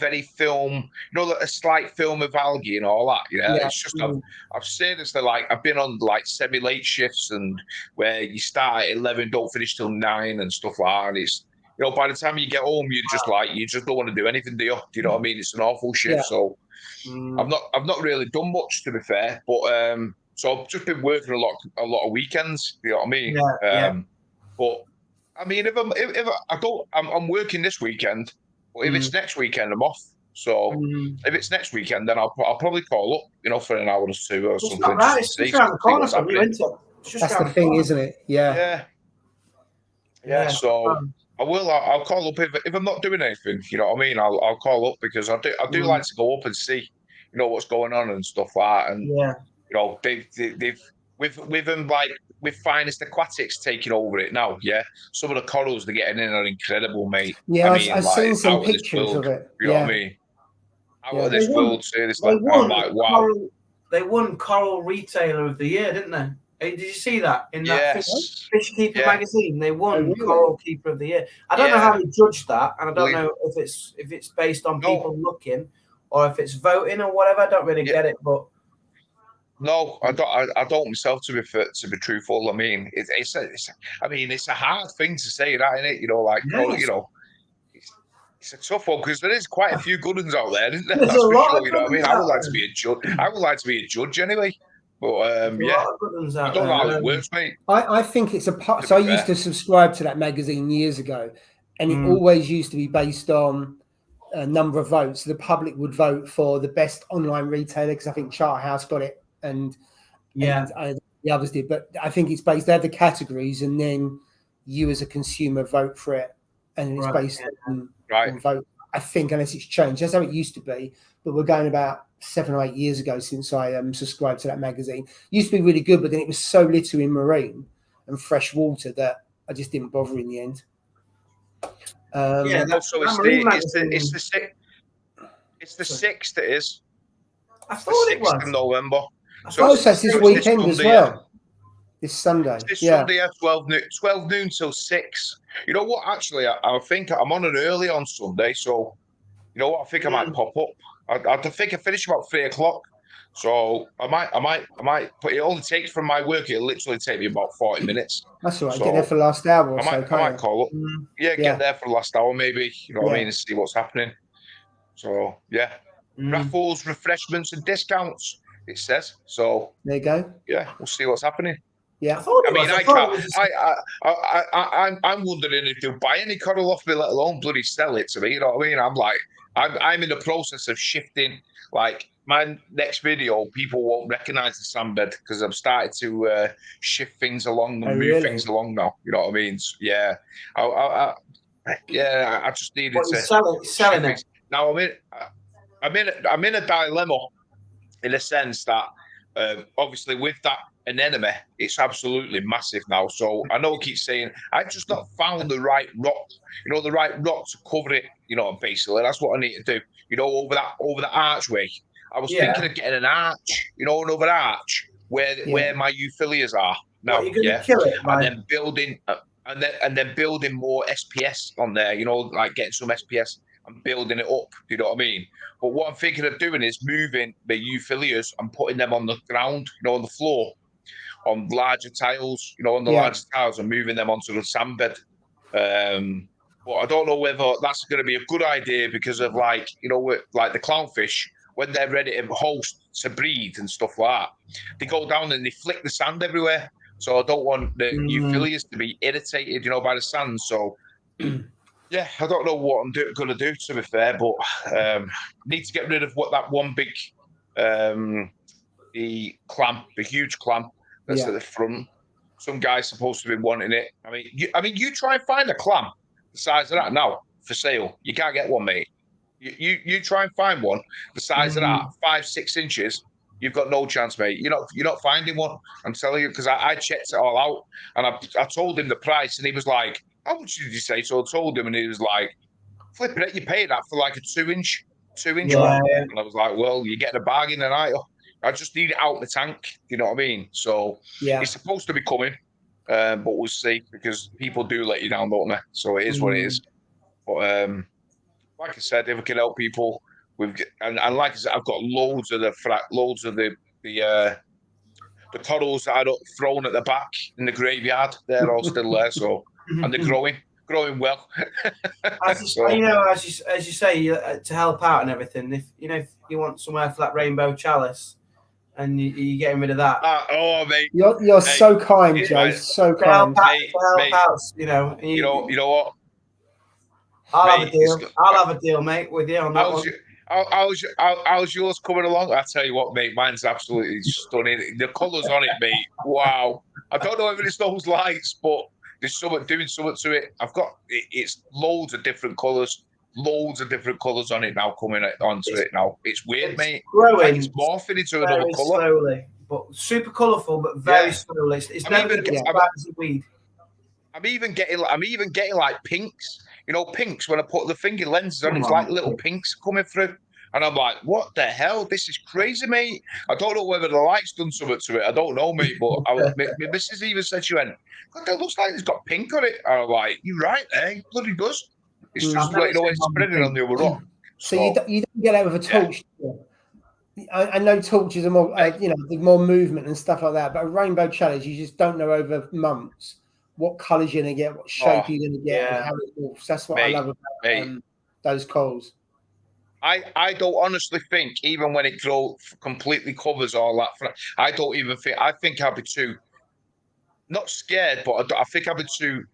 C: very film, a slight film of algae and all that. It's just I've seriously I've been on semi-late shifts and where you start at 11, don't finish till 9 and stuff like that. And it's by the time you get home, you just don't want to do anything, do you? Do you know what I mean? It's an awful shift. Yeah. So I've not really done much, to be fair. But so I've just been working a lot of weekends. You know what I mean? But I mean, I'm working this weekend. But if it's next weekend, I'm off. So if it's next weekend, then I'll probably call up, for an hour or two or something.
A: Not right. It's just around the corner from you, isn't it?
B: That's the thing, isn't it?
C: Yeah. So. I'll call up if I'm not doing anything. You know what I mean? I'll call up because I do like to go up and see, what's going on and stuff like that. And they've with them with Finest Aquatics taking over it now. Yeah, some of the corals they're getting in are incredible, mate.
B: Yeah, I've seen some pictures of it.
C: You know what I mean? Out of this world, seriously. I'm like, wow.
A: They won Coral Retailer of the Year, didn't they? Did you see that in that Fish Keeper magazine? They won Coral Keeper of the Year. I don't know how they judged that, and I don't know if it's based on people looking or if it's voting or whatever. I don't really get it, but
C: no, I don't myself. To be truthful, I mean, it's a hard thing to say, that, isn't it? It's a tough one because there is quite a few good ones out there, isn't there? That's for sure. You know what I mean? I would like to be a judge. I would like to be a judge anyway. But I don't know how it works, mate.
B: I think it's a part. So I used to subscribe to that magazine years ago, and it always used to be based on a number of votes. The public would vote for the best online retailer because I think Charterhouse got it, and the others did. But I think it's based. They have the categories, and then you as a consumer vote for it, and it's based on vote. I think, unless it's changed, that's how it used to be. But we're going about 7 or 8 years ago since I subscribed to that magazine. It used to be really good, but then it was so little in marine and fresh water that I just didn't bother in the end.
C: Also, it's the 6th. It is.
A: I thought it was
C: 6th of November.
B: So it's this weekend as well. This Sunday.
C: This Sunday at 12 noon till 6. You know what? Actually, I think I'm on an early on Sunday, so you know what? I think I might pop up. I think I finish about 3 o'clock, so I might. But it only takes from my work. It'll literally take me about 40 minutes.
B: That's all right. So get there for the last hour or
C: I might call up. Get there for the last hour, maybe. You know what I mean, and see what's happening. So raffles, refreshments, and discounts. It says so.
B: There you go.
C: Yeah, we'll see what's happening.
B: Yeah,
C: I'm wondering if they'll buy any coral off me, let alone bloody sell it to me. You know what I mean? I'm in the process of shifting like my next video, people won't recognize the sandbed because I've started to shift things along and move things along now. You know what I mean? So, yeah, I just needed
A: What,
C: to
A: selling it.
C: Now I'm in a dilemma in a sense that obviously with that anemone, it's absolutely massive now. So I know I keep saying I've just not found the right rock, the right rock to cover it. Basically that's what I need to do. Over the archway. I was thinking of getting an arch, another arch where my euphyllias are now.
A: What, you're gonna kill it,
C: and then building and then building more SPS on there. Like getting some SPS and building it up. You know what I mean? But what I'm thinking of doing is moving the euphyllias and putting them on the ground, on the floor, on larger tiles, on the larger tiles, and moving them onto the sandbed. But I don't know whether that's going to be a good idea because of like the clownfish, when they're ready to host, to breed and stuff like that, they go down and they flick the sand everywhere. So I don't want the euphyllias to be irritated, by the sand. So yeah, I don't know what I'm going to do, to be fair, but need to get rid of that one big, the clamp, the huge clamp that's at the front. Some guy's supposed to be wanting it. I mean, you try and find a clamp the size of that now for sale. You can't get one, mate. You try and find one the size of that, 5-6 inches. You've got no chance, mate. You're not finding one. I'm telling you, because I checked it all out and I told him the price and he was like, "How much did you say?" So I told him and he was like, "Flipping it, you pay that for like a 2-inch one." And I was like, "Well, you're getting a bargain tonight. I just need it out the tank." You know what I mean? So it's supposed to be coming, but we'll see because people do let you down, don't they? So it is what it is. But like I said, if I can help people with, and like I said, I've got loads of the corals that I thrown at the back in the graveyard. They're all still there. So and they're growing well.
A: As you say, to help out and everything. If you want somewhere for that rainbow chalice, and you're getting rid of that.
C: Mate,
B: you're so kind, Joe. So kind.
A: Help out, you know what? I'll have a deal, mate, with you on that one.
C: How's yours coming along? I tell you what, mate, mine's absolutely stunning. The colours on it, mate. Wow. I don't know if it's those lights, but there's doing something to it. I've got it's loads of different colours on it now, coming onto it now. It's weird, mate.
A: Growing.
C: It's morphing into another colour.
A: Slowly, but super colourful, but very slowly. It's never as bad as a weed.
C: I'm even getting like pinks. Pinks, when I put the finger lenses on, it's like little pinks coming through. And I'm like, what the hell? This is crazy, mate. I don't know whether the light's done something to it. I don't know, mate. But my missus even said, she went, "God, that looks like it's got pink on it." And I'm like, "You're right, eh? Bloody does." It's just like, it's spreading on the other rock.
B: So you don't get out with a torch. I know torches are more, more movement and stuff like that. But a rainbow challenge, you just don't know over months what colours you're going to get, what shape you're going to get, and how it morphs. That's what I love about those corals.
C: I don't honestly think, even when it completely covers all that, I don't even think, I think I'd be too, not scared, but I think I'd be too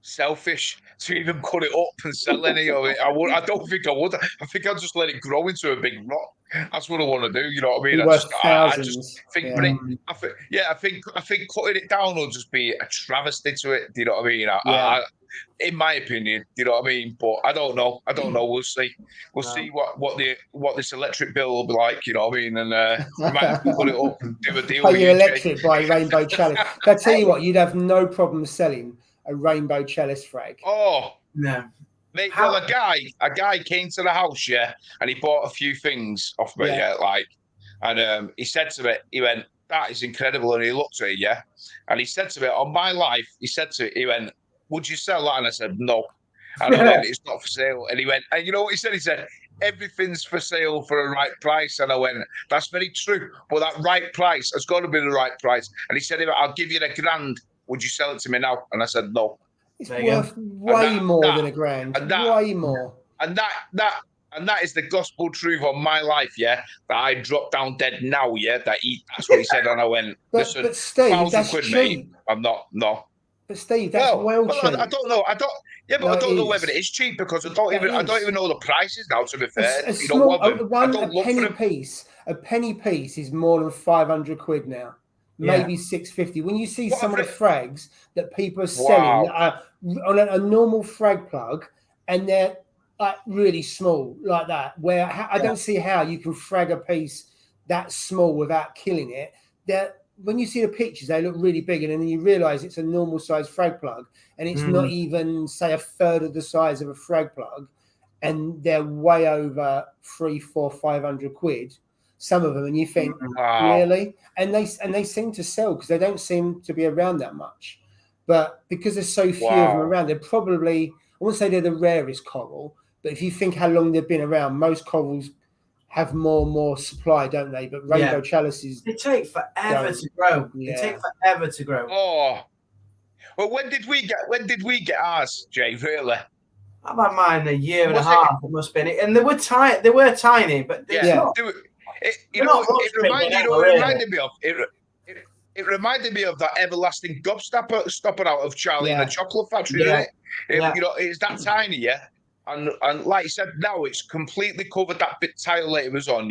C: selfish to even cut it up and sell any of it. I don't think I would. I think I'd just let it grow into a big rock. That's what I want to do. You know what I mean? I just think, I think cutting it down will just be a travesty to it. Do you know what I mean? In my opinion, you know what I mean? But I don't know. We'll see. We'll see what this electric bill will be like. You know what I mean? And we might have to put it up and do a deal.
B: Pay your electric by Rainbow Challenge. I tell you what, you'd have no problem selling a rainbow chalice frag.
C: Oh no, mate. Well, a guy came to the house, and he bought a few things off me, and he said to me, he went, "That is incredible," and he looked at it, and he said to me, "On my life," he said to it, he went, "Would you sell that?" And I said, "No," and I went, "It's not for sale." And he went, and you know what he said? He said, "Everything's for sale for a right price." And I went, "That's very true, but that right price has got to be the right price." And he said, "I'll give you $1,000. Would you sell it to me now?" And I said, "No."
B: It's worth way more than $1,000. Way more.
C: And that is the gospel truth on my life, that I drop down dead now, that's what he said. And I went, "Listen,
B: but Steve, that's
C: £1,000,
B: cheap.
C: mate. I'm not, no."
B: But Steve, that's well cheap.
C: I don't know. I don't. Yeah, but
B: No,
C: I don't know
B: it
C: whether
B: is.
C: it is cheap because I don't even know the prices now. To be fair,
B: A small a penny
C: them.
B: piece. A penny piece is more than 500 quid now. Maybe 650. When you see some of the frags that people are selling that are on a normal frag plug, and they're like really small like that, where I don't see how you can frag a piece that small without killing it. When you see the pictures, they look really big, and then you realise it's a normal size frag plug, and it's not even, say, a third of the size of a frag plug, and they're way over 300, 400, 500 quid. Some of them, and you think, really? And they seem to sell because they don't seem to be around that much. But because there's so few of them around, they're probably, I wouldn't say they're the rarest coral, but if you think how long they've been around, most corals have more supply, don't they? But rainbow chalices,
A: they take forever to grow. They take forever to grow.
C: Oh, well, when did we get ours, Jay? Really?
A: I've had mine a year and a half. It must have been, and they were tiny. They were tiny, but not.
C: It reminded me of that everlasting gobstopper out of Charlie and the Chocolate Factory, didn't it? You know, it's that tiny, and like you said, now it's completely covered that bit tile that it was on,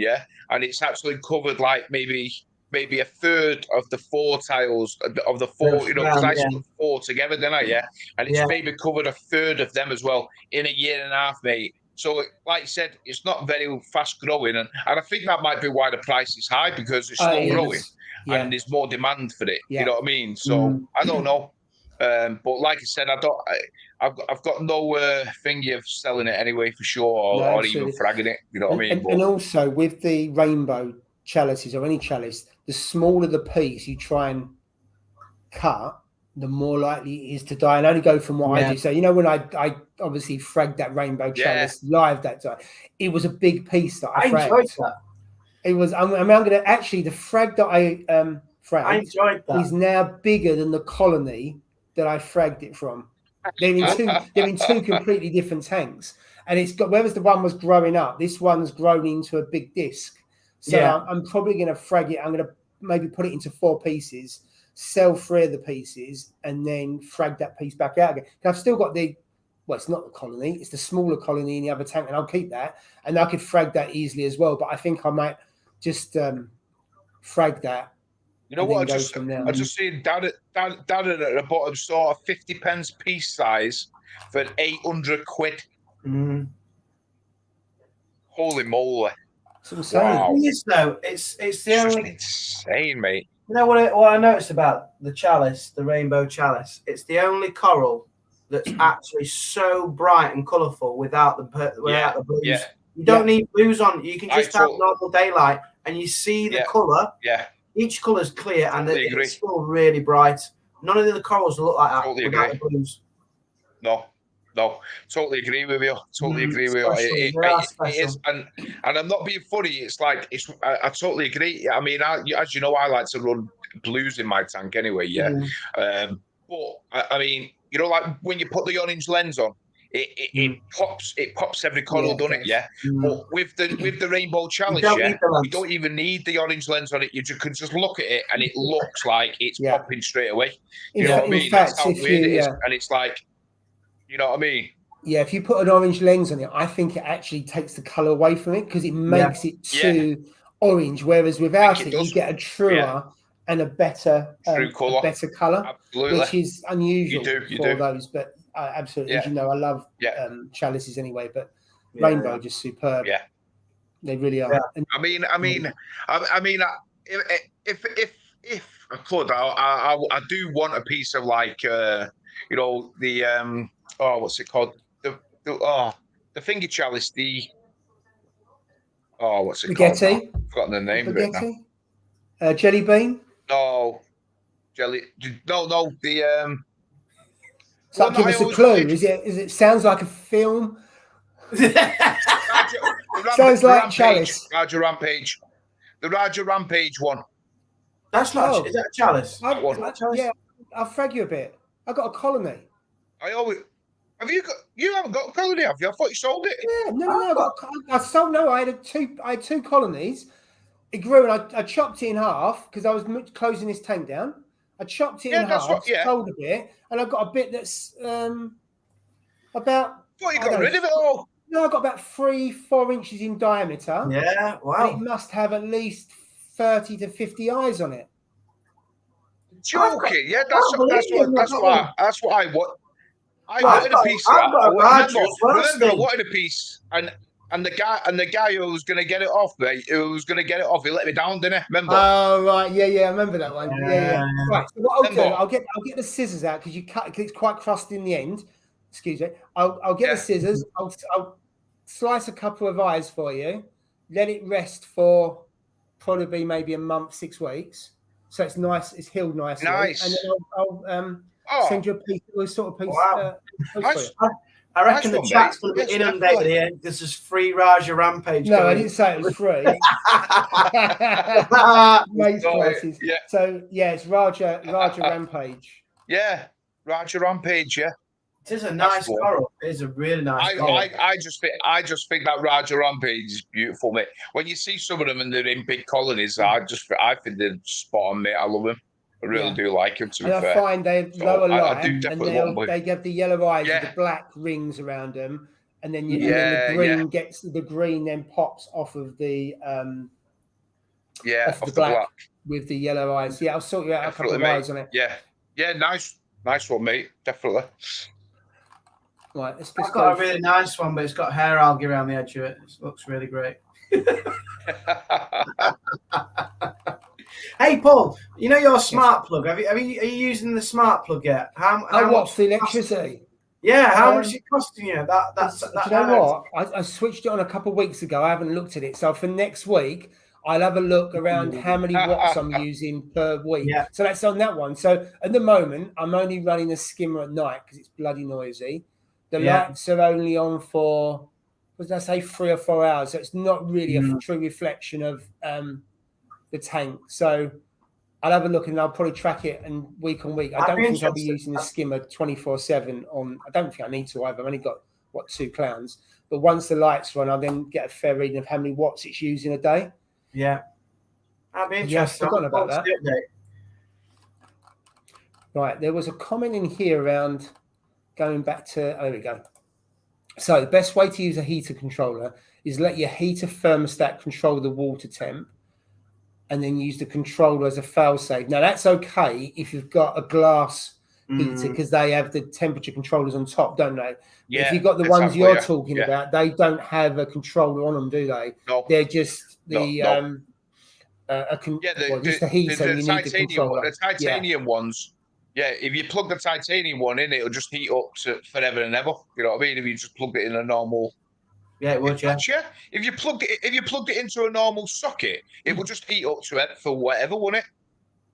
C: and it's actually covered like maybe a third of the 4 tiles of the 4, you know, because I split 4 together, didn't I? And it's maybe covered a third of them as well in a year and a half, mate. So, like you said, it's not very fast growing, and I think that might be why the price is high, because it's slow growing, and there's more demand for it. You know what I mean? So I don't know, but like I said, I've got no thingy of selling it anyway for sure, or even fragging it. You know what I mean?
B: And also with the rainbow chalices or any chalice, the smaller the piece you try and cut, the more likely it is to die. And only go from what I do. So, you know, when I obviously fragged that rainbow chalice live that time, it was a big piece that I fragged.
A: Enjoyed that.
B: It was, I'm going to actually, the frag that I fragged
A: I enjoyed that.
B: is now bigger than the colony that I fragged it from. They're in two completely different tanks. And it's got, whereas the one was growing up, this one's grown into a big disc. So I'm probably going to frag it. I'm going to maybe put it into 4 pieces, sell 3 of the pieces, and then frag that piece back out again. I've still got it's not the colony, it's the smaller colony in the other tank, and I'll keep that. And I could frag that easily as well. But I think I might just frag that.
C: You know what? I just see down at the bottom, sort of 50 pence piece size for 800 quid. Holy moly!
B: That's what I'm saying.
A: The thing is, though, it's the only
C: insane, mate.
A: You know what I noticed about the chalice, the rainbow chalice? It's the only coral that's actually so bright and colourful without the blues.
C: Yeah.
A: You don't need blues on. You can just have normal daylight, and you see the colour.
C: Yeah.
A: Each colour is clear, and it's still really bright. None of the other corals look like that without the blues.
C: No, totally agree with you. Totally agree with you. It is, and I'm not being funny. It's like I totally agree. I mean, as you know, I like to run blues in my tank anyway. But I mean, you know, like when you put the orange lens on, it pops every coral, doesn't it? Yeah. But with the rainbow chalice, you don't even need the orange lens on it. You can just look at it, and it looks like it's popping straight away. You know what I mean? That's how weird it is, and it's like. You know what I mean? Yeah,
B: if you put an orange lens on it, I think it actually takes the colour away from it because it makes it too orange. Whereas without it, you get a truer and a better colour, which is unusual for those. But absolutely, as you know, I love chalices anyway. But rainbow just superb.
C: Yeah,
B: they really are.
C: Yeah. I mean, if I could, I do want a piece of like you know the what's it called? The finger chalice. What's it called? I've forgotten the name of it now.
B: Jelly bean?
C: No, jelly. No. The
B: so give us a clue. Is it? Sounds like a film. Sounds like chalice.
C: Raja Rampage. The Raja Rampage one.
A: That's not. Is that a chalice?
B: Yeah, I'll frag you a bit. I got a colony.
C: You haven't got a colony, have you? I thought you sold it.
B: Yeah, no. I sold. No, I had 2 colonies. It grew, and I chopped it in half because I was closing this tank down. I chopped it in half, sold a bit, and I've got a bit that's about.
C: Well, you got rid of it all.
B: No, I've got about 3-4 inches in diameter.
A: Yeah, wow.
B: And it must have at least 30 to 50 eyes on it.
C: Joking, yeah, that's what I want. I wanted a piece of that. Remember, I wanted a piece, and the guy who was going to get it off, mate, he let me down, didn't he? Remember?
B: Oh right, yeah, I remember that one. Yeah. Right, so what I'll do, I'll get the scissors out because you cut. Cause it's quite crusty in the end. Excuse me. I'll get the scissors. I'll slice a couple of eyes for you. Let it rest for probably maybe a month, 6 weeks. So it's nice. It's healed nicely.
C: Nice.
B: And then I'll send you a piece, sort of piece.
A: Wow.
B: Nice.
A: I reckon the chat's going to be inundated here. This is free Raja Rampage.
B: No, I didn't say it was free. Yeah. So it's Raja Rampage.
C: Yeah, Raja Rampage. Yeah.
A: It is a nice coral. It is a really nice coral.
C: I just think that Raja Rampage is beautiful, mate. When you see some of them and they're in big colonies, I think they're spot on, mate. I love them. I really do like them, to be fair.
B: I find they're lower light,
C: I do definitely
B: they get the yellow eyes with the black rings around them, and then the green then pops off of the off the black with the yellow eyes. Yeah, I'll sort you out a couple of eyes on it.
C: Yeah, nice one, mate. Definitely.
B: Right,
A: I've got a really nice one, but it's got hair algae around the edge of it. It looks really great. Hey Paul, you know your smart plug? Are you using the smart plug yet? How
B: much the electricity?
A: Yeah, how much is it costing you?
B: Do you know what? I switched it on a couple of weeks ago. I haven't looked at it. So for next week, I'll have a look around how many watts I'm using per week. Yeah. So that's on that one. So at the moment, I'm only running a skimmer at night because it's bloody noisy. The lights are only on for, what did I say, 3 or 4 hours. So it's not really a true reflection of the tank. So I'll have a look and I'll probably track it and week on week. I don't think I'll be using the skimmer 24/7 on. I don't think I need to either. I've only got 2 clowns. But once the lights run, I'll then get a fair reading of how many watts it's using a day.
A: Yeah, I'll be interested.
B: I've forgotten about that. Right, there was a comment in here around going back to. Oh, there we go. So the best way to use a heater controller is let your heater thermostat control the water temp, and then use the controller as a fail-safe. Now, that's okay if you've got a glass heater because they have the temperature controllers on top, don't they? Yeah, if you've got the ones you're talking about, they don't have a controller on them, do they? No. They're just the just a heater. You need the controller.
C: The titanium ones, if you plug the titanium one in, it'll just heat up to forever and ever. You know what I mean? If you just plug it in a normal...
A: Yeah, it would,
C: If you plugged it into a normal socket, it would just heat up to it for whatever, wouldn't it?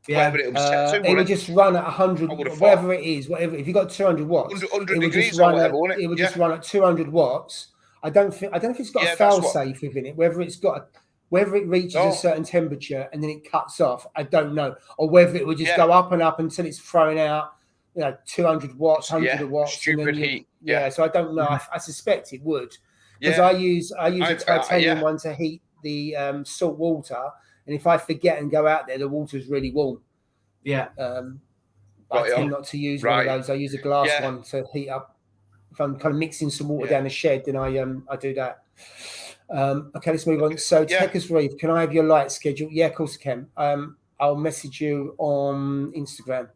A: Yeah,
C: whatever it was set to.
B: It would just run at 100, whatever it is. Whatever. If you got 200 watts,
C: 100 degrees or whatever, wouldn't it?
B: It would just run at 200 watts. I don't think it's got a fail safe within it. Whether it reaches a certain temperature and then it cuts off, I don't know. Or whether it would just go up and up until it's throwing out, 200 watts, 100 watts.
C: Stupid heat.
B: Yeah, so I don't know. I suspect it would. Because I use a titanium one to heat the salt water, and if I forget and go out there, the water's really warm.
A: Yeah.
B: I tend not to use one of those. I use a glass one to heat up. If I'm kind of mixing some water down the shed, then I do that. Okay, let's move on. So Techers Reef, can I have your light schedule? Yeah, of course I can. I'll message you on Instagram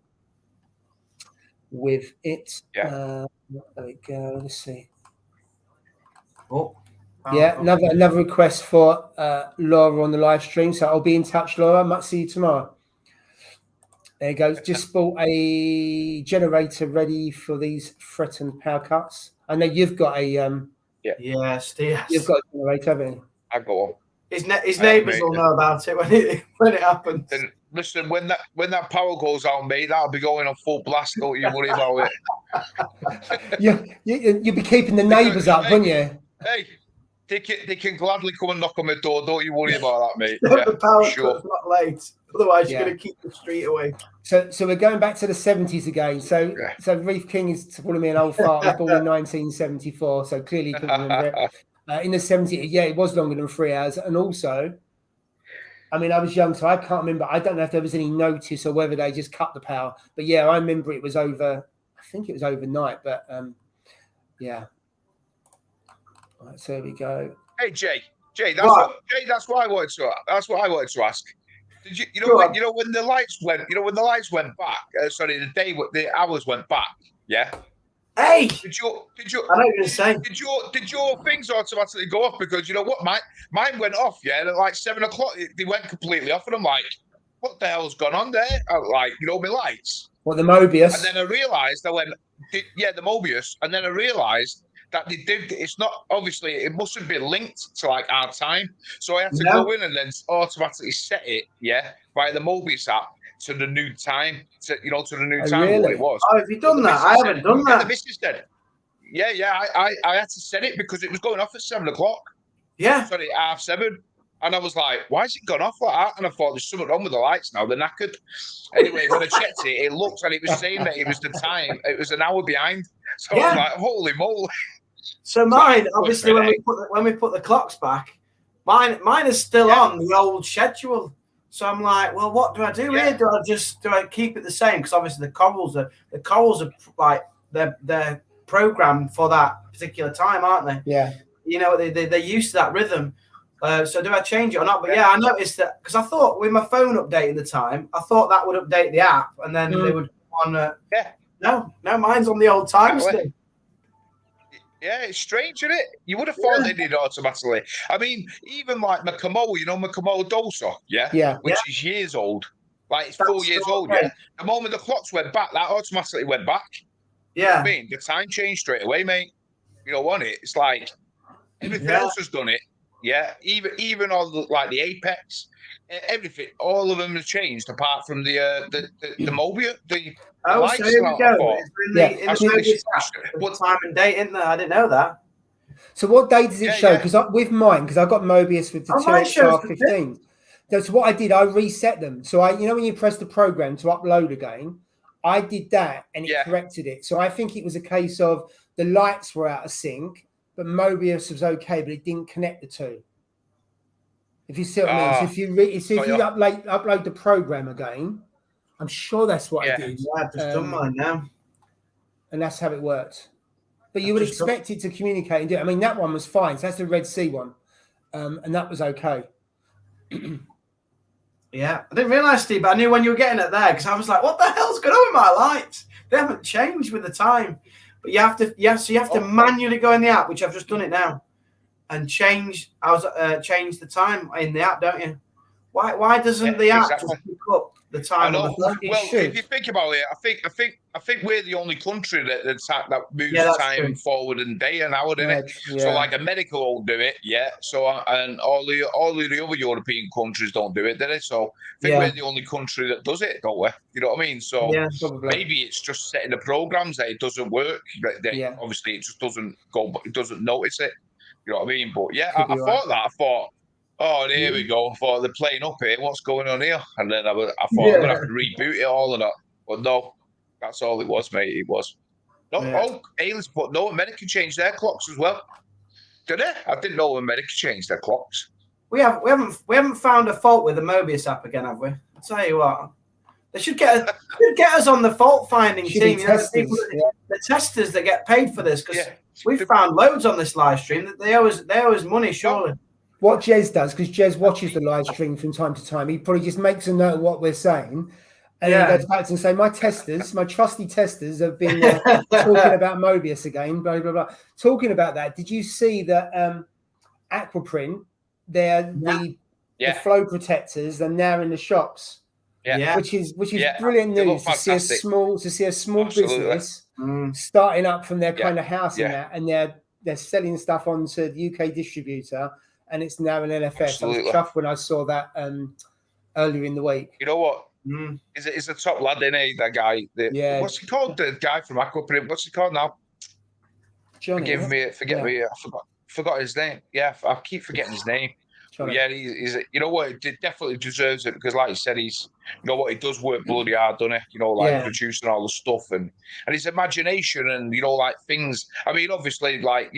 B: with it. There we go. Let's see. Another request for Laura on the live stream. So I'll be in touch, Laura. Might see you tomorrow. There you go. Just bought a generator ready for these threatened power cuts. I know you've got a
A: yes.
B: You've got a generator, haven't you?
C: I got one.
A: His neighbours will know about it when it happens.
C: And listen, when that power goes out, mate, that'll be going on full blast. Don't you worry about
B: it. You'll be keeping the neighbours up, wouldn't you?
C: Hey, they can gladly come and knock on my door. Don't you worry about that, mate.
A: The power cut's not late. Otherwise, you're going to keep the street away.
B: So we're going back to the 70s again. So Reef King is calling me an old fart. He was born in 1974, so clearly he couldn't remember it. In the 70s, it was longer than 3 hours. And also, I mean, I was young, so I can't remember. I don't know if there was any notice or whether they just cut the power. But yeah, I remember it was over. I think it was overnight. But yeah. All right, so here we go.
C: Hey Jay, that's what I wanted to. That's what I wanted to ask. Did you, when the lights went, back? Sorry, the hours went back. Yeah.
A: Hey.
C: Did your
A: I know what you're saying.
C: Did your things automatically go off? Because you know what, mine went off. Yeah, and at like 7 o'clock, they went completely off, and I'm like, what the hell's gone on there? Like, my lights.
B: What, the Mobius?
C: And then I realised the Mobius, and then I realised that they did. It's not obviously. It mustn't be linked to like our time, so I had to go in and then automatically set it. Yeah, via the Mobius app to the new time. To the new time
B: really?
C: what it was.
A: Oh, have you done that? I haven't done that.
C: The missus said, yeah. I had to set it because it was going off at 7 o'clock.
A: Yeah.
C: Sorry, 7:30. And I was like, why has it gone off like that? And I thought, there's something wrong with the lights now. They're knackered. Anyway, when I checked it, it looked and it was saying that it was the time. It was an hour behind. So I was like, holy moly.
A: So mine, obviously, when we put the clocks back, mine is still on the old schedule. So I'm like, well, what do I do here? Do I keep it the same? Because obviously the corals are like they're programmed for that particular time, aren't they?
B: Yeah.
A: They're used to that rhythm. So do I change it or not? But yeah, I noticed that because I thought with my phone updating the time, I thought that would update the app and then they would on. No, mine's on the old time still.
C: Yeah, it's strange, isn't it? You would have thought they did automatically. I mean, even like my Komodo, my Komodo Dosa, which is years old. Like, it's 4 years old, The moment the clocks went back, that automatically went back.
A: Yeah.
C: You know what I mean? The time changed straight away, mate. You don't want it. It's like everything else has done it. Yeah, even all the Apex, everything, all of them have changed apart from the Mobia, the lights.
A: So here we go. It's what time and date in there? I didn't know that.
B: So what date does it show? Because with mine, because I got Mobius with the 2XR15. So what I did, I reset them. So when you press the program to upload again, I did that and it corrected it. So I think it was a case of the lights were out of sync, but Mobius was okay, but it didn't connect the two. If you see what I mean. So if you upload the program again, I'm sure that's what I did.
A: Yeah, I've just done mine now.
B: And that's how it worked. But you would expect it to communicate and do it. I mean, that one was fine. So that's the Red Sea one. And that was okay.
A: Yeah. I didn't realise, Steve, but I knew when you were getting it there because I was like, what the hell's going on with my lights? They haven't changed with the time. But you have to manually go in the app, which I've just done it now, and change the time in the app, don't you? Why doesn't the app just pick up the time?
C: Well, if you think about it, I think we're the only country that moves time forward in day and hour, isn't it? So like America won't do it, So and all the other European countries don't do it, do they? So I think we're the only country that does it, don't we? You know what I mean? So maybe it's just setting the programs that it doesn't work. Obviously, it just doesn't go. It doesn't notice it. You know what I mean? But I thought that. I thought, oh, there we go. I thought they're playing up here. What's going on here? And then I thought I'm going to have to reboot it all and that. But no, that's all it was, mate. It was. Aliens, but no, America changed their clocks as well. Did they? I didn't know America changed their clocks.
A: We haven't found a fault with the Mobius app again, have we? I'll tell you what. They should get us on the fault finding team. The testers that get paid for this because we've found loads on this live stream that they owe us money, surely.
B: What Jez does, because Jez watches the live stream from time to time, he probably just makes a note of what we're saying, and then goes back and say, my trusty testers have been talking about Mobius again, blah, blah, blah. Talking about that, did you see that Aquaprint, the flow protectors are now in the shops? Which is brilliant news to see a small business starting up from their kind of house and they're selling stuff onto the UK distributor. And it's now an LFS. Absolutely. I was chuffed when I saw that earlier in the week.
C: You know what? He's a top lad, isn't he? That guy. What's he called? The guy from Aquaprint. What's he called now?
B: Johnny.
C: Forget me. I forgot his name. Yeah, I keep forgetting his name. Yeah, he's. You know what? He definitely deserves it because, like you said, he's. You know what? He does work bloody hard, doesn't he? Producing all the stuff and his imagination and like things. I mean, obviously, like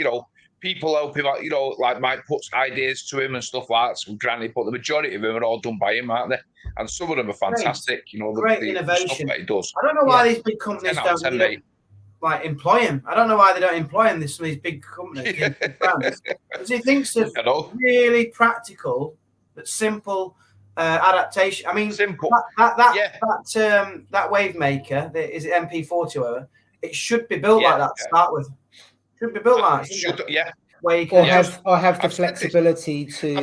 C: people help him out, you know, like Mike puts ideas to him and stuff like that. So granted, but the majority of them are all done by him, aren't they? And some of them are fantastic. You know,
A: great
C: the
A: innovation
C: stuff that he does.
A: I don't know why these big companies
C: 10 out of 10,
A: don't like employ him. I don't know why they don't employ him. Some of these big companies, big brands, because he thinks of really practical but simple adaptation. I mean,
C: simple.
A: That wave maker, is it MP40 or whatever? It should be built like that to start with. Should be built like that. Where you can
B: have the flexibility to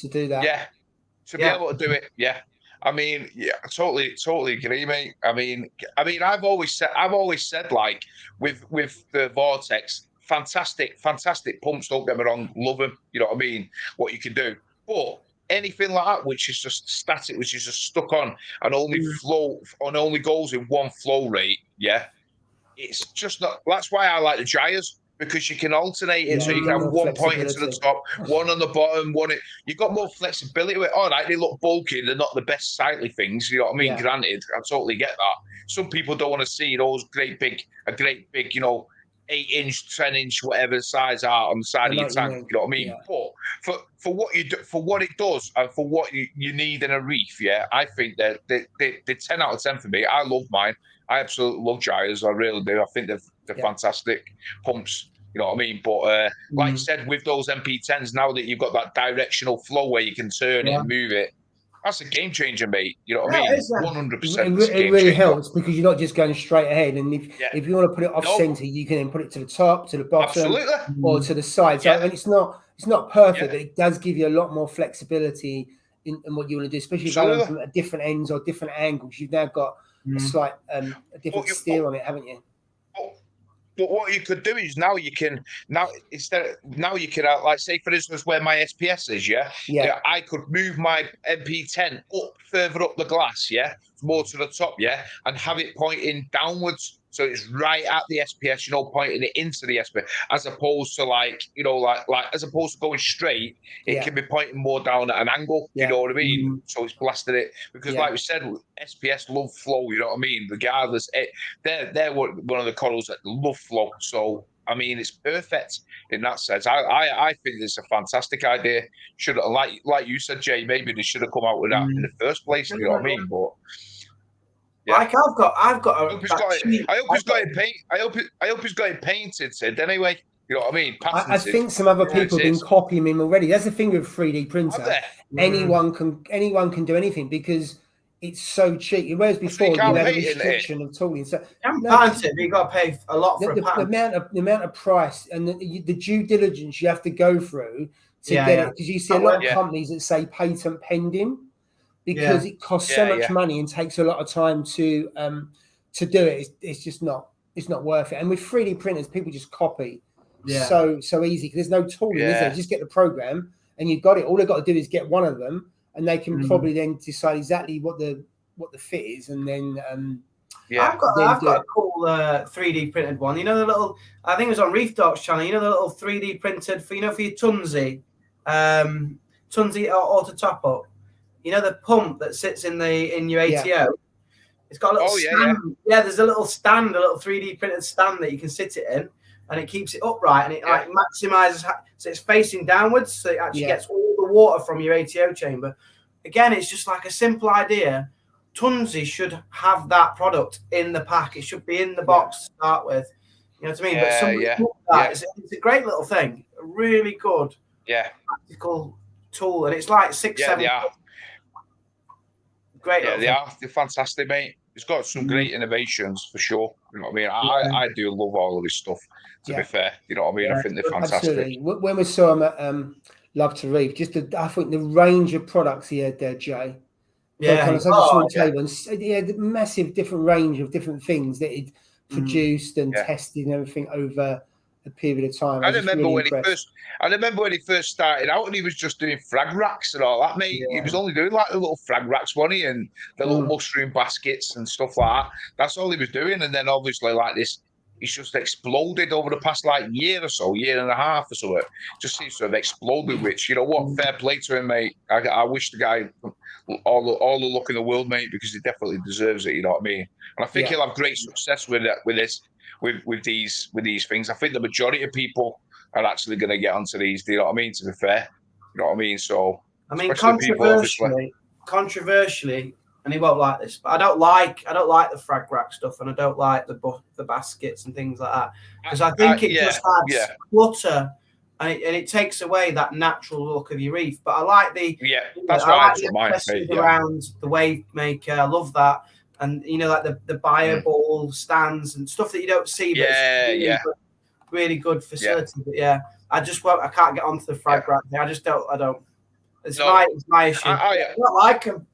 B: do that.
C: Yeah, to be able to do it. Yeah. I mean, I totally agree, mate. I mean, I've always said, like, with the Vortex, fantastic pumps. Don't get me wrong, love them. You know what I mean? What you can do, but anything like that, which is just static, which is just stuck on and only goes in one flow rate. Yeah, it's just not. That's why I like the gyres. Because you can alternate it, so you can have one pointing to the top, one on the bottom, you got more flexibility with it. All right, they look bulky, they're not the best sightly things, you know what I mean? Yeah. Granted, I totally get that. Some people don't want to see those great big, you know, 8-inch, 10-inch, whatever size are on the side of your tank, you know what I mean? Yeah. But for what you do, for what it does, and for what you need in a reef, I think they're 10 out of 10 for me. I love mine. I absolutely love gyres. I really do. I think they're fantastic pumps. You know what I mean? But like you said, with those MP10s, now that you've got that directional flow where you can turn it and move it, that's a game changer, mate. You know what I mean? 100%.
B: It really helps because you're not just going straight ahead. And if you want to put it off center, you can then put it to the top, to the bottom, or to the side. So and it's not perfect, but it does give you a lot more flexibility in what you want to do, especially going from different ends or different angles. You've now got a slight a different steer on it, haven't you?
C: But what you could do is now you can like, say for instance where my SPS is, I could move my MP10 further up the glass, more to the top, and have it pointing downwards. So it's right at the SPS, you know, pointing it into the SPS, as opposed to like as opposed to going straight, it can be pointing more down at an angle. You know what I mean? So it's blasted it because, like we said, SPS love flow. You know what I mean? Regardless, they're one of the corals that love flow. So I mean, it's perfect in that sense. I think it's a fantastic idea. Should, like you said, Jay, maybe they should have come out with that in the first place. You know what I mean? But
A: like I've got
C: I hope he's got it painted, Sid, anyway. You know what I mean?
B: I think some other people have been copying him already. That's the thing with 3D printer. Anyone can do anything because it's so cheap. Whereas before you had a restriction of tooling. So
A: you got to pay a lot for a patent.
B: The amount of price and the due diligence you have to go through to get it, because you see a lot of companies that say patent pending. Because it costs so much money and takes a lot of time to do it. It's just not worth it. And with 3D printers, people just copy so easy because there's no tooling, is there? You just get the program and you've got it. All they've got to do is get one of them, and they can probably then decide exactly what the fit is, and then
A: I've got a cool 3D printed one. You know the little, I think it was on Reef Talks channel. You know the little 3D printed for your Tunzi auto top up. You know the pump that sits in your ATO? It's got a little stand. There's a little stand, a little 3D printed stand that you can sit it in, and it keeps it upright, and it like maximizes, so it's facing downwards, so it actually gets all the water from your ATO chamber. Again, it's just like a simple idea. Tunzi should have that product in the pack. It should be in the box to start with. You know what I mean? But it's a great little thing, a really good practical tool, and it's like 6-7. Great.
C: They're fantastic, mate. It's got some great innovations for sure. You know what I mean? I do love all of this stuff, to be fair. You know what I mean? I think they're fantastic.
B: Absolutely. When we saw him at Love to Reef, I think the range of products he had there, Jay. The massive different range of different things that he'd produced and tested and everything over a period of time.
C: I remember when he first started out, and he was just doing frag racks and all that, mate. He was only doing like the little frag racks, wasn't he? And the little mushroom baskets and stuff like that. That's all he was doing. And then obviously like this it's just exploded over the past like year or so, year and a half or so. It just seems to have exploded. Which, you know what, fair play to him, mate. I wish the guy all the luck in the world, mate, because he definitely deserves it. You know what I mean? And I think he'll have great success with these things. I think the majority of people are actually going to get onto these. Do you know what I mean? To be fair, you know what I mean. So
A: I mean, controversially, and he won't like this, but I don't like the frag rack stuff, and I don't like the baskets and things like that, because I think it just adds clutter, and it takes away that natural look of your reef. But I like
C: that's
A: I
C: why
A: like the accessories around the wave maker. I love that, and like the bio ball stands and stuff that you don't see. But it's really good facility. But I just won't. I can't get onto the frag rack. I just don't. I don't. It's my issue. I don't like them.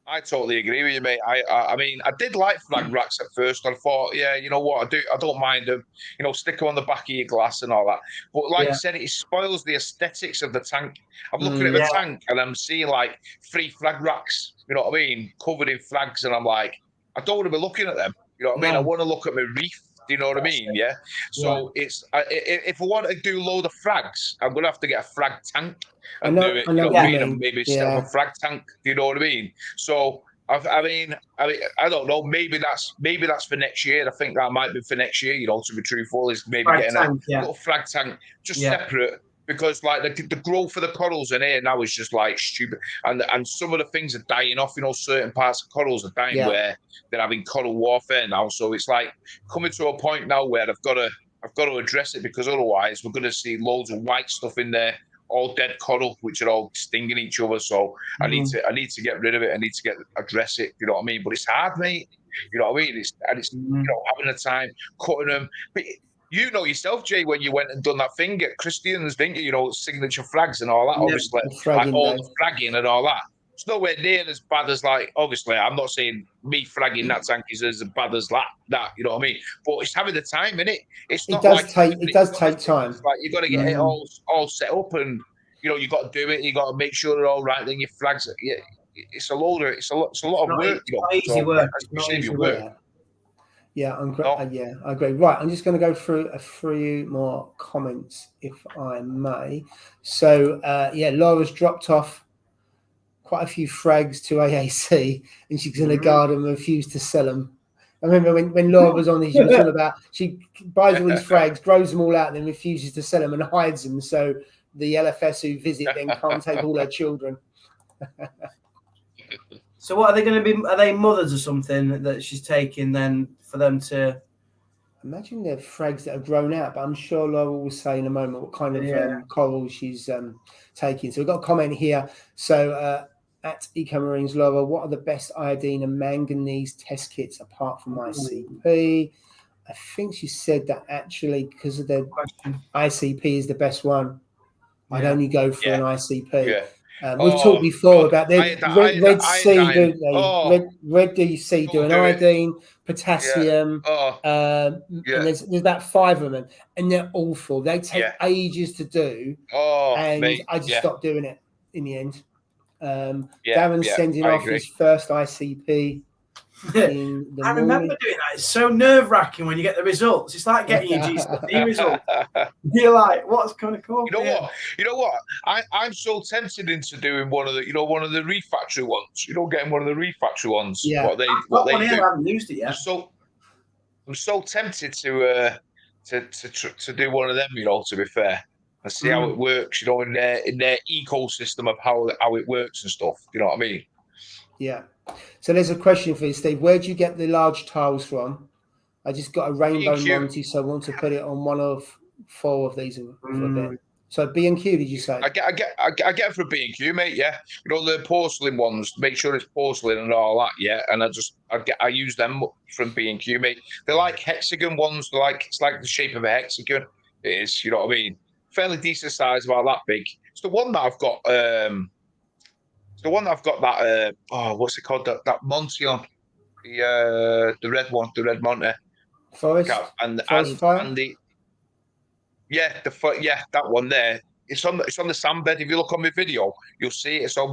C: I totally agree with you, mate. I mean, I did like flag racks at first. I thought, you know what, I don't mind them. You know, stick them on the back of your glass and all that. But like I said, it spoils the aesthetics of the tank. I'm looking at the tank and I'm seeing like 3 flag racks. You know what I mean, covered in flags, and I'm like, I don't want to be looking at them. You know what I mean? I want to look at my reef. Do you know what I mean? Yeah. So it's if I want to do a load of frags, I'm gonna have to get a frag tank and do it. You know what I mean? And maybe set up a frag tank. Do you know what I mean? So I mean, I don't know. Maybe that's for next year. I think that might be for next year. You know, to be truthful, is maybe frag getting tank, a little frag tank just separate. Because like the growth of the corals in here now is just like stupid, and some of the things are dying off. You know, certain parts of corals are dying where they're having coral warfare now. So it's like coming to a point now where I've got to address it, because otherwise we're going to see loads of white stuff in there, all dead coral, which are all stinging each other. So I need to get rid of it. I need to address it. You know what I mean? But it's hard, mate. You know what I mean? It's you know, having the time cutting them. But you know yourself, Jay, when you went and done that thing at Christian's, didn't you? You know, signature flags and all that, obviously. Like all the fragging and all that. It's nowhere near as bad as, like, obviously, I'm not saying me fragging that tank is as bad as that, you know what I mean? But it's having the time in it. It's not
B: it does take time.
C: It's like, you got to get it all set up, and, you know, you got to do it. You got to make sure they're all right. Then your flags, it's a lot of work.
A: It's not easy work. It's not easy work.
B: Yeah, I agree. Right, I'm just going to go through a few more comments, if I may. So, Laura's dropped off quite a few frags to AAC, and she's going to guard them and refuse to sell them. I remember when Laura was on these, she was all about, she buys all these frags, grows them all out, and then refuses to sell them and hides them, so the LFS who visit then can't take all her children.
A: So what are they going to be? Are they mothers or something that she's taking then for them to?
B: Imagine they're frags that have grown out, but I'm sure Laura will say in a moment what kind of coral she's taking. So we've got a comment here. So at Eco Marines, Laura, what are the best iodine and manganese test kits apart from ICP? I think she said that actually because of the ICP is the best one. I'd only go for an ICP. Yeah. We've talked before about the Red Sea, don't they? Red DC doing iodine, potassium, and there's about 5 of them, and they're awful. They take ages to do, and I just stopped doing it in the end. Darren's sending off his first ICP. I
A: remember doing that. It's so nerve-wracking when you get the results. It's like getting your GCSE result. You're like, what's going to come?
C: You know what? I'm so tempted into doing one of the Reef Factory ones. You know, getting one of the Reef Factory ones.
A: Yeah. What they do. I haven't used it yet.
C: I'm so tempted to do one of them. You know, to be fair, and see how it works. You know, in their ecosystem of how it works and stuff. You know what I mean?
B: Yeah. So there's a question for you, Steve. Where do you get the large tiles from? I just got a rainbow Monty, so I want to put it on one of 4 of these for a bit. So B&Q, did you say?
C: I get it from B&Q, mate. Yeah, you know, the porcelain ones. Make sure it's porcelain and all that. Yeah, and I use them from B&Q, mate. They're like hexagon ones. It's like the shape of a hexagon. It is. You know what I mean? Fairly decent size, about that big. It's the one that I've got. The one that I've got that what's it called? That Monty on the red one, the red Monty.
B: Forest.
C: That one there. It's on the sandbed. If you look on my video, you'll see it's on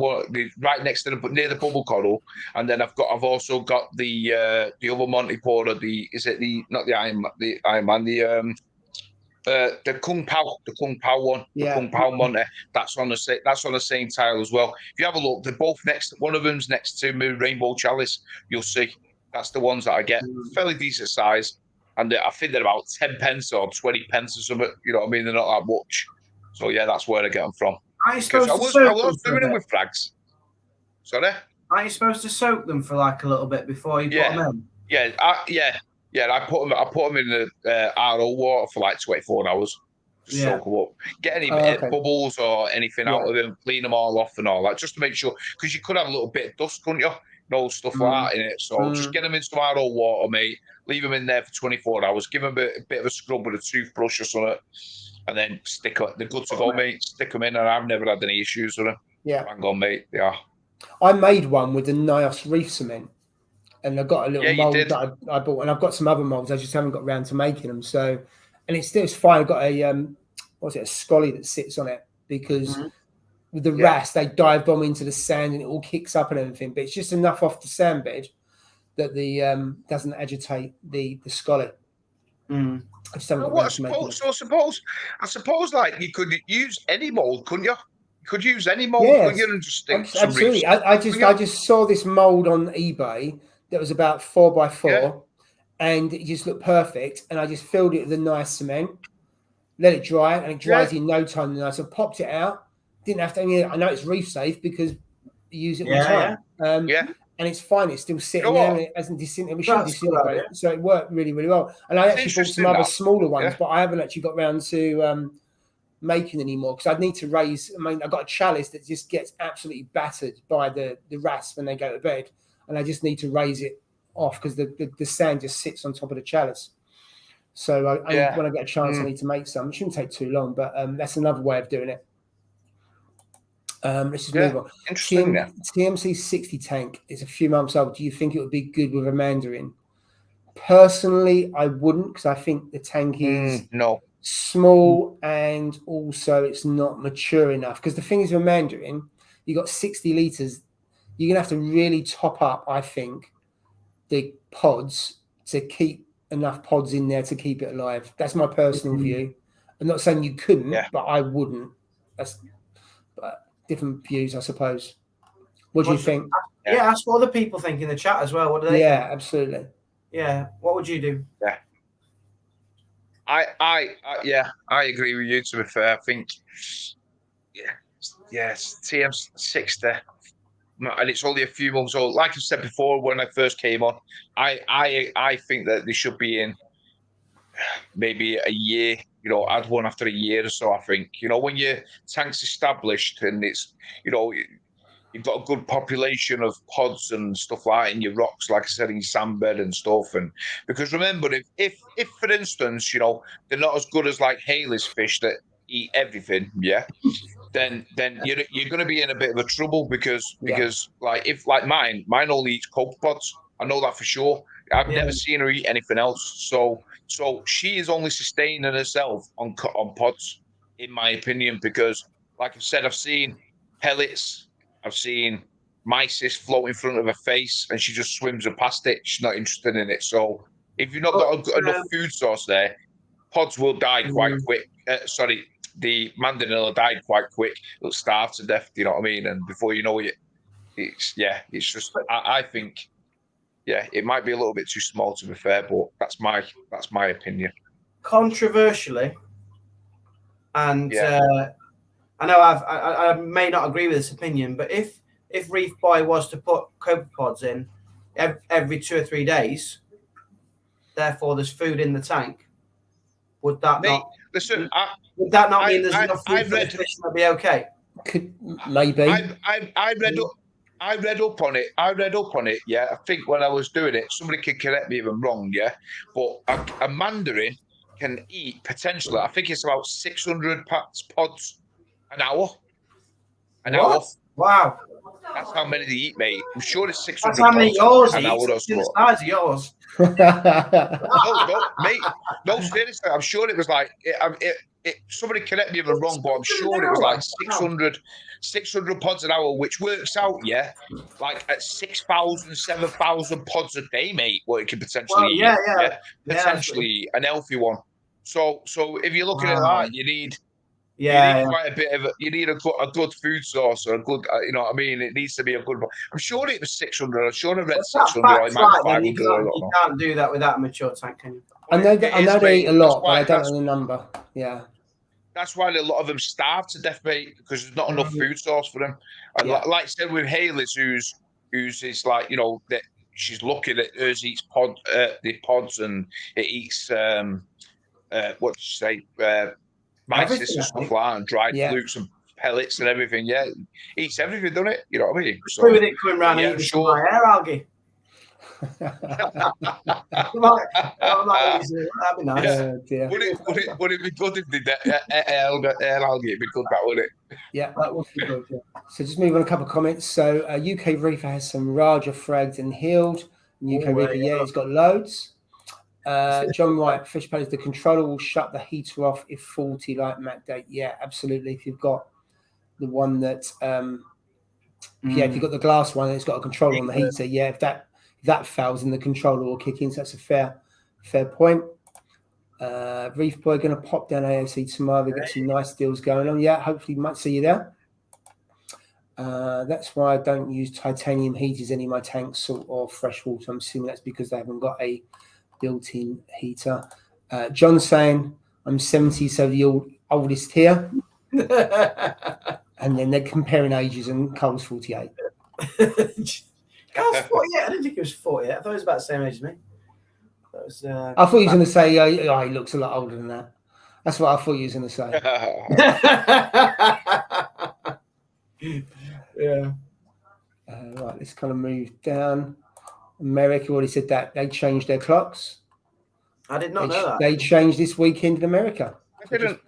C: right next to near the bubble coral. And then I've also got the other Montipora. Not the Iron Man, the Kung Pao one, the Kung Pao Monte. That's on the same tile as well. If you have a look, they're both next. One of them's next to my Rainbow Chalice. You'll see that's the ones that I get. Fairly decent size, and I think they're about 10 pence or 20 pence or something. You know what I mean? They're not that much. So yeah, that's where I get them from.
A: I was
C: doing them with frags. Sorry?
A: Aren't you supposed to soak them for like a little bit before you put them in?
C: Yeah. I put them in the RO water for like 24 hours. Just soak them up. Get any bubbles or anything out of them, clean them all off and all that, just to make sure, because you could have a little bit of dust, couldn't you? Stuff like that in it. So just get them in some RO water, mate. Leave them in there for 24 hours. Give them a bit of a scrub with a toothbrush or something. And then they're good to go, mate. Stick them in, and I've never had any issues with them.
B: Yeah.
C: Hang on, mate. Yeah.
B: I made one with the Nios reef cement, and I got a little mold that I bought, and I've got some other molds. I just haven't got around to making them. So, and it's fine. I've got a a scolly that sits on it, because with the wrasse, they dive bomb into the sand and it all kicks up and everything. But it's just enough off the sand bed that the doesn't agitate the scolly. I just haven't got
C: I suppose like you could use any mold, couldn't you? You could use any mold, couldn't you? And just stick
B: absolutely. I just saw this mold on eBay that was about 4x4, and it just looked perfect. And I just filled it with a nice cement, let it dry, and it dries in no time. And I sort of popped it out. Didn't have to. I know it's reef safe because you use it all the time. And it's fine. It's still sitting there. And it hasn't disintegrated. We shouldn't disintegrate it. So it worked really, really well. And I actually bought some other smaller ones, but I haven't actually got around to making any more, because I'd need to raise. I mean, I've got a chalice that just gets absolutely battered by the wrasse when they go to bed, and I just need to raise it off because the sand just sits on top of the chalice. So when I get a chance, I need to make some. It shouldn't take too long, but that's another way of doing it. Let's just move on. TMC 60 tank is a few months old. Do you think it would be good with a mandarin? Personally, I wouldn't, because I think the tank is small, and also it's not mature enough. Because the thing is with a mandarin, you got 60 litres. You're gonna have to really top up, I think, the pods to keep enough pods in there to keep it alive. That's my personal view. I'm not saying you couldn't, but I wouldn't. That's different views, I suppose. What do you think?
A: Ask what other people think in the chat as well. What do they think?
B: Absolutely.
A: Yeah. What would you do?
C: Yeah. I agree with you, to be fair. I think TM60, and it's only a few months old. Like I said before, when I first came on, I think that they should be in maybe a year. Add one after a year or so. I think when your tank's established and it's you've got a good population of pods and stuff like that in your rocks, like I said, in your sandbed and stuff. And because remember, if for instance, they're not as good as like Haley's fish that eat everything, then you're going to be in a bit of a trouble because like mine only eats copepods. I know that for sure. I've never seen her eat anything else. So she is only sustaining herself on pods, in my opinion, because like I said, I've seen pellets, I've seen mysis float in front of her face, and she just swims past it. She's not interested in it. So if you've not got enough food source there, pods will die quite quick. The mandanilla died quite quick. It'll starve to death. You know what I mean? And before you know it, it's just. I think, it might be a little bit too small, to be fair, but that's my opinion.
A: Controversially, and I know I may not agree with this opinion, but if Reef Boy was to put copepods in every 2 or 3 days, therefore there's food in the tank, would that not? Listen, would that not mean there's enough food for the fish to be okay?
B: Maybe.
C: I read up on it. Yeah, I think when I was doing it, somebody can correct me if I'm wrong. Yeah, but a mandarin can eat potentially, I think it's about 600 pods an hour. Hour.
A: Wow.
C: That's how many they eat, mate. I'm sure it's 600.
A: That's how many yours
C: an
A: eat.
C: hour or
A: It's
C: so.
A: the size of yours.
C: mate. No, seriously, I'm sure it was like somebody correct me if I'm wrong, but I'm sure it was like 600 pods an hour, which works out, like at 6,000, 7,000 pods a day, mate. What it could potentially eat, potentially an healthy one. So if you're looking at that, you need quite a bit of you need a good food source or a good, you know what I mean? It needs to be a good one. I'm sure it was 600. I'm sure I read 600. Or it might be 500.
A: You can't do that without a mature tank, can you?
B: I know they eat a lot, but I don't know the number. Yeah.
C: That's why a lot of them starve to death, mate, because there's not enough food source for them. And like I said with Haley's, who's is like, you know, that she's looking at hers eats the pods, and it eats what did you say? Mice and stuff like that, and dried flukes and pellets and everything. Yeah, eats everything, doesn't it? You know what I mean?
A: So with it coming round and eating some of my air algae. That'd be nice.
C: Would it be good if they did air algae? It'd be good, that, wouldn't it?
B: Yeah, that would be good. Yeah. So just move on a couple of comments. So UK Reefer has some Raja fragged and healed. UK Reefer, it's got loads. John Wright, fish paddies, the controller will shut the heater off if faulty, like Mac Date. Yeah, absolutely. If you've got the one that, if you've got the glass one and it's got a controller on the heater, if that fails, then the controller will kick in. So that's a fair point. Reef Boy going to pop down AOC tomorrow. We've got some nice deals going on. Yeah, hopefully might see you there. That's why I don't use titanium heaters in my tanks, salt or fresh water. I'm assuming that's because they haven't got a built-in heater. John saying I'm 70, so the oldest here. And then they're comparing ages, and Cole's 48.
A: Cole's 48? I didn't think he was 48. I thought he was about the same age as me. That was,
B: I thought he was going to say, he looks a lot older than that. That's what I thought he was going to say.
A: Yeah.
B: Right, let's kind of move down. America already said that they changed their clocks.
A: I did not know that.
B: They changed this weekend in America.
C: I didn't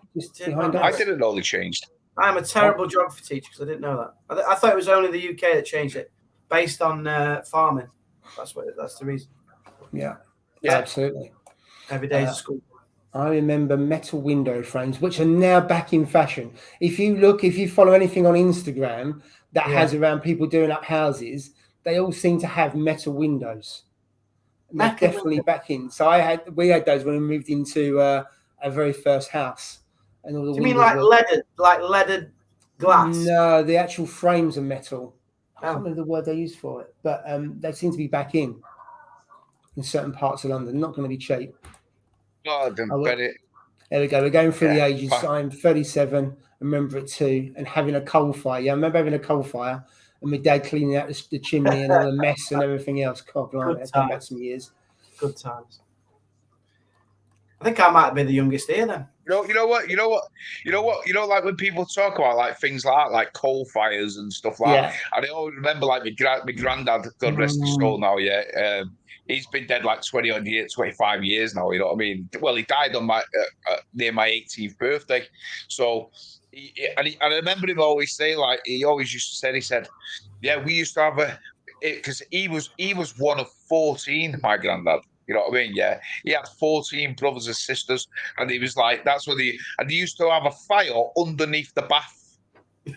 C: know they changed.
A: I am a terrible geography teacher because I didn't know that. I thought it was only the UK that changed it based on farming. That's the reason.
B: Yeah, absolutely.
A: Every day is school.
B: I remember metal window frames, which are now back in fashion. If you follow anything on Instagram that has around people doing up houses, they all seem to have metal windows. They're definitely back in. So we had those when we moved into our very first house. And all the
A: you mean like leaded glass?
B: No, the actual frames are metal. I can't remember the word they used for it, but they seem to be back in certain parts of London. Not going to be cheap.
C: Oh, I didn't bet it.
B: There we go. We're going through the ages. I'm 37. I remember it too. And having a coal fire. Yeah, I remember having a coal fire. And my dad cleaning out the chimney and all the mess and everything else. God, blimey, that's gone back some years.
A: Good times. I think I might be the youngest here then.
C: You know what? Like when people talk about like things like coal fires and stuff like that. And I always remember like my granddad, God rest his soul now. Yeah, he's been dead like 20-odd years, 25 years now. You know what I mean? Well, he died on my near my 18th birthday. So. I remember him always saying, like, he always used to say, he said, yeah, we used to have because he was one of 14, my granddad. You know what I mean? Yeah. He had 14 brothers and sisters, and he was like, and they used to have a fire underneath the bath.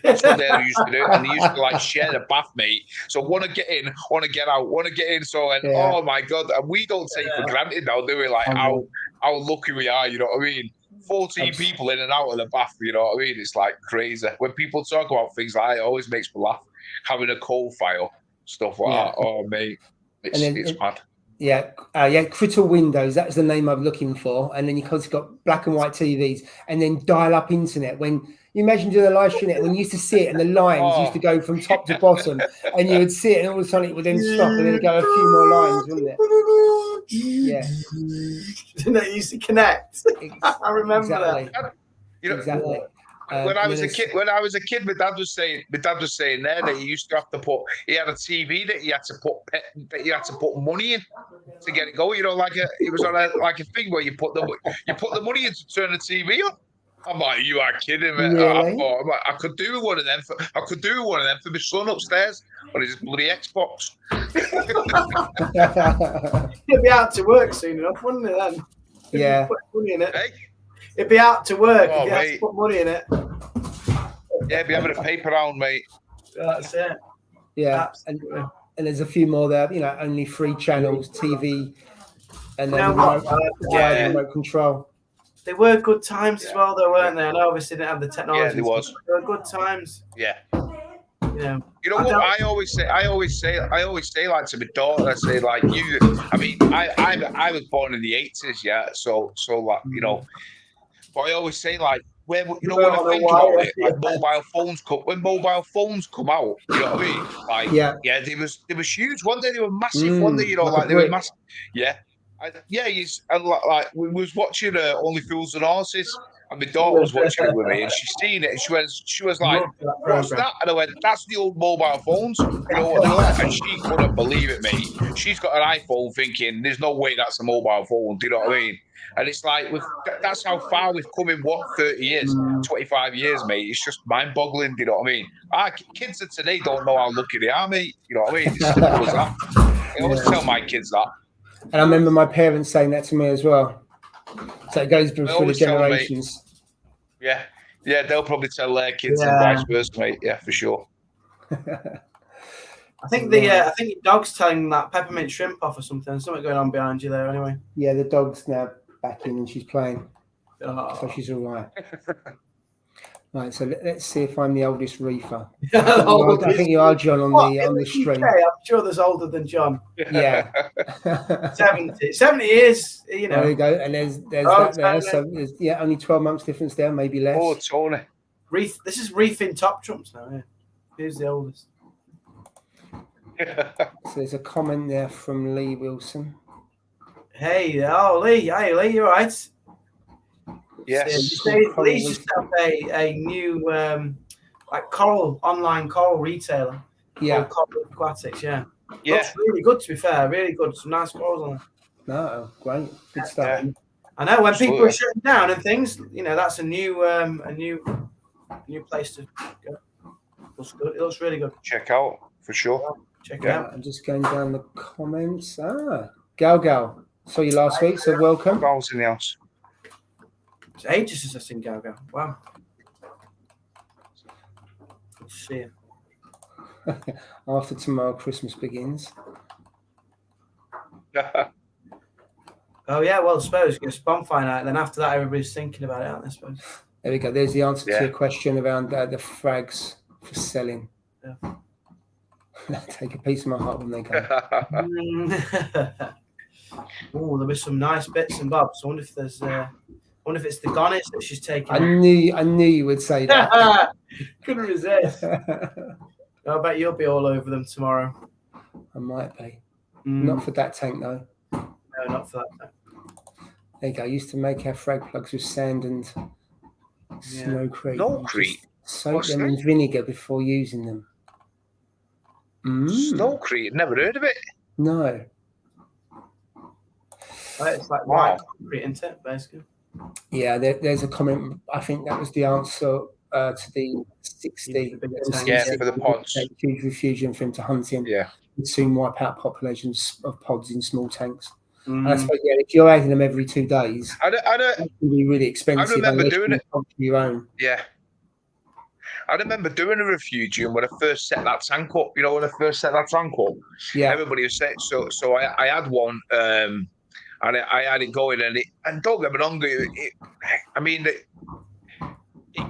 C: That's what they used to do. And they used to like share the bath, mate. So want to get in, want to get out, want to get in. So, oh my God. And we don't take for granted now, do we? Like how lucky we are, you know what I mean? 14 people in and out of the bath, you know what I mean? It's like crazy. When people talk about things like that, it always makes me laugh. Having a coal fire, stuff like that. Oh, mate. It's mad.
B: Yeah, Critter Windows, that's the name I'm looking for. And then you've got black and white TVs and then dial-up internet. When you imagine doing a live stream, when you used to see it and the lines used to go from top to bottom and you would see it and all of a sudden it would then stop and then it'd go a few more lines, wouldn't it? Yeah.
A: And they used to connect. I remember that.
C: You know,
B: exactly.
C: When I was a kid, my dad was saying there that he used to have to he had a TV that he had to put money in to get it going. You know, it was on a thing where you put the money in to turn the TV on. I'm like, you are kidding me.
B: Really?
C: I thought, I'm like, I could do one of them for my son upstairs on his bloody Xbox.
A: It'd be out to work soon enough, wouldn't it then?
B: Yeah.
A: Put money in it.
C: Hey?
A: It'd be out to work if you had
C: mate.
A: to put money in it.
C: Yeah, be having a paper round, mate.
A: That's it.
B: Yeah.
A: Absolutely.
B: And there's a few more there, you know, only 3 channels, TV, and then remote control.
A: They were good times as well, though, weren't they? I know obviously didn't have the technology.
C: Yeah, they was.
A: They were good times.
C: Yeah.
A: You know
C: what I always say, like to my daughter, I say like you. I mean, I was born in the 80s, yeah. So like, you know, but I always say like, when I think about it, like when mobile phones come out, you know what I mean? Like, yeah, they was huge. One day they were massive. One day, you know, like they were massive. Yeah, like we was watching Only Fools and Horses, and my daughter was watching it with me, and she seen it, and she was like, "What's that?" And I went, "That's the old mobile phones." You know what they were? And she couldn't believe it, mate. She's got an iPhone, thinking, "There's no way that's a mobile phone." Do you know what I mean? And it's like, that's how far we've come in, 30 years, 25 years, mate. It's just mind-boggling, do you know what I mean? Kids of today don't know how lucky they are, mate. You know what I mean? It's simple as that. I always tell my kids that.
B: And I remember my parents saying that to me as well. So it goes through the generations.
C: Yeah, they'll probably tell their kids and vice versa, mate. Yeah, for sure.
A: I think your dog's telling that peppermint shrimp off or something. Something going on behind you there, anyway.
B: Yeah, the dog's now back in and she's playing,
A: so
B: she's all right. Right, so let's see if I'm the oldest reefer.
A: I
B: think you are, John, on the stream.
A: I'm sure there's older than John.
B: Yeah.
A: 70 years, you know.
B: There you go. And there's that there. So there's only 12 months difference there, maybe less.
C: Oh, Tony.
A: This is Reefing top trumps now, yeah. Who's the oldest?
B: So there's a comment there from Lee Wilson.
A: Hey, Lee. Hey, Lee, you all right?
C: Yes.
A: Lee used to have a new like online coral retailer.
B: Yeah.
A: Called Coral Aquatics, yeah.
C: Yeah.
A: Looks really good, to be fair. Really good. Some nice corals on there.
B: No, great. Good stuff.
C: Yeah.
A: I know when people are shutting down and things, you know, that's a new place to go. Looks good. It looks really good.
C: Check out for sure.
A: Check it out.
B: I'm just going down the comments. Gal. Saw you last week, so welcome.
C: Gal's in the house.
A: It's ages since I've seen Gal. Wow. Good to see you.
B: After tomorrow, Christmas begins.
A: Oh yeah, well, I suppose it's bonfire night. Then after that, everybody's thinking about it, aren't they? I suppose.
B: There we go. There's the answer to your question around the frags for selling.
A: Yeah.
B: Take a piece of my heart when they come.
A: Oh, there'll be some nice bits and bobs. I wonder if there's. I wonder if it's the gonnets that she's taking.
B: I knew you would say that.
A: Couldn't resist. I bet you'll be all over them tomorrow.
B: I might be. Not for that tank though.
A: No, not for that tank.
B: There you go. I used to make our frag plugs with sand and snowcrete.
C: Snowcrete?
B: Soak them in vinegar before using them.
C: Snowcrete? Never heard of it.
B: No.
A: It's like white concrete, isn't it, basically?
B: Yeah, there's a comment. I think that was the answer to the 60.
C: Yeah, for the pods.
B: Huge refugium for him to hunt in.
C: Yeah.
B: Would soon wipe out populations of pods in small tanks. And I suppose, if you're adding them every 2 days, it can be really expensive.
C: I remember doing it.
B: Your own.
C: Yeah. I remember doing a refugium when I first set that tank up. You know, when I first set that tank up, everybody was set. So I had one, and I had it going, and don't get me wrong, it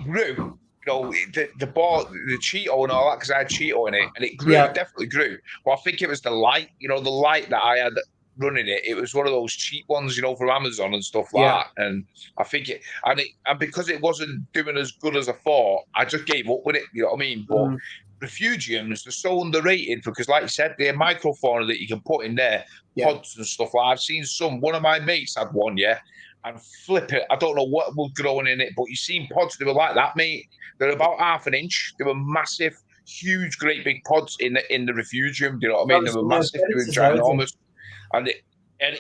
C: grew. You know, the ball, the Cheeto and all that, because I had Cheeto in it, and it grew. It definitely grew. But I think it was the light. You know, the light that I had running it. It was one of those cheap ones, you know, from Amazon and stuff like that. And I think and because it wasn't doing as good as I thought, I just gave up with it. You know what I mean? But refugiums, they're so underrated because, like you said, they're microfauna that you can put in there, pods and stuff. Like I've seen some. One of my mates had one, and flip it. I don't know what was growing in it, but you seen pods. They were like that, mate. They're about ½ an inch. They were massive, huge, great big pods in the refugium. Do you know what I mean? They were massive. They were ginormous. And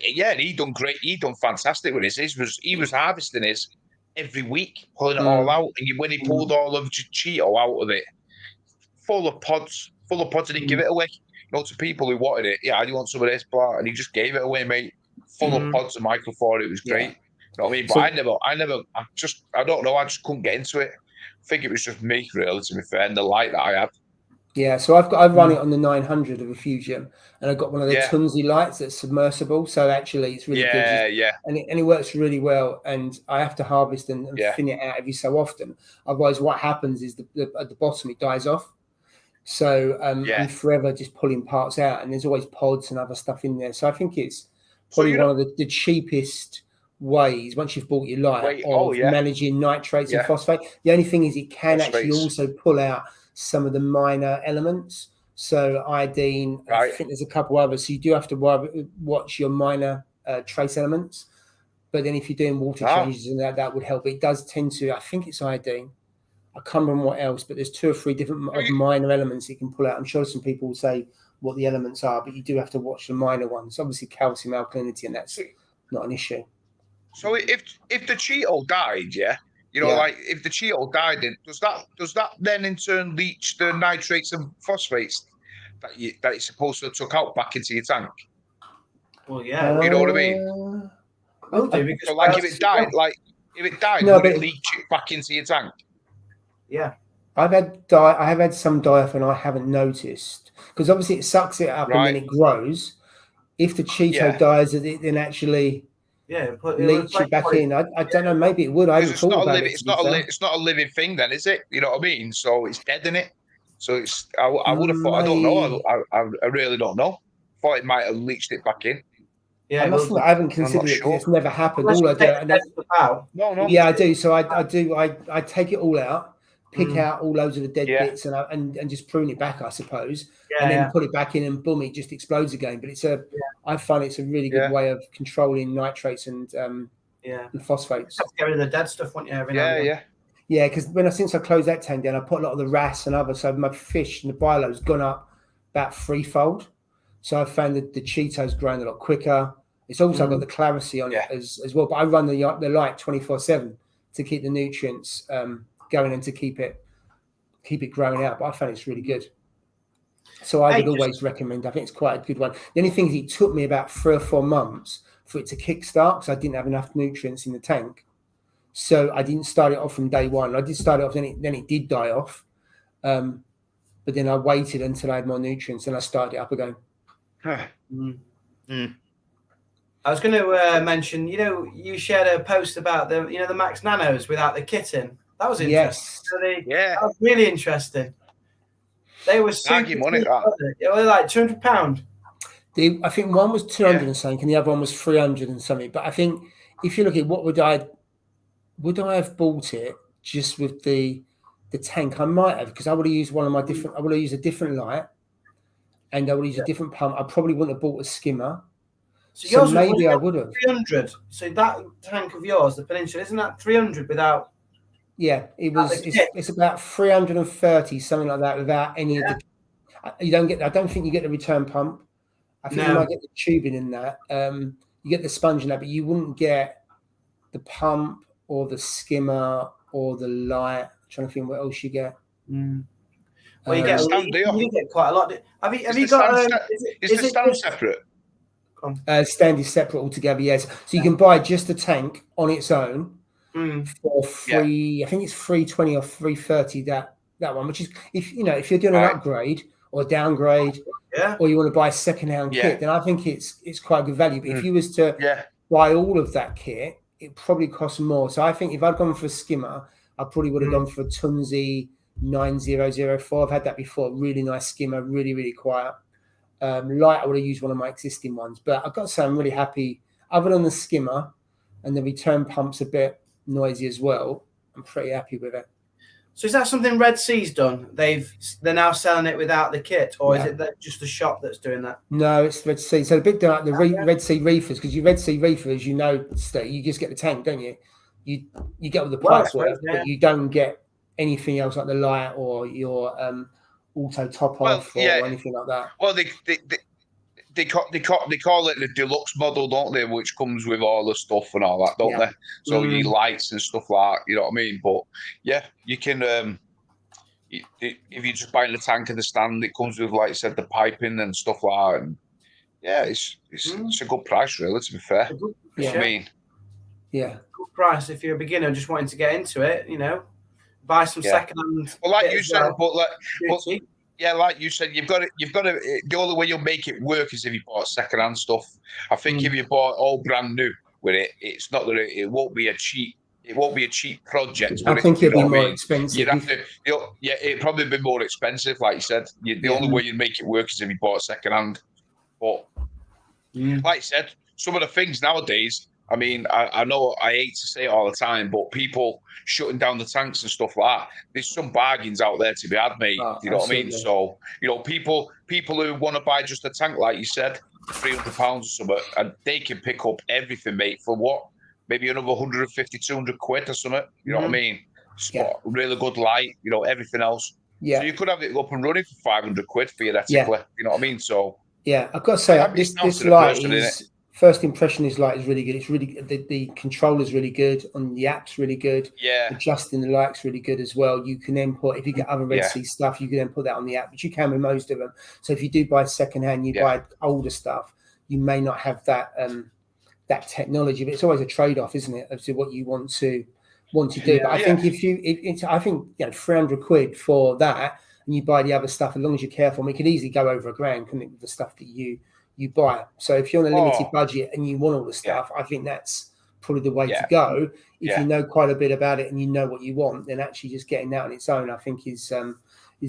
C: he done great. He done fantastic with his. He was harvesting his every week, pulling it all out. And when he pulled all of Cheeto out of it, full of pods, and he'd give it away. You know, to people who wanted it. Yeah, I want some of this, blah, and he just gave it away, mate. Full of pods of microphone. It was great. You know what I mean? But I don't know. I just couldn't get into it. I think it was just me, really, to be fair, and the light that I had.
B: Yeah, so I've run it on the 900 of a Fusion, and I've got one of the Tunzi lights that's submersible. So actually, it's really good.
C: Yeah.
B: And it works really well. And I have to harvest and thin it out every so often. Otherwise, what happens is at the bottom it dies off. So I'm forever just pulling parts out, and there's always pods and other stuff in there. So I think it's probably one of the cheapest ways, once you've bought your light, of managing nitrates and phosphate. The only thing is it can actually also pull out some of the minor elements. So iodine, I think there's a couple others. So you do have to watch your minor trace elements. But then if you're doing water changes and that would help. It does tend to, I think it's iodine. I can't remember what else, but there's 2 or 3 different minor elements you can pull out. I'm sure some people will say what the elements are, but you do have to watch the minor ones. Obviously calcium, alkalinity, and that's not an issue.
C: So if the Cheeto died, like if the Cheeto died, then does that then in turn leach the nitrates and phosphates that it's supposed to have took out back into your tank?
A: Well, yeah,
C: you know what I mean.
A: Will do, because
C: so if it died, would it leach it back into your tank?
A: Yeah,
B: I have had some die off, and I haven't noticed, because obviously it sucks it up and then it grows. If the Cheeto dies, it then actually leach it back in. I don't know. Maybe it would. I haven't thought about it.
C: It's not a living thing, then, is it? You know what I mean? So it's dead, isn't it? So it's. I would have thought. I don't know. I really don't know. Thought it might have leached it back in.
B: Yeah, I haven't considered it because it's never happened. All I do,
C: no.
B: Yeah, I do. So I take it all out, pick out all loads of the dead bits, and just prune it back, I suppose, and then put it back in, and boom, it just explodes again. But I find it's a really good way of controlling nitrates and phosphates.
A: Get rid of the dead stuff, won't you?
B: Yeah, because since I closed that tank down, I put a lot of the RAS and other, so my fish and the biolo's gone up about 3-fold. So I found that the Cheeto's growing a lot quicker. It's also got the clarity on it as well. But I run the light 24/7 to keep the nutrients going and to keep it growing out. But I found it's really good. So I would always recommend. I think it's quite a good one. The only thing is it took me about 3 or 4 months for it to kickstart because I didn't have enough nutrients in the tank. So I didn't start it off from day one. I did start it off, then it did die off. But then I waited until I had more nutrients and I started it up again.
A: I was going to mention, you shared a post about the Max Nanos without the kit in. That was interesting.
B: Yes.
A: That was really interesting. They were super cheap, they were like £200.
B: I think one was 200 and something, and the other one was 300 and something. But I think if you look at what would I have bought it just with the tank? I might have, because I would have used one of my different. I would have used a different light. And I would use a different pump. I probably wouldn't have bought a skimmer. So maybe I would have.
A: 300. So that tank of yours, the Peninsula, isn't that 300 without?
B: Yeah, it was. It's about 330, something like that, without any of the. You don't get. I don't think you get the return pump. I think you might get the tubing in that. You get the sponge in that, but you wouldn't get the pump or the skimmer or the light. I'm trying to think what else you get.
A: Well, you get quite a lot. Have you got?
C: Is the stand separate?
B: Stand is separate altogether. Yes, so you can buy just the tank on its own for free. I think it's $320 or $330. That one, which is if you're doing an upgrade or a downgrade, or you want to buy a second-hand kit, then I think it's quite good value. But if you was to buy all of that kit, it probably costs more. So I think if I'd gone for a skimmer, I probably would have gone for a Tunzi 9004. I've had that before. Really nice skimmer, really, really quiet. Light, I would have used one of my existing ones, but I've got to say I'm really happy. Other than the skimmer and the return pump's a bit noisy as well, I'm pretty happy with it.
A: So is that something Red Sea's done? They're now selling it without the kit, or is it just the shop that's doing that?
B: No, it's Red Sea. So a bit like the Red Sea reefers, because your Red Sea reefers, Steve, you just get the tank, don't you? You get all the parts work, but you don't get anything else like the light or your auto top off or anything like that.
C: Well, call it the deluxe model, don't they? Which comes with all the stuff and all that, don't they? So your lights and stuff like that, you know what I mean? But yeah, you can. If you're just buying the tank and the stand, it comes with, like I said, the piping and stuff like that. And yeah, it's a good price, really. To be fair, I mean,
B: good
A: price if you're a beginner just wanting to get into it. You know, buy some second-hand.
C: Well, like you said, like you said, you've got to. The only way you'll make it work is if you bought second-hand stuff. I think if you bought all brand new with it, it's not that it won't be a cheap. It won't be a cheap project.
B: I think it'd be more expensive.
C: You'd have to, it'd probably be more expensive, like you said. The only way you'd make it work is if you bought a second-hand. But like I said, some of the things nowadays. I mean, I know I hate to say it all the time, but people shutting down the tanks and stuff like that. There's some bargains out there to be had, mate. You know what I mean? So, people who want to buy just a tank, like you said, £300 or something, and they can pick up everything, mate, for what? Maybe another 150, 200 quid or something. You know what I mean? Really good light, everything else. Yeah. So you could have it up and running for 500 quid theoretically. You know what I mean? So
B: I've got to say, this light is. First impression is light is really good. It's really the controller's really good, and the app's really good.
C: Yeah,
B: adjusting the light's really good as well. You can import if you get other Red Sea stuff, you can then put that on the app, which you can with most of them. So if you do buy secondhand, you buy older stuff, you may not have that that technology, but it's always a trade-off, isn't it, as to what you want to do. But I think I think 300 quid for that, and you buy the other stuff, as long as you're careful, it could easily go over £1,000, couldn't it, with the stuff that you buy. So if you're on a limited budget and you want all the stuff, I think that's probably the way to go. If you know quite a bit about it and you know what you want, then actually just getting that on its own, I think is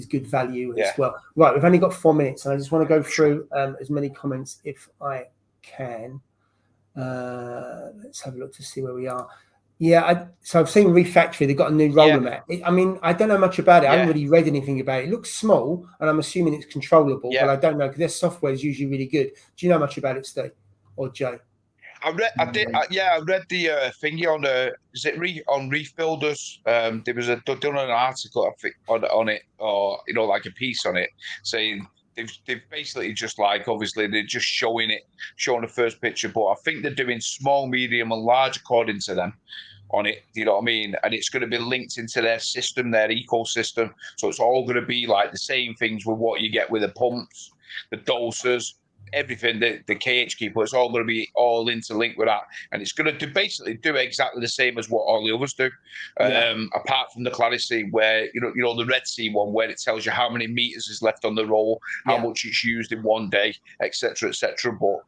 B: good value as well. Right, we've only got 4 minutes, and I just want to go through as many comments if I can. Let's have a look to see where we are. So I've seen Reef Factory. They've got a new roller mat. I mean, I don't know much about it. I haven't really read anything about it. It looks small, and I'm assuming it's controllable, but I don't know because their software is usually really good. Do you know much about it, Steve or Jay?
C: I read the thingy on on Reef Builders. There was done an article, I think, on it, or like a piece on it, saying they've basically just obviously they're just showing the first picture, but I think they're doing small, medium, and large according to them on it. You know what I mean? And it's going to be linked into their system, their ecosystem. So it's all going to be like the same things with what you get with the pumps, the dosers, everything, the KH keeper. It's all going to be all interlinked with that, and it's going to basically do exactly the same as what all the others do, apart from the clarity where the Red Sea one, where it tells you how many meters is left on the roll, how much it's used in one day, etc., etc. But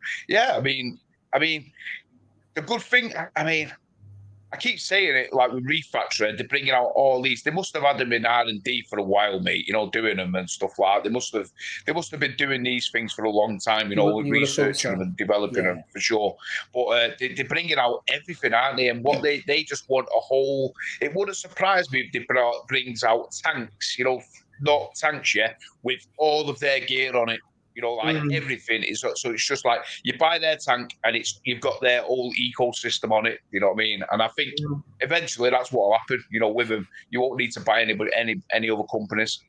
C: I mean the good thing, I keep saying it, like with Reef Factory, they're bringing out all these. They must have had them in R&D for a while, mate. Doing them and stuff like that. They must have been doing these things for a long time. Researching them and developing them for sure. But they're bringing out everything, aren't they? And what they just want a whole. It wouldn't surprise me if they brings out tanks. Not tanks yet, with all of their gear on it. Everything is, so it's just like you buy their tank and you've got their whole ecosystem on it. You know what I mean? And I think eventually that's what will happen. With them, you won't need to buy any other companies.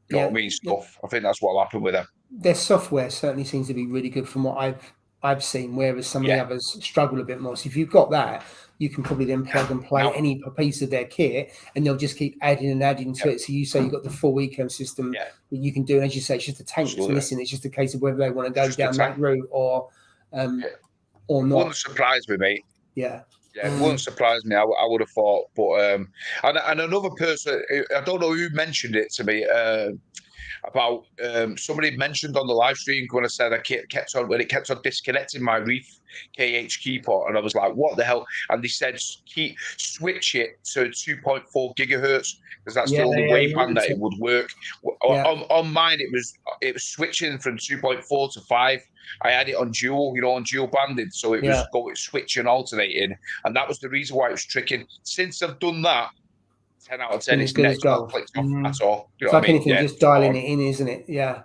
C: You know what I mean? Stuff. I think that's what will happen with them.
B: Their software certainly seems to be really good from what I've seen, whereas some of the others struggle a bit more. So if you've got that, you can probably then plug and play any piece of their kit, and they'll just keep adding and adding to it. So you say you've got the full ecosystem that you can do, and as you say, it's just a tank that's missing. It's just a case of whether they want to go down that route or not.
C: Wouldn't surprise me, mate.
B: Yeah,
C: it wouldn't surprise me. I would have thought, but and another person, I don't know who mentioned it to me. About somebody mentioned on the live stream when I said it kept on disconnecting my Reef KH keyport, and I was like, what the hell? And they said switch it to 2.4 gigahertz because that's the only waveband that it would work. On mine it was switching from 2.4 to 5. I had it on dual, on dual banded, so it was going switching, alternating, and that was the reason why it was tricking. Since I've done that, 10 out of 10 is next clicked off. That's all.
B: It's like anything, just dialing it in, isn't it? Yeah.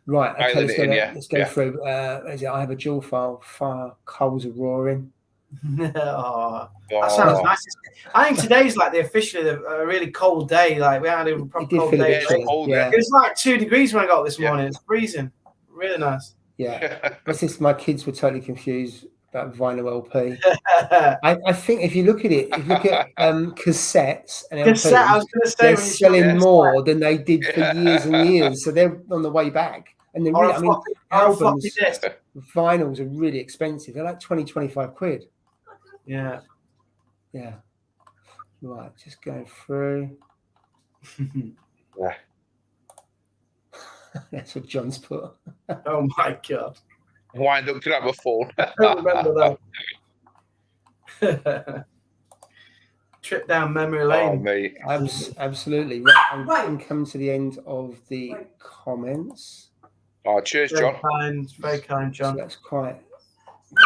B: Right. Okay, let's go through. I have a dual file. Coals are roaring.
A: That sounds nice. I think today's like officially a really cold day. Like we had a proper cold day. It was like 2 degrees when I got up this morning. It's freezing. Really nice.
B: Yeah. What's this? My kids were totally confused about vinyl LP. I think if you look at it, if you look at cassettes and LPs,
A: I was going to say
B: they're
A: when you
B: selling
A: showed
B: more than they did for years and years. So they're on the way back. And then, really, I mean, albums, vinyls are really expensive. They're like 20, 25 quid.
A: Yeah.
B: Yeah. Right. Just going through.
C: Yeah.
B: That's what John's put.
A: Oh my God.
C: Wind up, grab a phone.
A: I don't remember that. Trip down memory lane.
C: Oh, mate.
B: Absolutely. Right. I'm coming to the end of the comments.
C: Oh, cheers, John.
A: Very kind, John.
B: So that's quite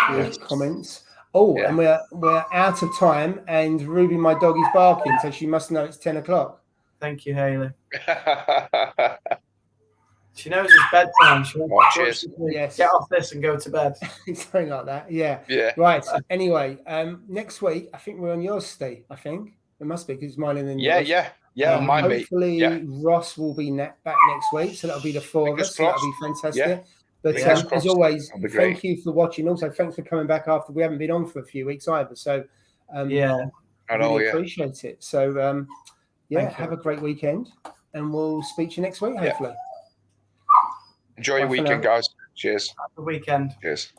B: good comments. Oh, yeah. And we're out of time, and Ruby, my dog, is barking, so she must know it's 10 o'clock.
A: Thank you, Hayley. She knows it's bedtime. She wants to get off this and go to bed.
B: Something like that. Yeah.
C: Yeah.
B: Right. Anyway, next week, I think we're on yours, Steve. I think it must be because it's mine and then yours.
C: Yeah.
B: Hopefully, Ross will be back next week, so that'll be the four of us. So that'll be fantastic. Yeah. But as always, thank you for watching. Also, thanks for coming back after we haven't been on for a few weeks either. So,
C: I really
B: appreciate it. So, have a great weekend, and we'll speak to you next week, hopefully.
C: Enjoy your weekend, guys. Cheers.
A: Have a weekend.
C: Cheers.